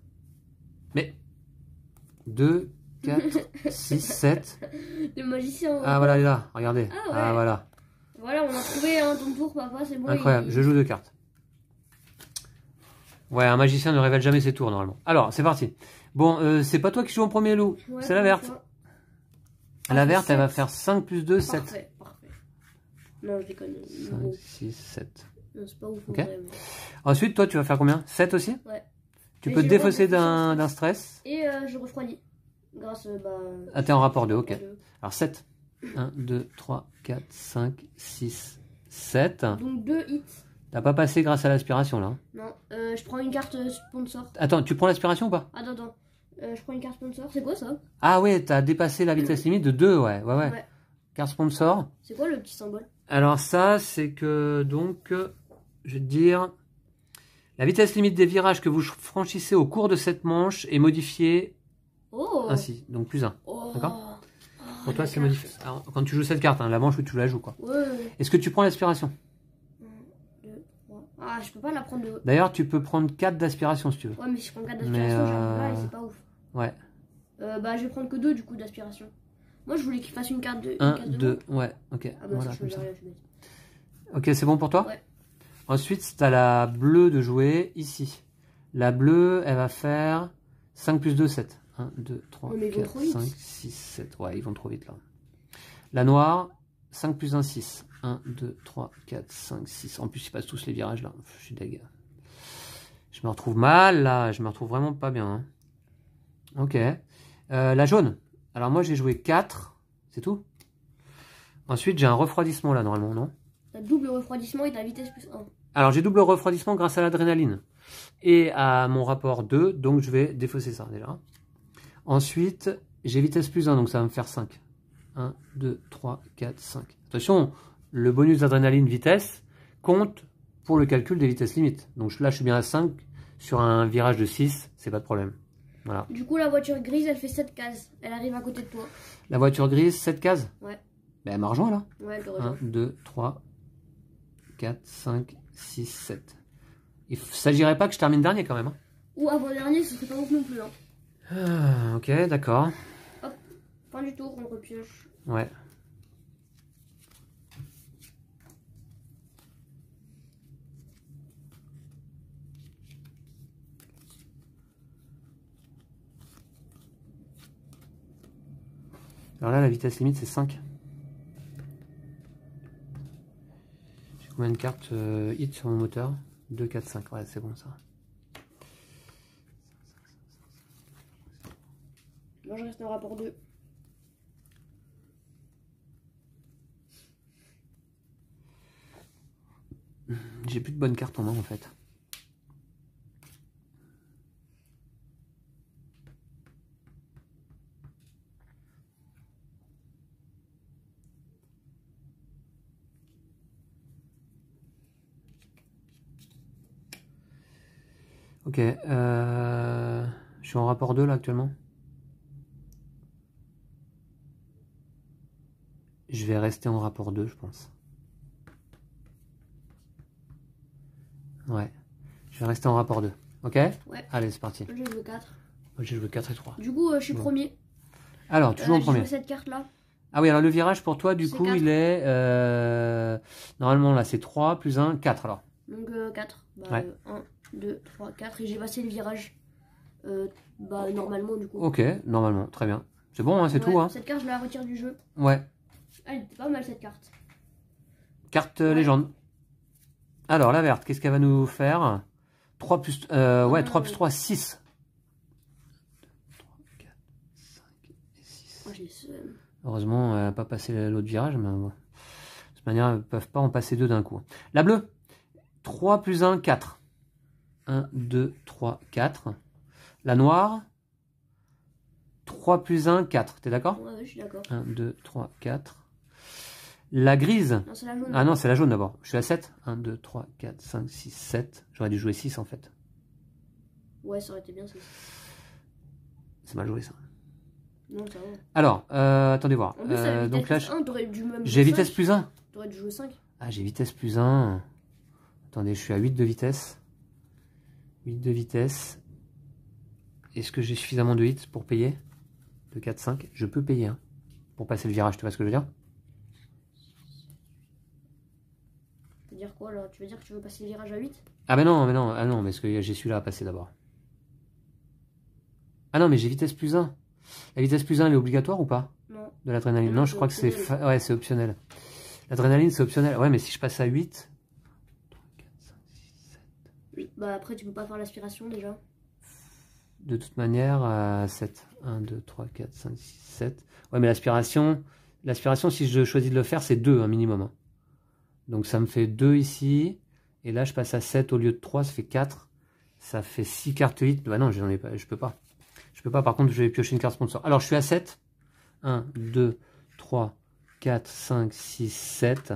Speaker 1: Mais 2, 4, 6, 7.
Speaker 2: Le magicien.
Speaker 1: Ah voilà, il est là, regardez.
Speaker 2: Ah, ouais.
Speaker 1: Ah voilà.
Speaker 2: Voilà, on a trouvé un ton tour, papa, c'est bon.
Speaker 1: Incroyable, je joue 2 cartes. Ouais, un magicien ne révèle jamais ses tours normalement. Alors, c'est parti. Bon, c'est pas toi qui joues en premier, Lou.
Speaker 2: Ouais,
Speaker 1: c'est la verte. La verte, elle va faire 5 plus 2, 7.
Speaker 2: Parfait, parfait. Non, je déconne.
Speaker 1: 5, 6, 7.
Speaker 2: Non, c'est pas ouf.
Speaker 1: Ok. Ensuite, toi, tu vas faire combien? 7 aussi?
Speaker 2: Ouais.
Speaker 1: Tu
Speaker 2: Et
Speaker 1: peux te
Speaker 2: j'ai
Speaker 1: défausser
Speaker 2: le droit de
Speaker 1: d'un stress.
Speaker 2: Et je refroidis. Grâce,
Speaker 1: Ah, t'es en rapport 2, ok.
Speaker 2: à deux.
Speaker 1: Alors 7. 1, 2, 3, 4, 5, 6, 7.
Speaker 2: Donc 2 hits.
Speaker 1: T'as pas passé grâce à l'aspiration là.
Speaker 2: Non, je prends une carte sponsor.
Speaker 1: Attends, tu prends l'aspiration ou pas?
Speaker 2: Attends. Je prends une carte sponsor. C'est quoi ça?
Speaker 1: Ah ouais, t'as dépassé la vitesse limite de 2, ouais.
Speaker 2: Ouais.
Speaker 1: Carte sponsor.
Speaker 2: C'est quoi le petit symbole?
Speaker 1: Alors ça, c'est que donc, je vais te dire, la vitesse limite des virages que vous franchissez au cours de cette manche est modifiée ainsi, donc plus 1.
Speaker 2: Oh.
Speaker 1: D'accord? Pour toi, c'est modifié. Alors, quand tu joues cette carte, hein, la manche où tu la joues, quoi.
Speaker 2: Ouais.
Speaker 1: Est-ce que tu prends l'aspiration?
Speaker 2: 1, 2, 3. Ah, je peux pas la prendre de...
Speaker 1: D'ailleurs, tu peux prendre 4 d'aspiration si tu veux.
Speaker 2: Ouais, mais si je prends 4 d'aspiration, j'arrive pas et c'est pas ouf.
Speaker 1: Ouais.
Speaker 2: Bah, je vais prendre que 2 du coup d'aspiration. Moi, je voulais qu'il fasse une carte de...
Speaker 1: 1, 2, ouais, ok.
Speaker 2: Ah bah,
Speaker 1: voilà,
Speaker 2: ça, je
Speaker 1: comme
Speaker 2: vais
Speaker 1: ça.
Speaker 2: rien, je vais mettre.
Speaker 1: Ok, c'est bon pour toi?
Speaker 2: Ouais.
Speaker 1: Ensuite, tu as la bleue de jouer ici. La bleue, elle va faire 5 plus 2, 7. 1, 2, 3,
Speaker 2: mais ils vont
Speaker 1: 4,
Speaker 2: trop vite.
Speaker 1: 5, 6, 7. Ouais, ils vont trop vite là. La noire, 5 plus 1, 6. 1, 2, 3, 4, 5, 6. En plus, ils passent tous les virages là. Je suis deg. Je me retrouve mal là. Je me retrouve vraiment pas bien. Hein. Ok. La jaune. Alors moi, j'ai joué 4. C'est tout. Ensuite, j'ai un refroidissement là, normalement, non?
Speaker 2: T'as double refroidissement et ta vitesse plus 1.
Speaker 1: Alors, j'ai double refroidissement grâce à l'adrénaline et à mon rapport 2, donc je vais défausser ça déjà. Ensuite, j'ai vitesse plus 1, donc ça va me faire 5. 1, 2, 3, 4, 5. Attention, le bonus d'adrénaline vitesse compte pour le calcul des vitesses limites. Donc là, je suis bien à 5 sur un virage de 6, c'est pas de problème. Voilà.
Speaker 2: Du coup, la voiture grise, elle fait 7 cases. Elle arrive à côté de toi.
Speaker 1: La voiture grise, 7 cases?
Speaker 2: Ouais.
Speaker 1: Ben, elle m'a rejoint là.
Speaker 2: Ouais, elle te
Speaker 1: 1,
Speaker 2: rejoint.
Speaker 1: 2, 3, 4, 5, 6, 7. Il s'agirait pas que je termine dernier quand même. Hein.
Speaker 2: Ou avant-dernier, ce serait pas ouf non plus. Hein.
Speaker 1: Ah, ok, d'accord.
Speaker 2: Hop, fin du tour, on repioche.
Speaker 1: Ouais. Alors là, la vitesse limite, c'est 5. J'ai combien de cartes hit sur mon moteur? 2, 4, 5. Ouais, c'est bon ça.
Speaker 2: Moi, je reste en rapport 2.
Speaker 1: J'ai plus de bonnes cartes en main en fait. Ok, je suis en rapport 2 là actuellement. Je vais rester en rapport 2 je pense. Ouais, je vais rester en rapport 2. Ok?
Speaker 2: Ouais.
Speaker 1: Allez, c'est parti.
Speaker 2: Moi, j'ai joué 4.
Speaker 1: Moi j'ai joué 4 et 3.
Speaker 2: Du coup, je suis
Speaker 1: Bon.
Speaker 2: premier.
Speaker 1: Alors, tu joues en premier.
Speaker 2: J'ai joué cette carte-là.
Speaker 1: Ah oui, alors le virage pour toi, du
Speaker 2: C'est
Speaker 1: coup,
Speaker 2: 4.
Speaker 1: il est... normalement, là, c'est 3 plus 1, 4 alors.
Speaker 2: Donc 4. Bah,
Speaker 1: Ouais.
Speaker 2: 1, 2, 3, 4. Et j'ai passé le virage. Bah, normalement, du coup.
Speaker 1: Ok, normalement, très bien. C'est bon, hein, c'est
Speaker 2: Ouais,
Speaker 1: tout. Hein.
Speaker 2: Cette carte, je la retire du jeu.
Speaker 1: Ouais,
Speaker 2: Elle était pas mal, cette carte.
Speaker 1: carte
Speaker 2: Ouais.
Speaker 1: légende. Alors, la verte, qu'est-ce qu'elle va nous faire? 3 plus... ouais, 3 plus 3, 6. 3, 4, 5 et 6.
Speaker 2: Oh, j'ai le seum.
Speaker 1: Heureusement, elle n'a pas passé l'autre virage, mais bon. De toute manière, elles ne peuvent pas en passer deux d'un coup. La bleue, 3 plus 1, 4. 1, 2, 3, 4. La noire, 3 plus 1, 4. T'es d'accord?
Speaker 2: Ouais, je suis d'accord.
Speaker 1: 1, 2, 3, 4. La grise.
Speaker 2: Non, c'est la jaune.
Speaker 1: Ah non, c'est la jaune d'abord. Je suis à 7. 1, 2, 3, 4, 5, 6, 7. J'aurais dû jouer 6 en fait.
Speaker 2: Ouais, ça aurait été bien, ça.
Speaker 1: C'est mal joué ça.
Speaker 2: Non, ça va.
Speaker 1: Alors, attendez voir.
Speaker 2: En plus, avec
Speaker 1: Donc là,
Speaker 2: vitesse 1, t'aurais dû même
Speaker 1: j'ai
Speaker 2: jouer
Speaker 1: vitesse
Speaker 2: 5.
Speaker 1: plus 1.
Speaker 2: T'aurais dû jouer 5.
Speaker 1: Ah, j'ai vitesse plus 1. Attendez, je suis à 8 de vitesse. 8 de vitesse. Est-ce que j'ai suffisamment de hits pour payer? 2, 4, 5. Je peux payer hein, pour passer le virage, tu vois ce que je veux dire?
Speaker 2: Tu veux dire quoi là? Tu veux dire que tu veux passer le virage à 8?
Speaker 1: Ah ben non, mais non, ah non, parce que j'ai celui-là à passer d'abord. Ah non, mais j'ai vitesse plus 1. La vitesse plus 1, elle est obligatoire ou pas?
Speaker 2: Non.
Speaker 1: De l'adrénaline?
Speaker 2: Non,
Speaker 1: Non, je crois que c'est
Speaker 2: optionnel.
Speaker 1: ouais, c'est optionnel. L'adrénaline, c'est optionnel. Ouais, mais si je passe à 8... 3, 4, 5, 6, 7...
Speaker 2: Oui. Bah après, tu peux pas faire l'aspiration déjà.
Speaker 1: De toute manière, 7. 1, 2, 3, 4, 5, 6, 7. Ouais, mais l'aspiration, si je choisis de le faire, c'est 2 un minimum. Hein. Donc ça me fait 2 ici. Et là, je passe à 7 au lieu de 3, ça fait 4. Ça fait 6 cartes 8. Bah non, j'en ai pas, je peux pas. Je peux pas, par contre, je vais piocher une carte sponsor. Alors, je suis à 7. 1, 2, 3, 4, 5, 6, 7.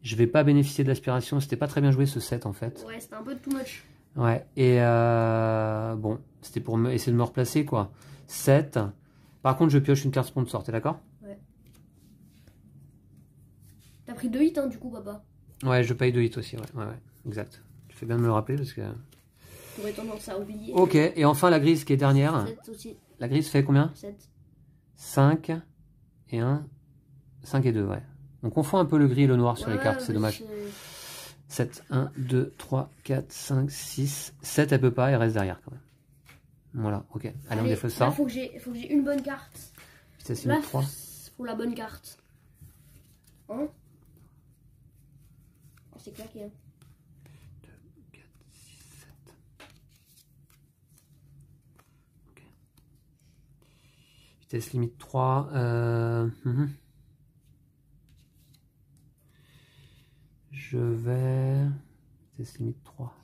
Speaker 1: Je vais pas bénéficier de l'aspiration. C'était pas très bien joué ce 7 en fait.
Speaker 2: Ouais, c'était un peu too much.
Speaker 1: Ouais, et bon, c'était pour essayer de me replacer quoi. 7. Par contre, je pioche une carte sponsor, t'es d'accord?
Speaker 2: Ouais. T'as pris 2 hits, hein, du coup, papa.
Speaker 1: Ouais, je paye 2 hits aussi, ouais, exact. Tu fais bien de me le rappeler parce que...
Speaker 2: T'aurais tendance à oublier.
Speaker 1: Ok, et enfin la grise qui est dernière.
Speaker 2: 7 aussi.
Speaker 1: La grise fait combien?
Speaker 2: 7.
Speaker 1: 5 et 1. 5 et 2, ouais. On confond un peu le gris et le noir sur les cartes, c'est dommage. 7, 1, 2, 3, 4, 5, 6, 7, elle peut pas, elle reste derrière quand même. Voilà, ok. Allez, on défausse ça.
Speaker 2: Là, faut que j'ai une bonne carte.
Speaker 1: Vitesse
Speaker 2: Là,
Speaker 1: limite 3.
Speaker 2: faut la bonne carte. Hein? Oh, c'est claqué, hein.
Speaker 1: 2, 4, 6, 7. Ok. Vitesse limite 3. Je vais... Vitesse limite 3.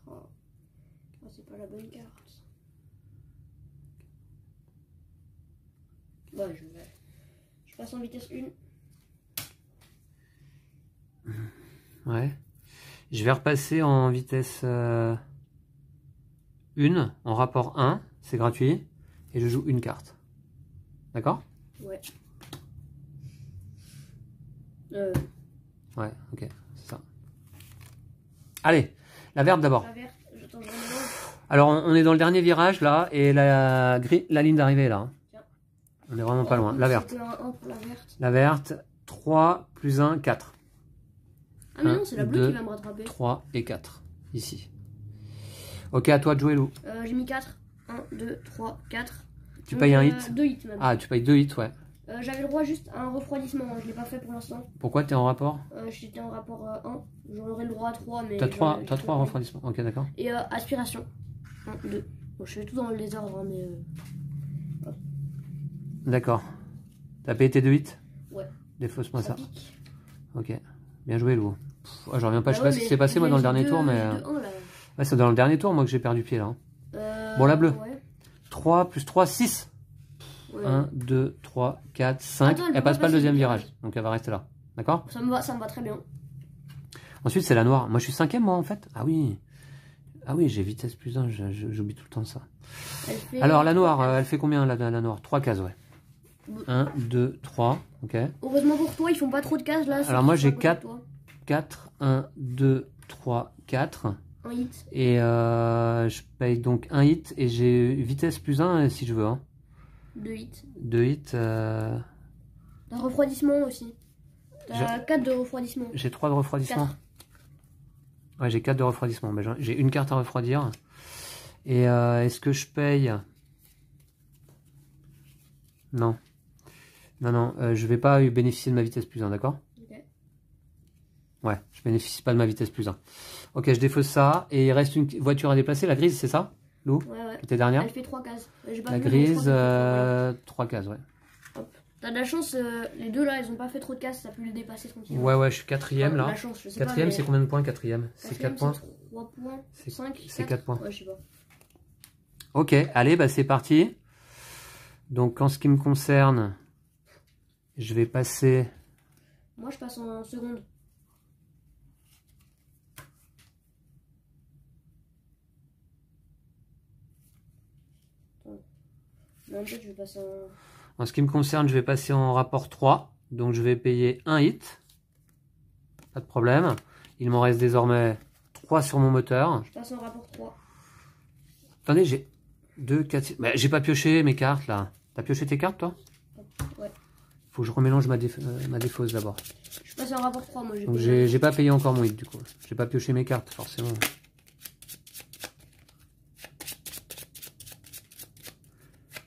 Speaker 2: Oh, c'est pas la bonne carte. Bah, je passe en vitesse 1.
Speaker 1: Ouais. Je vais repasser en vitesse 1, en rapport 1, c'est gratuit, et je joue une carte. D'accord?
Speaker 2: Ouais.
Speaker 1: Ouais, ok, c'est ça. Allez, la verte d'abord.
Speaker 2: La verte, j'attends vraiment.
Speaker 1: Alors, on est dans le dernier virage, là, et la ligne d'arrivée, là.
Speaker 2: Tiens.
Speaker 1: On est vraiment pas loin. La verte.
Speaker 2: C'était un 1 pour la verte.
Speaker 1: La verte, 3 plus 1, 4.
Speaker 2: Ah, mais
Speaker 1: 1,
Speaker 2: non, c'est la bleue
Speaker 1: 2,
Speaker 2: qui va me rattraper.
Speaker 1: 3 et 4, ici. Ok, à toi de jouer, Lou.
Speaker 2: J'ai mis 4. 1, 2, 3, 4.
Speaker 1: Tu payes un hit?
Speaker 2: 2 hits même.
Speaker 1: Ah, tu payes 2 hits, ouais.
Speaker 2: J'avais le droit juste à un refroidissement, hein. Je l'ai pas fait pour l'instant.
Speaker 1: Pourquoi t'es en rapport?
Speaker 2: J'étais en rapport 1. J'aurais le droit à 3, mais.
Speaker 1: T'as 3 refroidissements. Ok, d'accord.
Speaker 2: Et aspiration. 1, 2. Bon, je fais tout dans le désordre, hein, mais.
Speaker 1: D'accord. T'as payé tes 2 hits?
Speaker 2: Ouais.
Speaker 1: Défausse-moi ça.
Speaker 2: Pique.
Speaker 1: Ok. Bien joué, Lou. Oh, je reviens pas, je sais
Speaker 2: ouais,
Speaker 1: pas ce qui s'est passé moi dans le dernier tour, mais. Ouais, c'est dans le dernier tour, moi, que j'ai perdu pied là. Bon, la bleue.
Speaker 2: Ouais.
Speaker 1: 3 plus 3, 6.
Speaker 2: Ouais.
Speaker 1: 1, 2, 3, 4, 5.
Speaker 2: Attends,
Speaker 1: elle passe pas le deuxième virage. Donc elle va rester là. D'accord?
Speaker 2: Ça me va très bien.
Speaker 1: Ensuite, c'est la noire. Moi, je suis 5ème, moi, en fait. Ah oui. Ah oui, j'ai vitesse plus 1. J'oublie tout le temps ça. Alors, la noire, elle fait combien, la noire? 3 cases, ouais. 1, 2, 3. Ok.
Speaker 2: Heureusement pour toi, ils font pas trop de cases là.
Speaker 1: Alors, moi, j'ai 4. 4. 1, 2, 3, 4.
Speaker 2: Un hit.
Speaker 1: Et je paye donc un hit. Et j'ai vitesse plus 1 si je veux. Hein.
Speaker 2: 2 hits.
Speaker 1: 2 hits.
Speaker 2: T'as refroidissement aussi. T'as 4 de refroidissement.
Speaker 1: J'ai 3 de refroidissement.
Speaker 2: 4.
Speaker 1: Ouais, j'ai 4 de refroidissement. Ben, j'ai une carte à refroidir. Et est-ce que je paye? Non. Non, je vais pas bénéficier de ma vitesse plus 1, d'accord?
Speaker 2: Ok.
Speaker 1: Ouais, je bénéficie pas de ma vitesse plus 1. Ok, je défausse ça. Et il reste une voiture à déplacer. La grise, c'est ça, Lou?
Speaker 2: Ouais.
Speaker 1: Qui était dernière?
Speaker 2: Elle fait 3 cases.
Speaker 1: La grise, 3 cases, ouais.
Speaker 2: T'as de la chance, les deux là, ils ont pas fait trop de cases, ça peut les dépasser tranquillement.
Speaker 1: Ouais, je suis 4ème là. 4ème, c'est combien de points 4ème? C'est 4 points?
Speaker 2: 3 points, 5,
Speaker 1: c'est 4 points.
Speaker 2: Ouais, je sais pas.
Speaker 1: Ok, allez, bah c'est parti. Donc en ce qui me concerne, je vais passer...
Speaker 2: Moi je passe en seconde. Non, en fait, je vais passer
Speaker 1: En ce qui me concerne, je vais passer en rapport 3. Donc je vais payer un hit. Pas de problème. Il m'en reste désormais 3 sur mon moteur.
Speaker 2: Je passe en rapport 3.
Speaker 1: Attendez, j'ai 2, 4, 6... Bah, j'ai pas pioché mes cartes là. T'as pioché tes cartes toi?
Speaker 2: Ouais.
Speaker 1: Faut que je remélange ma défausse d'abord.
Speaker 2: Je passe en rapport 3 moi.
Speaker 1: Donc j'ai pas payé encore mon hit du coup. J'ai pas pioché mes cartes forcément.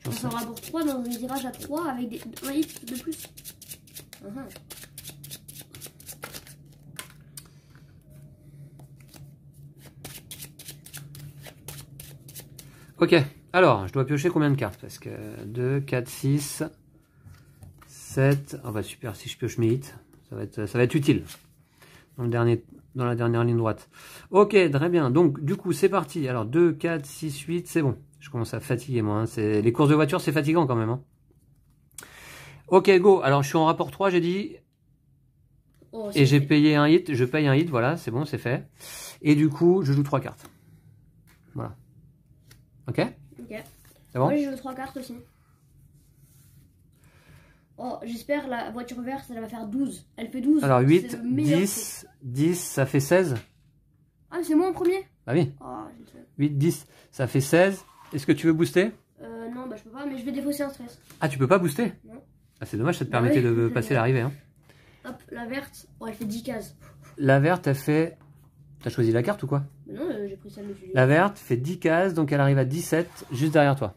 Speaker 2: Je passe en rapport 3 dans un virage à 3 avec un hit de plus.
Speaker 1: Ok, alors je dois piocher combien de cartes? Parce que 2, 4, 6, 7. Ah bah super, si je pioche mes hits, ça va être utile dans la dernière ligne droite. Ok, très bien. Donc du coup c'est parti. Alors 2, 4, 6, 8, c'est bon. Je commence à fatiguer moi. Hein. Les courses de voiture c'est fatigant quand même. Hein. Ok, go. Alors je suis en rapport 3, j'ai dit. Oh, et j'ai payé un hit. Je paye un hit, voilà, c'est bon, c'est fait. Et du coup, je joue 3 cartes. Voilà. Ok. C'est bon?
Speaker 2: Moi, je joue 3 cartes aussi. Oh, j'espère la voiture verte, elle va faire 12. Elle fait 12.
Speaker 1: Alors 8, 10, 10, ça fait 16.
Speaker 2: Ah, c'est moi en premier?
Speaker 1: Ah oui.
Speaker 2: Oh,
Speaker 1: 8, 10, ça fait 16. Est-ce que tu veux booster?
Speaker 2: Non, bah je peux pas, mais je vais défausser un stress.
Speaker 1: Ah, tu peux pas booster?
Speaker 2: Non.
Speaker 1: Ah, c'est dommage, ça te permettait de passer l'arrivée. Hein.
Speaker 2: Hop, la verte, oh, elle fait 10 cases.
Speaker 1: La verte, elle fait... T'as choisi la carte ou quoi?
Speaker 2: Non, j'ai pris celle dessus.
Speaker 1: La verte fait 10 cases, donc elle arrive à 17, juste derrière toi.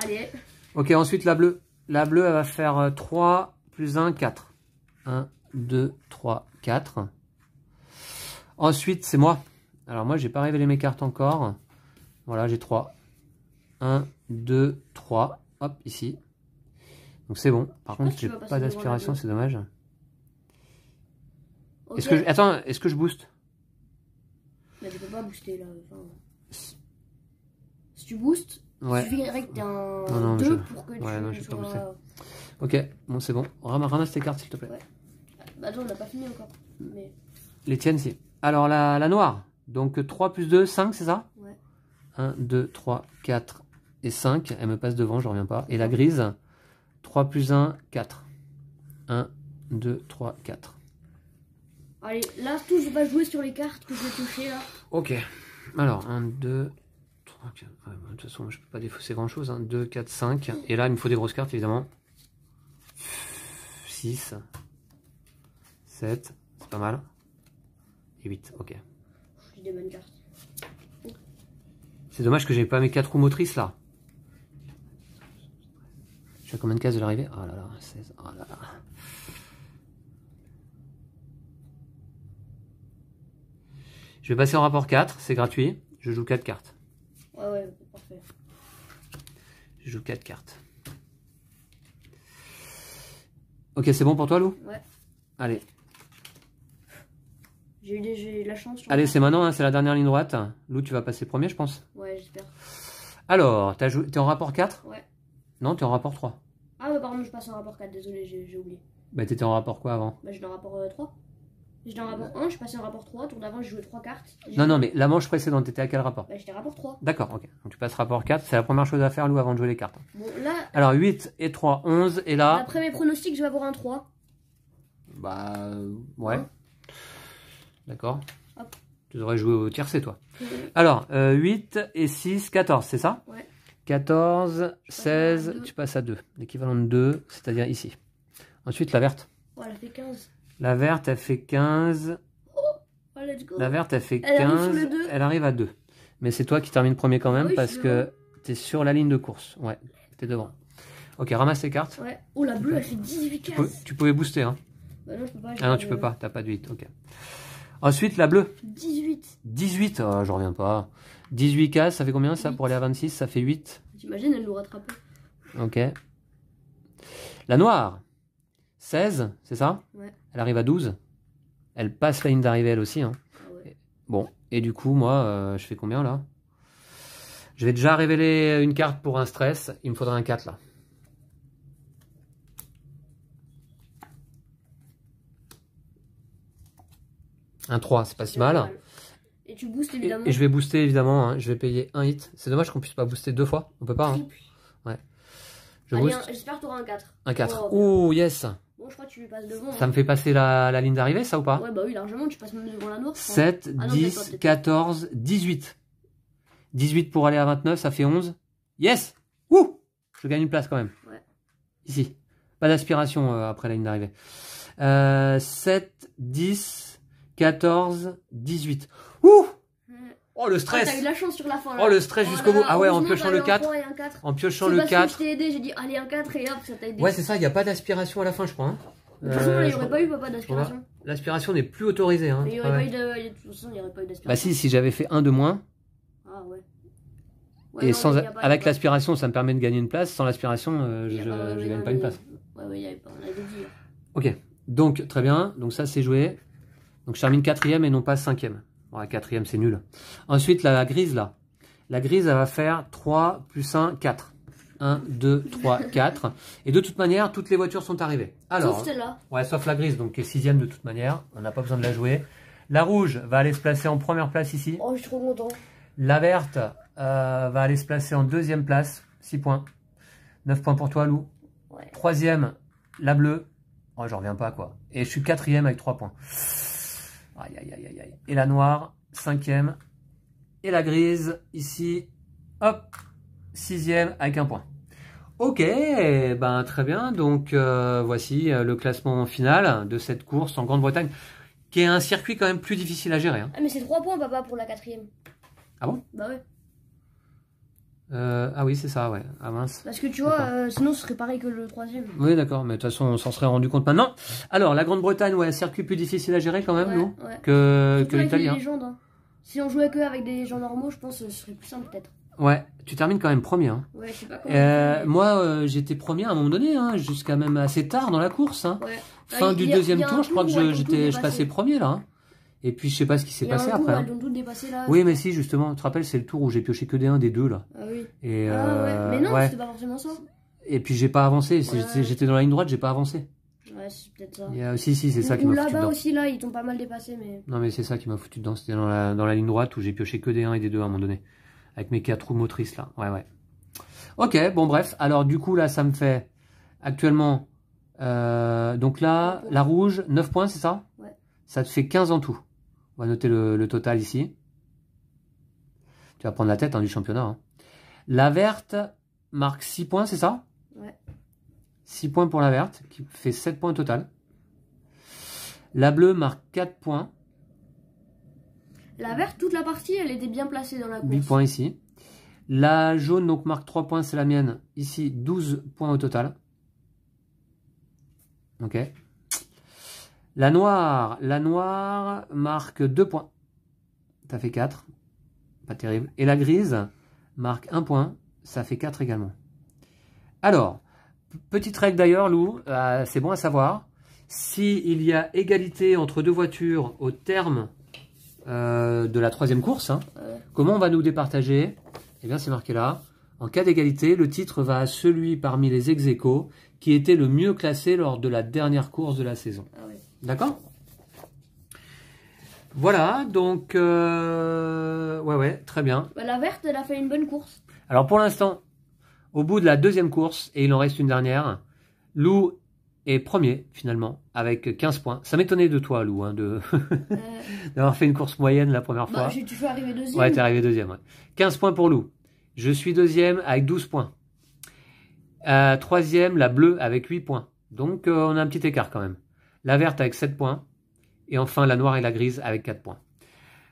Speaker 2: Allez.
Speaker 1: Ok, ensuite la bleue. La bleue, elle va faire 3 plus 1, 4. 1, 2, 3, 4. Ensuite, c'est moi. Alors moi, j'ai pas révélé mes cartes encore. Voilà, j'ai 3. 1, 2, 3. Hop, ici. Donc c'est bon. Par contre, j'ai pas d'aspiration, c'est dommage. Okay. Est-ce que je booste?
Speaker 2: Mais tu peux pas booster là. Enfin... Si tu boostes, il suffirait que tu aies un 2 pour que tu
Speaker 1: non, je vais pas booster. Ok, bon c'est bon. Ramasse tes cartes s'il te plaît.
Speaker 2: Ouais. Bah attends, on n'a pas fini encore. Mais...
Speaker 1: Les tiennes si. Alors la noire. Donc 3 plus 2, 5, c'est ça?
Speaker 2: Ouais.
Speaker 1: 1, 2, 3, 4 et 5. Elle me passe devant, je reviens pas. Et la grise, 3 plus 1, 4. 1, 2, 3, 4.
Speaker 2: Allez, là, tout va jouer sur les cartes que je vais toucher là.
Speaker 1: Ok. Alors, 1, 2, 3, 4. Ouais, de toute façon, je peux pas défausser grand chose. Hein. 2, 4, 5. Et là, il me faut des grosses cartes, évidemment. 6, 7. C'est pas mal. Et 8, ok.
Speaker 2: J'ai des bonnes cartes.
Speaker 1: C'est dommage que j'ai pas mes 4 roues motrices là. Je suis à combien de cases de l'arrivée? Oh là là, 16. Oh là là. Je vais passer en rapport 4, c'est gratuit. Je joue 4 cartes.
Speaker 2: Ouais, parfait.
Speaker 1: Je joue 4 cartes. Ok, c'est bon pour toi, Lou?
Speaker 2: Ouais.
Speaker 1: Allez.
Speaker 2: J'ai eu la chance.
Speaker 1: Allez, c'est maintenant, hein, c'est la dernière ligne droite. Lou, tu vas passer premier, je pense.
Speaker 2: Ouais, j'espère.
Speaker 1: Alors, t'es en rapport 4?
Speaker 2: Ouais.
Speaker 1: Non, t'es en rapport 3.
Speaker 2: Ah, bah, pardon, je passe en rapport 4, désolé, j'ai oublié.
Speaker 1: Bah, t'étais en rapport quoi avant?
Speaker 2: Bah, j'étais en rapport 3. J'étais en rapport 1, je suis passé en rapport 3. Tour d'avant, j'ai joué 3 cartes.
Speaker 1: Non, non, mais la manche précédente, t'étais à quel rapport?
Speaker 2: Bah, j'étais rapport 3.
Speaker 1: D'accord, ok. Donc, tu passes rapport 4, c'est la première chose à faire, Lou, avant de jouer les cartes.
Speaker 2: Bon, là.
Speaker 1: Alors, 8 et 3, 11, et là.
Speaker 2: Après mes pronostics, je vais avoir un 3.
Speaker 1: Bah, ouais.
Speaker 2: Ouais.
Speaker 1: D'accord.
Speaker 2: Hop.
Speaker 1: Tu devrais jouer au tiercé, toi. Alors, 8 et 6, 14, c'est ça?
Speaker 2: Ouais.
Speaker 1: 14, 16, tu passes à 2. L'équivalent de 2, c'est-à-dire ici. Ensuite, la verte.
Speaker 2: Ouais, elle fait 15.
Speaker 1: La verte, elle fait 15.
Speaker 2: Oh, let's go.
Speaker 1: La verte, elle fait 15.
Speaker 2: Elle arrive sur le 2.
Speaker 1: Elle arrive à 2. Mais c'est toi qui termine premier quand même,
Speaker 2: Oui,
Speaker 1: parce que tu es sur la ligne de course. Ouais, tu es devant. Ok, ramasse tes cartes.
Speaker 2: Ouais. Oh, la bleue, elle fait 18 cases.
Speaker 1: Tu pouvais booster, hein?
Speaker 2: Bah non, je peux pas.
Speaker 1: Ah non, tu peux pas. T'as pas de 8. Ok. Ensuite, la bleue.
Speaker 2: 18.
Speaker 1: 18. Oh, je reviens pas. 18 cases, ça fait combien ça
Speaker 2: 8.
Speaker 1: Pour aller à 26, ça fait 8.
Speaker 2: T'imagines, elle nous rattrape.
Speaker 1: Ok. La noire. 16, c'est ça?
Speaker 2: Ouais.
Speaker 1: Elle arrive à 12. Elle passe la ligne d'arrivée elle aussi. Hein.
Speaker 2: Ah ouais.
Speaker 1: Bon, et du coup, moi, je fais combien là? Je vais déjà révéler une carte pour un stress. Il me faudra un 4 là. Un 3, c'est pas si mal.
Speaker 2: Et tu boostes évidemment.
Speaker 1: Et je vais booster évidemment. Hein. Je vais payer un hit. C'est dommage qu'on puisse pas booster 2 fois. On peut pas. Hein. Ouais. Je
Speaker 2: Allez,
Speaker 1: booste.
Speaker 2: j'espère que tu auras un 4.
Speaker 1: Un 4.
Speaker 2: Oh,
Speaker 1: Ouh, yes.
Speaker 2: Bon, je crois que tu lui passes devant.
Speaker 1: Ça me fait passer la ligne d'arrivée, ça ou pas?
Speaker 2: Ouais, bah oui, largement. Tu passes même devant la noire.
Speaker 1: 7,
Speaker 2: Ah non,
Speaker 1: 10,
Speaker 2: peut-être.
Speaker 1: 14, 18. 18 pour aller à 29, ça fait 11. Yes! Ouh! Je gagne une place quand même.
Speaker 2: Ouais.
Speaker 1: Ici. Pas d'aspiration après la ligne d'arrivée. 7, 10, 14, 18. Ouh! Oh le stress!
Speaker 2: T'as eu de la chance sur la fin. Là.
Speaker 1: Oh le stress jusqu'au bout. Ah ouais, en piochant le 4. En piochant le 4.
Speaker 2: Je t'ai aidé, j'ai dit allez un 4 et hop, ça t'a aidé.
Speaker 1: Ouais, c'est ça, il n'y a pas d'aspiration à la fin, je crois. Hein.
Speaker 2: De toute façon, il n'y aurait pas eu papa d'aspiration.
Speaker 1: L'aspiration n'est plus autorisée. Hein.
Speaker 2: Mais il n'y aurait pas eu de. De toute façon, il n'y aurait pas eu d'aspiration.
Speaker 1: Bah si j'avais fait 1 de moins.
Speaker 2: Ah ouais.
Speaker 1: Et non, sans, avec l'aspiration, ça me permet de gagner une place. Sans l'aspiration, je gagne pas une place.
Speaker 2: Ouais, il n'y avait pas. On avait dit.
Speaker 1: Ok, donc très bien. Donc ça, c'est joué. Donc je termine 4e et non pas 5e. Bon, la 4e, c'est nul. Ensuite, la grise, là. La grise, elle va faire 3 plus 1, 4. 1, 2, 3, 4. Et de toute manière, toutes les voitures sont arrivées. Alors,
Speaker 2: sauf celle-là.
Speaker 1: Ouais, sauf la grise, donc qui est 6e de toute manière. On n'a pas besoin de la jouer. La rouge va aller se placer en première place ici.
Speaker 2: Oh, je suis trop content.
Speaker 1: La verte va aller se placer en 2e place. 6 points. 9 points pour toi, Lou.
Speaker 2: Ouais.
Speaker 1: 3e, la bleue. Oh, j'en reviens pas, quoi. Et je suis 4e avec 3 points. Aïe, aïe, aïe, aïe, aïe. Et la noire, 5e. Et la grise, ici, hop, 6e avec 1 point. Ok, ben très bien. Donc, voici le classement final de cette course en Grande-Bretagne, qui est un circuit quand même plus difficile à gérer. Hein.
Speaker 2: Ah, mais c'est 3 points, papa, pour la 4e.
Speaker 1: Ah bon?
Speaker 2: Bah ouais.
Speaker 1: Ah oui, c'est ça, ouais. Ah mince.
Speaker 2: Parce que tu vois, sinon ce serait pareil que le 3e.
Speaker 1: Oui, d'accord, mais de toute façon, on s'en serait rendu compte maintenant. Alors, la Grande-Bretagne, ouais, un circuit plus difficile à gérer quand même, nous, que l'Italie.
Speaker 2: Hein. Hein. Si on jouait que avec des gens normaux, je pense que ce serait plus simple peut-être.
Speaker 1: Ouais, tu termines quand même premier. Hein.
Speaker 2: Ouais, je sais pas comment.
Speaker 1: Moi, j'étais premier à un moment donné, hein, jusqu'à même assez tard dans la course. Hein.
Speaker 2: Ouais.
Speaker 1: Fin du deuxième tour, je crois que je passais premier là. Hein. Et puis je sais pas ce qui s'est passé après.
Speaker 2: Elles ont toutes dépassé, là,
Speaker 1: oui, mais si, justement, tu te rappelles, c'est le tour où j'ai pioché que des 1, des 2 là.
Speaker 2: Ah oui.
Speaker 1: Et,
Speaker 2: ouais. Mais non,
Speaker 1: ouais.
Speaker 2: c'était pas forcément ça.
Speaker 1: Et puis j'ai pas avancé,
Speaker 2: Ouais.
Speaker 1: j'étais dans la ligne droite, j'ai pas avancé.
Speaker 2: Ouais, c'est peut-être ça.
Speaker 1: Si, c'est ça qui m'a foutu dedans.
Speaker 2: Là-bas aussi, là, ils t'ont pas mal dépassé, mais...
Speaker 1: Non, mais c'est ça qui m'a foutu dedans, c'était dans la ligne droite où j'ai pioché que des 1 et des 2 à un moment donné. Avec mes 4 roues motrices là, ouais. Ok, bon bref, alors du coup là, ça me fait actuellement... donc là, la rouge, 9 points, c'est ça?
Speaker 2: Ouais.
Speaker 1: Ça te fait 15 en tout. On va noter le total ici. Tu vas prendre la tête hein, du championnat. Hein. La verte marque 6 points, c'est ça?
Speaker 2: Ouais.
Speaker 1: 6 points pour la verte, qui fait 7 points au total. La bleue marque 4 points.
Speaker 2: La verte, toute la partie, elle était bien placée dans la course.
Speaker 1: 8 points ici. La jaune donc marque 3 points, c'est la mienne. Ici, 12 points au total. Ok. La noire marque 2 points. Ça fait 4. Pas terrible. Et la grise marque 1 point. Ça fait 4 également. Alors, petite règle d'ailleurs, Lou, c'est bon à savoir. S'il y a égalité entre deux voitures au terme de la troisième course, hein, comment on va nous départager? Eh bien, c'est marqué là. En cas d'égalité, le titre va à celui parmi les ex-aequo qui était le mieux classé lors de la dernière course de la saison. Ah oui. D'accord? Voilà, donc... ouais, très bien.
Speaker 2: Bah, la verte, elle a fait une bonne course.
Speaker 1: Alors, pour l'instant, au bout de la deuxième course, et il en reste une dernière, Lou est premier, finalement, avec 15 points. Ça m'étonnait de toi, Lou, hein, d'avoir fait une course moyenne la première fois.
Speaker 2: J'ai toujours arrivé deuxième.
Speaker 1: Ouais, t'es arrivé deuxième. Ouais. 15 points pour Lou. Je suis deuxième avec 12 points. Troisième, la bleue avec 8 points. Donc, on a un petit écart quand même. La verte avec 7 points. Et enfin, la noire et la grise avec 4 points.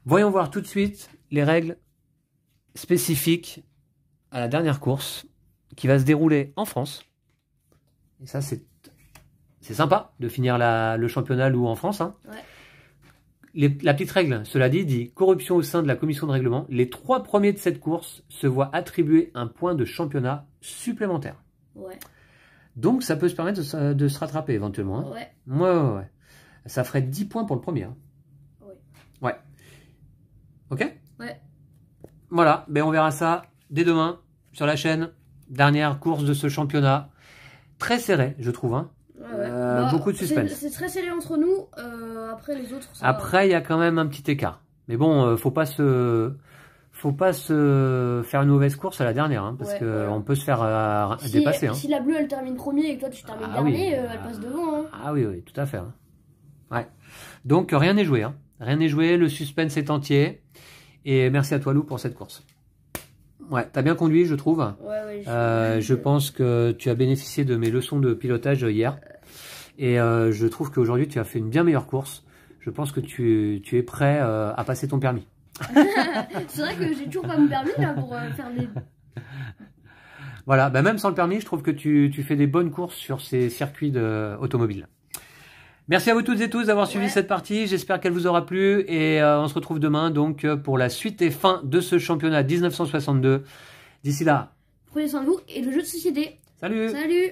Speaker 1: Voyons voir tout de suite les règles spécifiques à la dernière course qui va se dérouler en France. Et ça, c'est sympa de finir le championnat Lou en France. Hein. Ouais. La petite règle, cela dit corruption au sein de la commission de règlement. Les 3 premiers de cette course se voient attribuer un point de championnat supplémentaire. Ouais. Donc, ça peut se permettre de se rattraper éventuellement. Hein. Ouais. Ça ferait 10 points pour le premier. Hein. Oui. Ouais. Ok? Ouais. Voilà, ben on verra ça dès demain sur la chaîne. Dernière course de ce championnat. Très serré, je trouve. Hein. Beaucoup de suspense.
Speaker 2: C'est très serré entre nous. Après, les autres...
Speaker 1: Après, il y a quand même un petit écart. Mais bon, faut pas se faire une mauvaise course à la dernière. Hein, parce qu'on peut se faire dépasser. Hein.
Speaker 2: Si la bleue, elle termine premier et que toi, tu termines dernier, elle passe devant. Hein.
Speaker 1: Ah oui, tout à fait. Hein. Ouais. Donc, rien n'est joué. Hein. Rien n'est joué. Le suspense est entier. Et merci à toi, Lou, pour cette course. Ouais, t'as bien conduit, je trouve. Ouais, je pense que tu as bénéficié de mes leçons de pilotage hier. Et je trouve qu'aujourd'hui, tu as fait une bien meilleure course. Je pense que tu es prêt à passer ton permis.
Speaker 2: C'est vrai que j'ai toujours pas mon permis là, pour faire des...
Speaker 1: Voilà, bah, même sans le permis, je trouve que tu fais des bonnes courses sur ces circuits automobiles. Merci à vous toutes et tous d'avoir suivi cette partie. J'espère qu'elle vous aura plu et on se retrouve demain donc pour la suite et fin de ce championnat 1962. D'ici là,
Speaker 2: prenez soin de vous et le jeu de société.
Speaker 1: Salut.
Speaker 2: Salut.